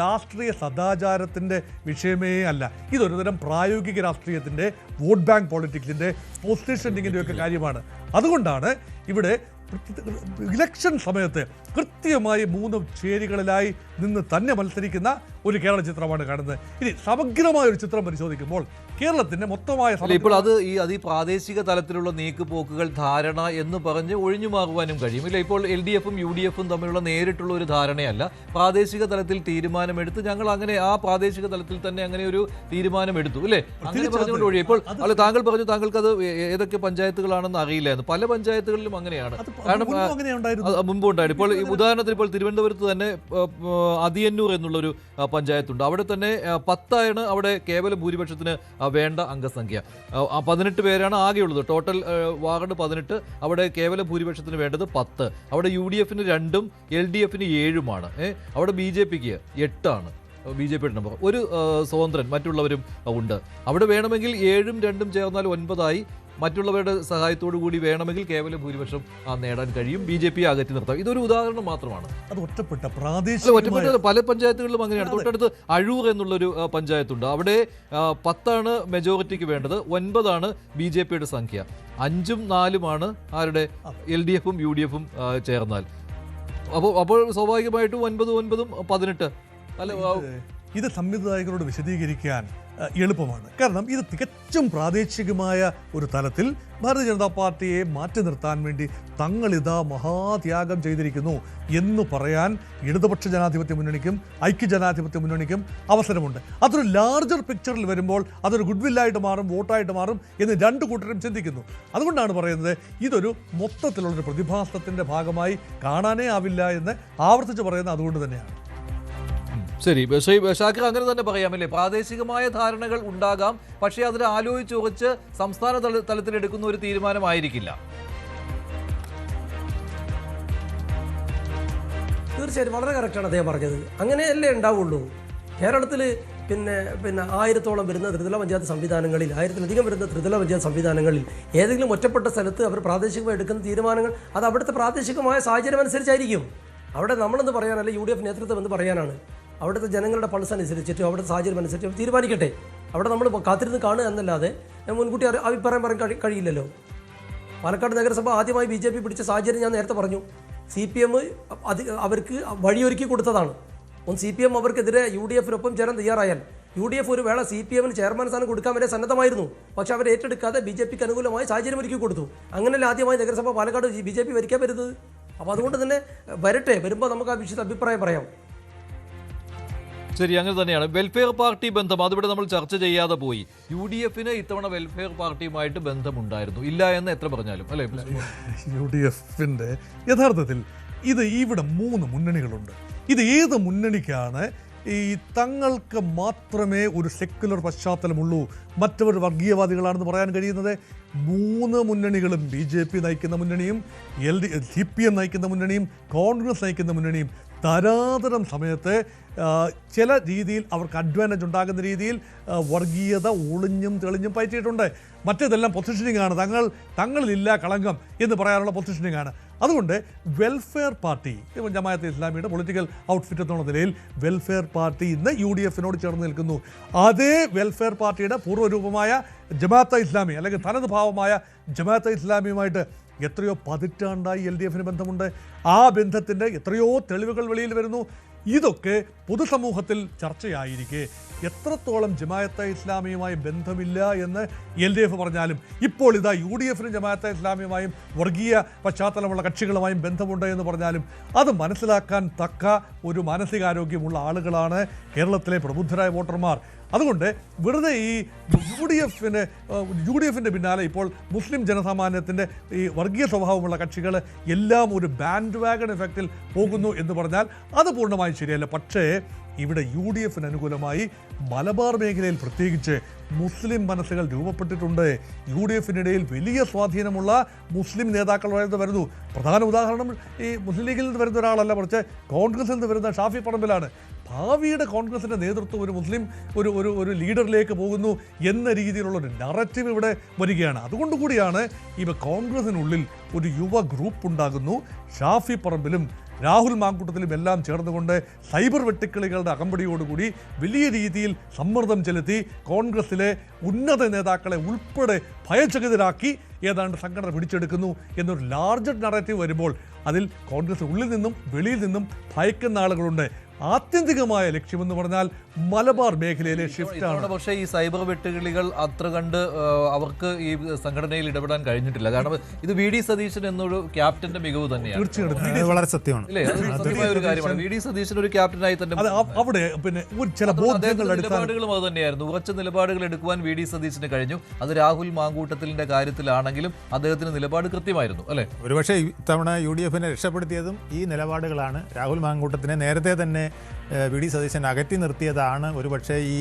രാഷ്ട്രീയ സദാചാരത്തിൻ്റെ വിഷയമേ അല്ല. ഇതൊരു തരം പ്രായോഗിക രാഷ്ട്രീയത്തിൻ്റെ, വോട്ട് ബാങ്ക് പൊളിറ്റിക്സിൻ്റെ, പൊസിഷനിങ്ങിൻ്റെ ഒക്കെ കാര്യമാണ്. അതുകൊണ്ടാണ് ഇവിടെ ഇലക്ഷൻ സമയത്ത് കൃത്യമായി 3 ചേരികളിലായി നിന്ന് തന്നെ മത്സരിക്കുന്ന ഒരു കേരള ചിത്രമാണ് കാണുന്നത്. ഇനി സമഗ്രമായ ഒരു ചിത്രം പരിശോധിക്കുമ്പോൾ കേരളത്തിന്റെ മൊത്തമായ ഇപ്പോൾ അത് ഈ പ്രാദേശിക തലത്തിലുള്ള നീക്കുപോക്കുകൾ ധാരണ എന്ന് പറഞ്ഞ് ഒഴിഞ്ഞുമാറുവാനും കഴിയും. ഇല്ല, ഇപ്പോൾ LDFും UDFും തമ്മിലുള്ള നേരിട്ടുള്ള ഒരു ധാരണയല്ല, പ്രാദേശിക തലത്തിൽ തീരുമാനമെടുത്ത് ഞങ്ങൾ അങ്ങനെ ആ പ്രാദേശിക തലത്തിൽ തന്നെ അങ്ങനെ ഒരു തീരുമാനമെടുത്തു, അല്ലേ? അങ്ങനെ പറഞ്ഞുകൊണ്ട് ഒഴിയും. ഇപ്പോൾ അല്ല, താങ്കൾ പറഞ്ഞു താങ്കൾക്കത് ഏതൊക്കെ പഞ്ചായത്തുകളാണെന്ന് അറിയില്ലായിരുന്നു. പല പഞ്ചായത്തുകളിലും അങ്ങനെയാണ്. കാരണം മുമ്പ് ഉണ്ടായിരുന്നു. ഇപ്പോൾ ഉദാഹരണത്തിന് ഇപ്പോൾ തിരുവനന്തപുരത്ത് തന്നെ അതിയന്നൂർ എന്നുള്ളൊരു പഞ്ചായത്തുണ്ട്. അവിടെ തന്നെ 10 അവിടെ കേവല ഭൂരിപക്ഷത്തിന് വേണ്ട അംഗസംഖ്യ. 18 പേരാണ് ആകെയുള്ളത്. ടോട്ടൽ വാർഡ് 18, അവിടെ കേവല ഭൂരിപക്ഷത്തിന് വേണ്ടത് 10. അവിടെ UDFന് 2ഉം LDFന് 7ഉമാണ്. അവിടെ BJPക്ക് 8ആണ്. BJPയുടെ നമ്പർ, ഒരു സ്വതന്ത്രൻ, മറ്റുള്ളവരും ഉണ്ട്. അവിടെ വേണമെങ്കിൽ 7ഉം 2ഉം ചേർന്നാൽ 9ആയി. മറ്റുള്ളവരുടെ സഹായത്തോടു കൂടി വേണമെങ്കിൽ കേവല ഭൂരിപക്ഷം നേടാൻ കഴിയും, BJP അകറ്റി നിർത്താം. ഇതൊരു ഉദാഹരണം മാത്രമാണ്. അത് ഒറ്റപ്പെട്ട ഒറ്റപ്പെട്ട പല പഞ്ചായത്തുകളിലും അങ്ങനെയാണ്. തൊട്ടടുത്ത് അഴൂർ എന്നുള്ളൊരു പഞ്ചായത്തുണ്ട്. അവിടെ 10 മെജോറിറ്റിക്ക് വേണ്ടത്, 9 BJPയുടെ സംഖ്യ, 5ഉം 4ഉമാണ് ആരുടെ LDFും UDFും ചേർന്നാൽ. അപ്പോൾ സ്വാഭാവികമായിട്ടും 9 18 അല്ല. ഇത് സംവിധായകരോട് വിശദീകരിക്കാൻ എളുപ്പമാണ്. കാരണം ഇത് തികച്ചും പ്രാദേശികമായ ഒരു തലത്തിൽ ഭാരതീയ ജനതാ പാർട്ടിയെ മാറ്റി നിർത്താൻ വേണ്ടി തങ്ങളിതാ മഹാത്യാഗം ചെയ്തിരിക്കുന്നു എന്ന് പറയാൻ ഇടതുപക്ഷ ജനാധിപത്യ മുന്നണിക്കും ഐക്യജനാധിപത്യ മുന്നണിക്കും അവസരമുണ്ട്. അതൊരു ലാർജർ പിക്ചറിൽ വരുമ്പോൾ അതൊരു ഗുഡ്വില്ലായിട്ട് മാറും, വോട്ടായിട്ട് മാറും എന്ന് രണ്ട് കൂട്ടരും ചിന്തിക്കുന്നു. അതുകൊണ്ടാണ് പറയുന്നത് ഇതൊരു മൊത്തത്തിലുള്ളൊരു പ്രതിഭാസത്തിൻ്റെ ഭാഗമായി കാണാനേ ആവില്ല എന്ന് ആവർത്തിച്ച് പറയുന്നത് അതുകൊണ്ട് തന്നെയാണ്. ശരി, ഷാക്കിർ, അങ്ങനെ തന്നെ പറയാമല്ലേ? പ്രാദേശികമായ ധാരണകൾ ഉണ്ടാകാം, പക്ഷേ അതിനെ ആലോചിച്ചുറച്ച് സംസ്ഥാന തലത്തിൽ എടുക്കുന്ന ഒരു തീരുമാനമായിരിക്കില്ല. തീർച്ചയായും വളരെ കറക്റ്റാണ് അദ്ദേഹം പറഞ്ഞത്. അങ്ങനെയല്ലേ ഉണ്ടാവുള്ളൂ. കേരളത്തിൽ പിന്നെ 1000-ഓളം വരുന്ന ത്രിതല പഞ്ചായത്ത് സംവിധാനങ്ങളിൽ, 1000-ലധികം വരുന്ന ത്രിതല പഞ്ചായത്ത് സംവിധാനങ്ങളിൽ ഏതെങ്കിലും ഒറ്റപ്പെട്ട സ്ഥലത്ത് അവർ പ്രാദേശികമായി എടുക്കുന്ന തീരുമാനങ്ങൾ അത് അവിടുത്തെ പ്രാദേശികമായ സാഹചര്യം അനുസരിച്ചായിരിക്കും. അവിടെ നമ്മളെന്ന് പറയാനല്ല, UDF നേതൃത്വം എന്ന് പറയാനാണ്. അവിടുത്തെ ജനങ്ങളുടെ പൾസ് അനുസരിച്ചിട്ട് അവിടുത്തെ സാഹചര്യം അനുസരിച്ച് തീരുമാനിക്കട്ടെ. അവിടെ നമ്മൾ കാത്തിരുന്ന് കാണുക എന്നല്ലാതെ മുൻകൂട്ടി അഭിപ്രായം പറയാൻ കഴിയില്ലല്ലോ. പാലക്കാട് നഗരസഭ ആദ്യമായി BJP പിടിച്ച സാഹചര്യം ഞാൻ നേരത്തെ പറഞ്ഞു. CPM അവർക്ക് വഴിയൊരുക്കി കൊടുത്തതാണ്. CPM അവർക്കെതിരെ UDFനൊപ്പം ചേരാൻ തയ്യാറായാൽ UDF ഒരു വേള CPMന് ചെയർമാൻ സ്ഥാനം കൊടുക്കാൻ വരെ സന്നദ്ധമായിരുന്നു. പക്ഷെ അവർ ഏറ്റെടുക്കാതെ BJPക്ക് അനുകൂലമായി സാഹചര്യം ഒരുക്കി കൊടുത്തു. അങ്ങനെയല്ല ആദ്യമായി നഗരസഭ പാലക്കാട് BJP ഭരിക്കാൻ വരുന്നത്. അപ്പോൾ അതുകൊണ്ട് തന്നെ വരട്ടെ, വരുമ്പോൾ നമുക്ക് ആ വിഷയത്തിൽ അഭിപ്രായം പറയാം. ശരി, അങ്ങനെ തന്നെയാണ്. വെൽഫെയർ പാർട്ടി ബന്ധം അതിവിടെ നമ്മൾ ചർച്ച ചെയ്യാതെ പോയി. UDFന് ഇത്തവണ വെൽഫെയർ പാർട്ടിയുമായിട്ട് ബന്ധമുണ്ടായിരുന്നു, ഇല്ല എന്ന് എത്ര പറഞ്ഞാലും അല്ലേ? UDFന്റെ യഥാർത്ഥത്തിൽ ഇവിടെ 3 മുന്നണികളുണ്ട്. ഇത് ഏത് മുന്നണിക്കാണ് ഈ തങ്ങൾക്ക് മാത്രമേ ഒരു സെക്യുലർ പശ്ചാത്തലമുള്ളൂ, മറ്റവർ വർഗീയവാദികളാണെന്ന് പറയാൻ കഴിയുന്നത്? 3 മുന്നണികളും BJP നയിക്കുന്ന മുന്നണിയും CPM നയിക്കുന്ന മുന്നണിയും കോൺഗ്രസ് നയിക്കുന്ന മുന്നണിയും തരാതരം സമയത്ത് ചില രീതിയിൽ അവർക്ക് അഡ്വാൻറ്റേജ് ഉണ്ടാകുന്ന രീതിയിൽ വർഗീയത ഒളിഞ്ഞും തെളിഞ്ഞും പയറ്റിയിട്ടുണ്ട്. മറ്റേതെല്ലാം പൊസിഷനിങ് ആണ്, തങ്ങളിലില്ല കളങ്കം എന്ന് പറയാനുള്ള പൊസിഷനിങ് ആണ്. അതുകൊണ്ട് വെൽഫെയർ പാർട്ടി, ജമാഅത്തെ ഇസ്ലാമിയുടെ പൊളിറ്റിക്കൽ ഔട്ട്ഫിറ്റ് എന്നുള്ള നിലയിൽ വെൽഫെയർ പാർട്ടി ഇന്ന് UDFനോട് ചേർന്ന് നിൽക്കുന്നു. അതേ വെൽഫെയർ പാർട്ടിയുടെ പൂർവ്വരൂപമായ ജമാഅത്തെ ഇസ്ലാമി അല്ലെങ്കിൽ തനത് ഭാവമായ ജമാഅത്തെ ഇസ്ലാമിയുമായിട്ട് എത്രയോ പതിറ്റാണ്ടായി LDFന് ബന്ധമുണ്ട്. ആ ബന്ധത്തിൻ്റെ എത്രയോ തെളിവുകൾ വെളിയിൽ വരുന്നു. ഇതൊക്കെ പൊതുസമൂഹത്തിൽ ചർച്ചയായിരിക്കെ എത്രത്തോളം ജമാഅത്തെ ഇസ്ലാമിയുമായി ബന്ധമില്ല എന്ന് LDF പറഞ്ഞാലും ഇപ്പോൾ ഇതാ UDFനും ജമാഅത്തെ ഇസ്ലാമിയുമായും വർഗീയ പശ്ചാത്തലമുള്ള കക്ഷികളുമായും ബന്ധമുണ്ട് എന്ന് പറഞ്ഞാലും അത് മനസ്സിലാക്കാൻ തക്ക ഒരു മാനസികാരോഗ്യമുള്ള ആളുകളാണ് കേരളത്തിലെ പ്രബുദ്ധരായ വോട്ടർമാർ. അതുകൊണ്ട് വെറുതെ ഈ UDFൻ്റെ പിന്നാലെ ഇപ്പോൾ മുസ്ലിം ജനസാമാന്യത്തിൻ്റെ ഈ വർഗീയ സ്വഭാവമുള്ള കക്ഷികൾ എല്ലാം ഒരു ബാൻഡ് വാഗൺ എഫക്റ്റിൽ പോകുന്നു എന്ന് പറഞ്ഞാൽ അത് പൂർണ്ണമായും ശരിയല്ല. പക്ഷേ ഇവിടെ UDFന് അനുകൂലമായി മലബാർ മേഖലയിൽ പ്രത്യേകിച്ച് മുസ്ലിം മനസ്സുകൾ രൂപപ്പെട്ടിട്ടുണ്ട്. UDFനിടയിൽ വലിയ സ്വാധീനമുള്ള മുസ്ലിം നേതാക്കൾ വരുന്നു. പ്രധാന ഉദാഹരണം ഈ മുസ്ലിം ലീഗിൽ നിന്ന് വരുന്ന ഒരാളല്ല, മറിച്ച് കോൺഗ്രസിൽ നിന്ന് വരുന്ന ഷാഫി പറമ്പിലാണ്. ഭാവിയുടെ കോൺഗ്രസിൻ്റെ നേതൃത്വം ഒരു മുസ്ലിം ഒരു ലീഡറിലേക്ക് പോകുന്നു എന്ന രീതിയിലുള്ളൊരു നറേറ്റീവ് ഇവിടെ വരികയാണ്. അതുകൊണ്ടുകൂടിയാണ് കോൺഗ്രസിനുള്ളിൽ ഒരു യുവ ഗ്രൂപ്പ് ഉണ്ടാകുന്നു. ഷാഫി പറമ്പിലും രാഹുൽ മാങ്കൂട്ടത്തിലും എല്ലാം ചേർന്നുകൊണ്ട് സൈബർ വെട്ടിക്കളികളുടെ അകമ്പടിയോടുകൂടി വലിയ രീതിയിൽ സമ്മർദ്ദം ചെലുത്തി കോൺഗ്രസിലെ ഉന്നത നേതാക്കളെ ഉൾപ്പെടെ ഭയചകിതരാക്കി ഏതാണ്ട് സംഘടന പിടിച്ചെടുക്കുന്നു എന്നൊരു ലാർജർ നറേറ്റീവ് വരുമ്പോൾ അതിൽ കോൺഗ്രസ് ഉള്ളിൽ നിന്നും വെളിയിൽ നിന്നും ഭയക്കുന്ന ആളുകളുണ്ട്. ആത്യന്തികമായ ലക്ഷ്യമെന്ന് പറഞ്ഞാൽ മലബാർ മേഖലയിലെ ഷിഫ്റ്റാണ്. പക്ഷേ ഈ സൈബർ വെട്ടുകിളികൾ അത്ര കണ്ട് അവർക്ക് ഈ സംഘടനയിൽ ഇടപെടാൻ കഴിഞ്ഞിട്ടില്ല. കാരണം ഇത് VD സതീശൻ എന്നൊരു ക്യാപ്റ്റന്റെ മികവ് തന്നെയാണ്. തീർച്ചയായിട്ടും വളരെ സത്യമാണ്. സത്യമായ ഒരു കാര്യമാണ്. VD സതീശൻ ഒരു ക്യാപ്റ്റനായി തന്നെ അവിടെ ചില നിലപാടുകളും അത് തന്നെയായിരുന്നു. ഉറച്ച നിലപാടുകൾ എടുക്കുവാൻ VD സതീശന് കഴിഞ്ഞു. അത് രാഹുൽ മാങ്കൂട്ടത്തിലിന്റെ കാര്യത്തിലാണെങ്കിലും അദ്ദേഹത്തിന് നിലപാട് കൃത്യമായിരുന്നു അല്ലെ? ഒരുപക്ഷെ ഇത്തവണ UDFനെ രക്ഷപ്പെടുത്തിയതും ഈ നിലപാടുകളാണ്. രാഹുൽ മാങ്കൂട്ടത്തിനെ നേരത്തെ തന്നെ VD സതീശൻ അകറ്റി നിർത്തിയതാണ്. ഒരുപക്ഷെ ഈ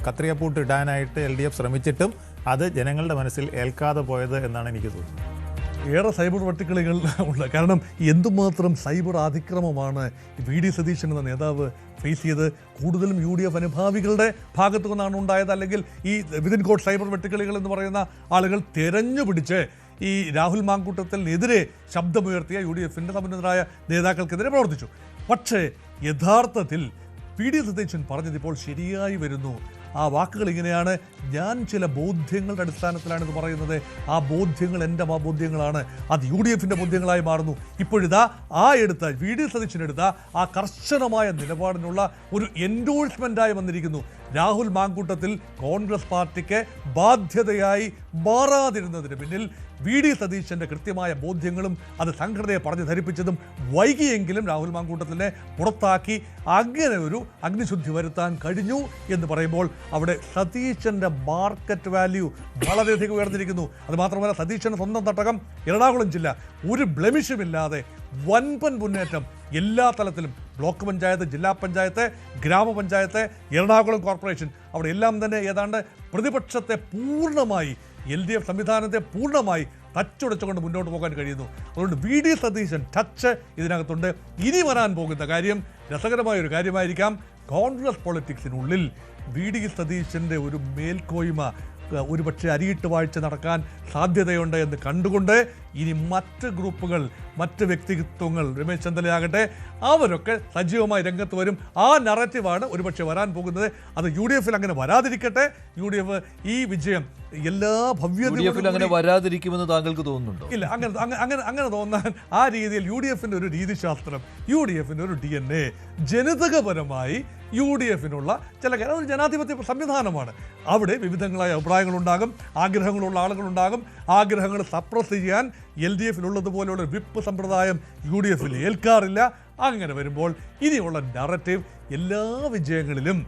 കത്രികപ്പൂട്ട് ഇടാനായിട്ട് LDF ശ്രമിച്ചിട്ടും അത് ജനങ്ങളുടെ മനസ്സിൽ ഏൽക്കാതെ പോയത് എന്നാണ് എനിക്ക് തോന്നുന്നത്. ഏറെ സൈബർ വെട്ടിക്കളികൾ ഉണ്ട്. കാരണം എന്തുമാത്രം സൈബർ അതിക്രമമാണ് VD സതീശൻ എന്ന നേതാവ് ഫേസ് ചെയ്ത്. കൂടുതലും UDF അനുഭാവികളുടെ ഭാഗത്തു നിന്നാണ് ഉണ്ടായത്. അല്ലെങ്കിൽ ഈ വിതിൻ കോട്ട് സൈബർ വെട്ടിക്കളികൾ എന്ന് പറയുന്ന ആളുകൾ തെരഞ്ഞു പിടിച്ച് ഈ രാഹുൽ മാങ്കൂട്ടത്തിനെതിരെ ശബ്ദമുയർത്തിയ UDFൻ്റെ സമുന്നതരായ നേതാക്കൾക്കെതിരെ പ്രവർത്തിച്ചു. പക്ഷേ യഥാർത്ഥത്തിൽ VD സതീശൻ പറഞ്ഞത് ഇപ്പോൾ ശരിയായി വരുന്നു. ആ വാക്കുകൾ ഇങ്ങനെയാണ്: ഞാൻ ചില ബോധ്യങ്ങളുടെ അടിസ്ഥാനത്തിലാണ് ഇത് പറയുന്നത്. ആ ബോധ്യങ്ങൾ എൻ്റെ ബോധ്യങ്ങളാണ്, അത് UDFൻ്റെ ബോധ്യങ്ങളായി മാറുന്നു. ഇപ്പോഴിതാ VD സതീശൻ എടുത്ത ആ കർശനമായ നിലപാടിനുള്ള ഒരു എൻഡോഴ്സ്മെൻ്റായി വന്നിരിക്കുന്നു. രാഹുൽ മാങ്കൂട്ടത്തിൽ കോൺഗ്രസ് പാർട്ടിക്ക് ബാധ്യതയായി മാറാതിരുന്നതിന് പിന്നിൽ VD സതീശൻ്റെ കൃത്യമായ ബോധ്യങ്ങളും അത് സംഘടനയെ പറഞ്ഞു ധരിപ്പിച്ചതും വൈകിയെങ്കിലും രാഹുൽ മാങ്കൂട്ടത്തിനെ പുറത്താക്കി അങ്ങനെ ഒരു അഗ്നിശുദ്ധി വരുത്താൻ കഴിഞ്ഞു എന്ന് പറയുമ്പോൾ അവിടെ സതീശൻ്റെ മാർക്കറ്റ് വാല്യൂ വളരെയധികം ഉയർന്നിരിക്കുന്നു. അതുമാത്രമല്ല, സതീശൻ്റെ സ്വന്തം തട്ടകം എറണാകുളം ജില്ല ഒരു ബ്ലെമിഷുമില്ലാതെ വൻപൻ മുന്നേറ്റം എല്ലാ തലത്തിലും, ബ്ലോക്ക് പഞ്ചായത്ത്, ജില്ലാ പഞ്ചായത്ത്, ഗ്രാമപഞ്ചായത്ത്, എറണാകുളം കോർപ്പറേഷൻ, അവിടെ എല്ലാം തന്നെ ഏതാണ്ട് പ്രതിപക്ഷത്തെ പൂർണ്ണമായി LDF സംവിധാനത്തെ പൂർണ്ണമായി ടച്ചുടച്ചുകൊണ്ട് മുന്നോട്ട് പോകാൻ കഴിയുന്നു. അതുകൊണ്ട് VD സതീശൻ ടച്ച് ഇതിനകത്തുണ്ട്. ഇനി വരാൻ പോകുന്ന കാര്യം രസകരമായൊരു കാര്യമായിരിക്കാം. കോൺഗ്രസ് പൊളിറ്റിക്സിനുള്ളിൽ VD സതീശൻ്റെ ഒരു മേൽക്കോയ്മ ഒരുപക്ഷെ അരിയിട്ട് വാഴ്ച നടക്കാൻ സാധ്യതയുണ്ട് എന്ന് കണ്ടുകൊണ്ട് ഇനി മറ്റ് ഗ്രൂപ്പുകൾ, മറ്റ് വ്യക്തിത്വങ്ങൾ, രമേശ് ചെന്നിത്തലയാകട്ടെ, അവരൊക്കെ സജീവമായി രംഗത്ത് വരും. ആ നറേറ്റീവാണ് ഒരുപക്ഷെ വരാൻ പോകുന്നത്. അത് UDFൽ അങ്ങനെ വരാതിരിക്കട്ടെ. UDF ഈ വിജയം എല്ലാ ഭവ്യതയും അങ്ങനെ വരാതിരിക്കുമെന്ന് താങ്കൾക്ക് തോന്നുന്നുണ്ടോ? ഇല്ല, അങ്ങനെ തോന്നാൻ ആ രീതിയിൽ UDFൻ്റെ ഒരു രീതിശാസ്ത്രം, UDFൻ്റെ ഒരു DNA, ജനിതകപരമായി UDFനുള്ള ചില ഒരു ജനാധിപത്യ സംവിധാനമാണ്. അവിടെ വിവിധങ്ങളായ അഭിപ്രായങ്ങളുണ്ടാകും, ആഗ്രഹങ്ങളുള്ള ആളുകളുണ്ടാകും. ആഗ്രഹങ്ങൾ സപ്രസ് ചെയ്യാൻ LDFിലുള്ളതുപോലെയുള്ള വിപ്പ് സമ്പ്രദായം UDFൽ ഏൽക്കാറില്ല. അങ്ങനെ വരുമ്പോൾ ഇനിയുള്ള നറേറ്റീവ് എല്ലാ വിജയങ്ങളിലും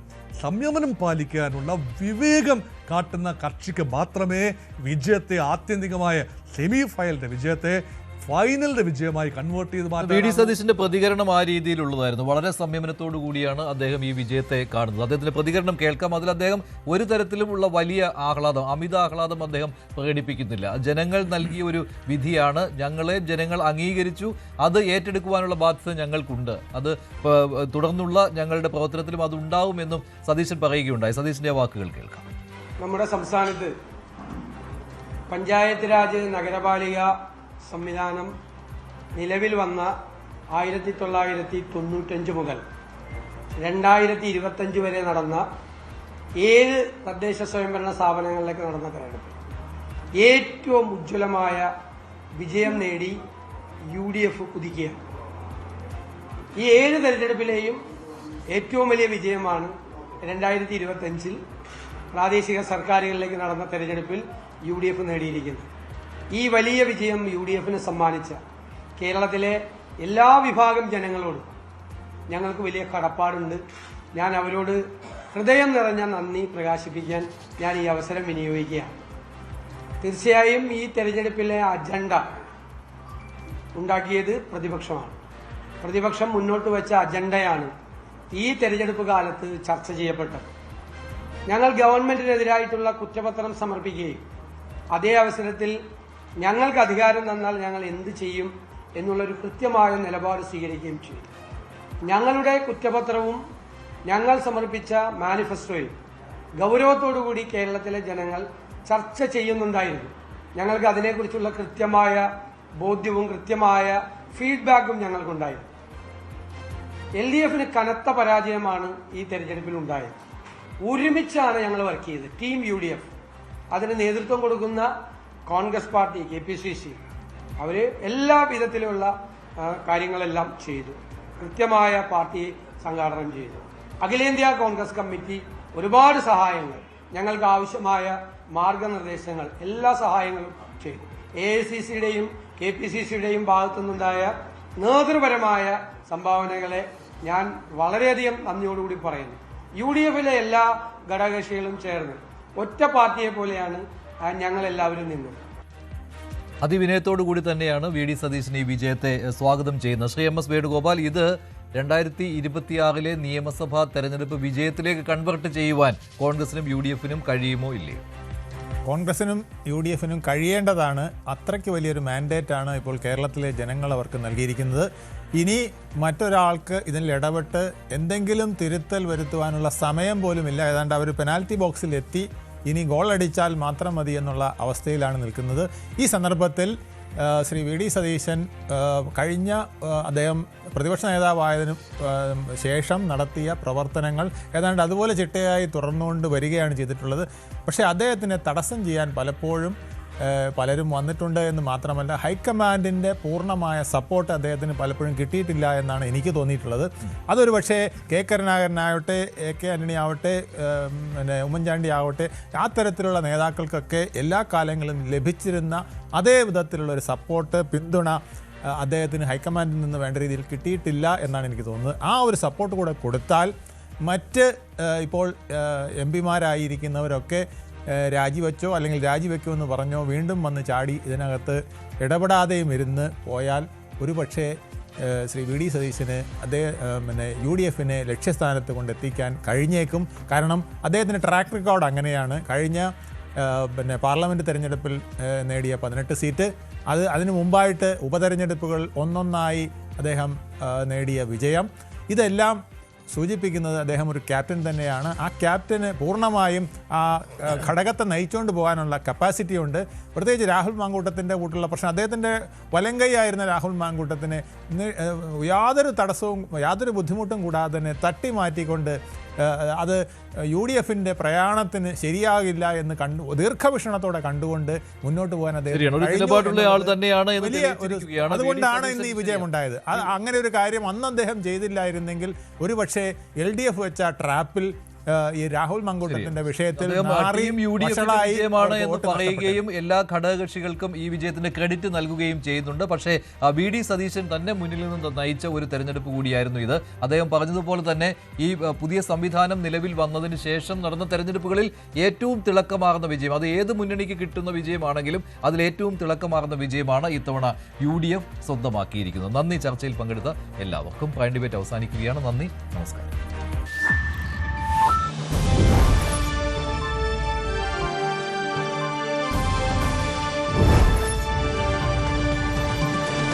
സംയമനം പാലിക്കാനുള്ള വിവേകം കാട്ടുന്ന കക്ഷിക്ക് മാത്രമേ വിജയത്തെ, ആത്യന്തികമായ സെമി ഫൈനലിൻ്റെ വിജയത്തെ ഫൈനലിന്റെ വിജയമായി കൺവേർട്ട് ചെയ്ത് മാറ്റാൻ. VD സതീശന്റെ പ്രതികരണം ആ രീതിയിലുള്ളതായിരുന്നു. വളരെ സംയമനത്തോടു കൂടിയാണ് അദ്ദേഹം ഈ വിജയത്തെ കാണുന്നത്. അദ്ദേഹത്തിന്റെ പ്രതികരണം കേൾക്കാം. അതിൽ അദ്ദേഹം ഒരു തരത്തിലുമുള്ള വലിയ ആഹ്ലാദം, അമിത ആഹ്ലാദം അദ്ദേഹം പ്രകടിപ്പിക്കുന്നില്ല. ജനങ്ങൾ നൽകിയ ഒരു വിധിയാണ്, ഞങ്ങളെ ജനങ്ങൾ അംഗീകരിച്ചു, അത് ഏറ്റെടുക്കുവാനുള്ള ബാധ്യത ഞങ്ങൾക്കുണ്ട്, അത് തുടർന്നുള്ള ഞങ്ങളുടെ പ്രവർത്തനത്തിലും അത് ഉണ്ടാവുമെന്നും സതീശൻ പറയുകയുണ്ടായി. സതീശന്റെ വാക്കുകൾ കേൾക്കാം. നമ്മുടെ സംസ്ഥാനത്ത് പഞ്ചായത്ത് രാജ് നഗരപാലിക സംവിധാനം നിലവിൽ വന്ന 1995 മുതൽ 2025 വരെ നടന്ന 7 തദ്ദേശ സ്വയംഭരണ സ്ഥാപനങ്ങളിലേക്ക് നടന്ന തെരഞ്ഞെടുപ്പ് ഏറ്റവും ഉജ്ജ്വലമായ വിജയം നേടി UDF കുതിക്കുകയാണ്. ഈ 7 തെരഞ്ഞെടുപ്പിലെയും ഏറ്റവും വലിയ വിജയമാണ് 2025 പ്രാദേശിക സർക്കാരുകളിലേക്ക് നടന്ന തെരഞ്ഞെടുപ്പിൽ UDF നേടിയിരിക്കുന്നത്. ഈ വലിയ വിജയം UDFന് സമ്മാനിച്ച കേരളത്തിലെ എല്ലാ വിഭാഗം ജനങ്ങളോടും ഞങ്ങൾക്ക് വലിയ കടപ്പാടുണ്ട്. ഞാൻ അവരോട് ഹൃദയം നിറഞ്ഞ നന്ദി പ്രകാശിപ്പിക്കാൻ ഞാൻ ഈ അവസരം വിനിയോഗിക്കുകയാണ്. തീർച്ചയായും ഈ തെരഞ്ഞെടുപ്പിലെ അജണ്ട ഉണ്ടാക്കിയത് പ്രതിപക്ഷമാണ്. പ്രതിപക്ഷം മുന്നോട്ട് വെച്ച അജണ്ടയാണ് ഈ തെരഞ്ഞെടുപ്പ് കാലത്ത് ചർച്ച ചെയ്യപ്പെട്ടത്. ഞങ്ങൾ ഗവൺമെന്റിനെതിരായിട്ടുള്ള കുറ്റപത്രം സമർപ്പിക്കുകയും അതേ അവസരത്തിൽ ഞങ്ങൾക്ക് അധികാരം തന്നാൽ ഞങ്ങൾ എന്ത് ചെയ്യും എന്നുള്ളൊരു കൃത്യമായ നിലപാട് സ്വീകരിക്കുകയും ചെയ്തു. ഞങ്ങളുടെ കുറ്റപത്രവും ഞങ്ങൾ സമർപ്പിച്ച മാനിഫെസ്റ്റോയും ഗൗരവത്തോടുകൂടി കേരളത്തിലെ ജനങ്ങൾ ചർച്ച ചെയ്യുന്നുണ്ടായിരുന്നു. ഞങ്ങൾക്ക് അതിനെക്കുറിച്ചുള്ള കൃത്യമായ ബോധ്യവും കൃത്യമായ ഫീഡ്ബാക്കും ഞങ്ങൾക്കുണ്ടായിരുന്നു. LDFന് കനത്ത പരാജയമാണ് ഈ തെരഞ്ഞെടുപ്പിൽ ഉണ്ടായത്. ഒരുമിച്ചാണ് ഞങ്ങൾ വർക്ക് ചെയ്തത്. ടീം UDF, അതിന് നേതൃത്വം കൊടുക്കുന്ന കോൺഗ്രസ് പാർട്ടി, KPCC, അവർ എല്ലാ വിധത്തിലുള്ള കാര്യങ്ങളെല്ലാം ചെയ്തു. കൃത്യമായ പാർട്ടി സംഘാടനം ചെയ്തു. അഖിലേന്ത്യാ കോൺഗ്രസ് കമ്മിറ്റി ഒരുപാട് സഹായങ്ങൾ, ഞങ്ങൾക്ക് ആവശ്യമായ മാർഗനിർദ്ദേശങ്ങൾ, എല്ലാ സഹായങ്ങളും ചെയ്തു. AICCയുടെയും KPCCയുടെയും ഭാഗത്തുനിന്നുണ്ടായ നേതൃപരമായ സംഭാവനകളെ ഞാൻ വളരെയധികം നന്ദിയോടുകൂടി പറയുന്നു. UDFിലെ എല്ലാ ഘടകകക്ഷികളും ചേർന്ന് ഒറ്റ പാർട്ടിയെ പോലെയാണ് ഞങ്ങളെല്ലാവരും നിന്നത്. അതിവിനയത്തോടു കൂടി തന്നെയാണ് VD സതീശൻ ഈ വിജയത്തെ സ്വാഗതം ചെയ്യുന്നത്. ശ്രീ MS വേണുഗോപാൽ, ഇത് 2026 നിയമസഭാ തെരഞ്ഞെടുപ്പ് വിജയത്തിലേക്ക് കൺവെർട്ട് ചെയ്യുവാൻ കോൺഗ്രസിനും UDFിനും കഴിയുമോ ഇല്ലയോ? കോൺഗ്രസിനും UDF-നും കഴിയേണ്ടതാണ്. അത്രയ്ക്ക് വലിയൊരു മാൻഡേറ്റാണ് ഇപ്പോൾ കേരളത്തിലെ ജനങ്ങൾ അവർക്ക് നൽകിയിരിക്കുന്നത്. ഇനി മറ്റൊരാൾക്ക് ഇതിൽ ഇടപെട്ട് എന്തെങ്കിലും തിരുത്തൽ വരുത്തുവാനുള്ള സമയം പോലുമില്ല. ഏതാണ്ട് അവർ പെനാൽറ്റി ബോക്സിൽ എത്തി, ഇനി ഗോൾ അടിച്ചാൽ മാത്രം മതി എന്നുള്ള അവസ്ഥയിലാണ് നിൽക്കുന്നത്. ഈ സന്ദർഭത്തിൽ ശ്രീ വി ഡി സതീശൻ കഴിഞ്ഞ അദ്ദേഹം പ്രതിപക്ഷ നേതാവായതിനു ശേഷം നടത്തിയ പ്രവർത്തനങ്ങൾ ഏതാണ്ട് അതുപോലെ ചിട്ടയായി തുടർന്നുകൊണ്ട് വരികയാണ് ചെയ്തിട്ടുള്ളത്. പക്ഷേ അദ്ദേഹത്തിനെ തടസ്സം ചെയ്യാൻ പലപ്പോഴും പലരും വന്നിട്ടുണ്ട് എന്ന് മാത്രമല്ല, ഹൈക്കമാൻഡിൻ്റെ പൂർണ്ണമായ സപ്പോർട്ട് അദ്ദേഹത്തിന് പലപ്പോഴും കിട്ടിയിട്ടില്ല എന്നാണ് എനിക്ക് തോന്നിയിട്ടുള്ളത്. അതൊരു പക്ഷേ കെ കരുണാകരനാവട്ടെ, AK ആന്റണി ആവട്ടെ, പിന്നെ ഉമ്മൻചാണ്ടി ആവട്ടെ, ആ തരത്തിലുള്ള നേതാക്കൾക്കൊക്കെ എല്ലാ കാലങ്ങളിലും ലഭിച്ചിരുന്ന അതേ വിധത്തിലുള്ളൊരു സപ്പോർട്ട്, പിന്തുണ അദ്ദേഹത്തിന് ഹൈക്കമാൻഡിൽ നിന്ന് വേണ്ട രീതിയിൽ കിട്ടിയിട്ടില്ല എന്നാണ് എനിക്ക് തോന്നുന്നത്. ആ ഒരു സപ്പോർട്ട് കൂടെ കൊടുത്താൽ മറ്റ് ഇപ്പോൾ MP-മാരായിരിക്കുന്നവരൊക്കെ രാജിവെച്ചോ അല്ലെങ്കിൽ രാജിവെക്കുമെന്ന് പറഞ്ഞോ വീണ്ടും വന്ന് ചാടി ഇതിനകത്ത് ഇടപെടാതെയും ഇരുന്ന് പോയാൽ ഒരു പക്ഷേ ശ്രീ വി ഡി സതീശന് പിന്നെ UDF-നെ ലക്ഷ്യസ്ഥാനത്ത് കൊണ്ടെത്തിക്കാൻ കഴിഞ്ഞേക്കും. കാരണം അദ്ദേഹത്തിൻ്റെ ട്രാക്ക് റെക്കോർഡ് അങ്ങനെയാണ്. കഴിഞ്ഞ പിന്നെ പാർലമെൻറ്റ് തെരഞ്ഞെടുപ്പിൽ നേടിയ 18 സീറ്റ്, അതിനു മുമ്പായിട്ട് ഉപതെരഞ്ഞെടുപ്പുകൾ ഒന്നൊന്നായി അദ്ദേഹം നേടിയ വിജയം, ഇതെല്ലാം സൂചിപ്പിക്കുന്നത് അദ്ദേഹം ഒരു ക്യാപ്റ്റൻ തന്നെയാണ്. ആ ക്യാപ്റ്റന് പൂർണ്ണമായും ആ ഘടകത്തെ നയിച്ചുകൊണ്ട് പോകാനുള്ള കപ്പാസിറ്റി ഉണ്ട്. പ്രത്യേകിച്ച് രാഹുൽ മാങ്കൂട്ടത്തിൻ്റെ കൂട്ടുള്ള പ്രശ്നം, അദ്ദേഹത്തിൻ്റെ വലങ്കൈയായിരുന്ന രാഹുൽ മാങ്കൂട്ടത്തിന് യാതൊരു തടസ്സവും യാതൊരു ബുദ്ധിമുട്ടും കൂടാതെ തന്നെ തട്ടി മാറ്റിക്കൊണ്ട് അത് UDF-ന്റെ പ്രയാണത്തിന് ശരിയാകില്ല എന്ന് ദീർഘവീക്ഷണത്തോടെ കണ്ടുകൊണ്ട് മുന്നോട്ട് പോകാൻ അതുകൊണ്ടാണ് ഇന്ന് ഈ വിജയമുണ്ടായത്. അങ്ങനെ ഒരു കാര്യം അന്ന് അദ്ദേഹം ചെയ്തില്ലായിരുന്നെങ്കിൽ ഒരു പക്ഷേ LDF വെച്ച ട്രാപ്പിൽ ഈ രാഹുൽ മാങ്കൂട്ടത്തിന്റെ വിഷയത്തിൽ വിജയമാണ് എന്ന് പറയുകയും എല്ലാ ഘടകകക്ഷികൾക്കും ഈ വിജയത്തിന്റെ ക്രെഡിറ്റ് നൽകുകയും ചെയ്യുന്നുണ്ട്. പക്ഷേ വി ഡി സതീശൻ തന്നെ മുന്നിൽ നിന്ന് നയിച്ച ഒരു തെരഞ്ഞെടുപ്പ് കൂടിയായിരുന്നു ഇത്. അദ്ദേഹം പറഞ്ഞതുപോലെ തന്നെ ഈ പുതിയ സംവിധാനം നിലവിൽ വന്നതിന് ശേഷം നടന്ന തെരഞ്ഞെടുപ്പുകളിൽ ഏറ്റവും തിളക്കമാർന്ന വിജയം, അത് ഏത് മുന്നണിക്ക് കിട്ടുന്ന വിജയമാണെങ്കിലും അതിൽ ഏറ്റവും തിളക്കമാർന്ന വിജയമാണ് ഇത്തവണ UDF സ്വന്തമാക്കിയിരിക്കുന്നത്. നന്ദി ചർച്ചയിൽ പങ്കെടുത്ത എല്ലാവർക്കും. പ്രൈം ഡിബേറ്റ് അവസാനിക്കുകയാണ്. നന്ദി, നമസ്കാരം.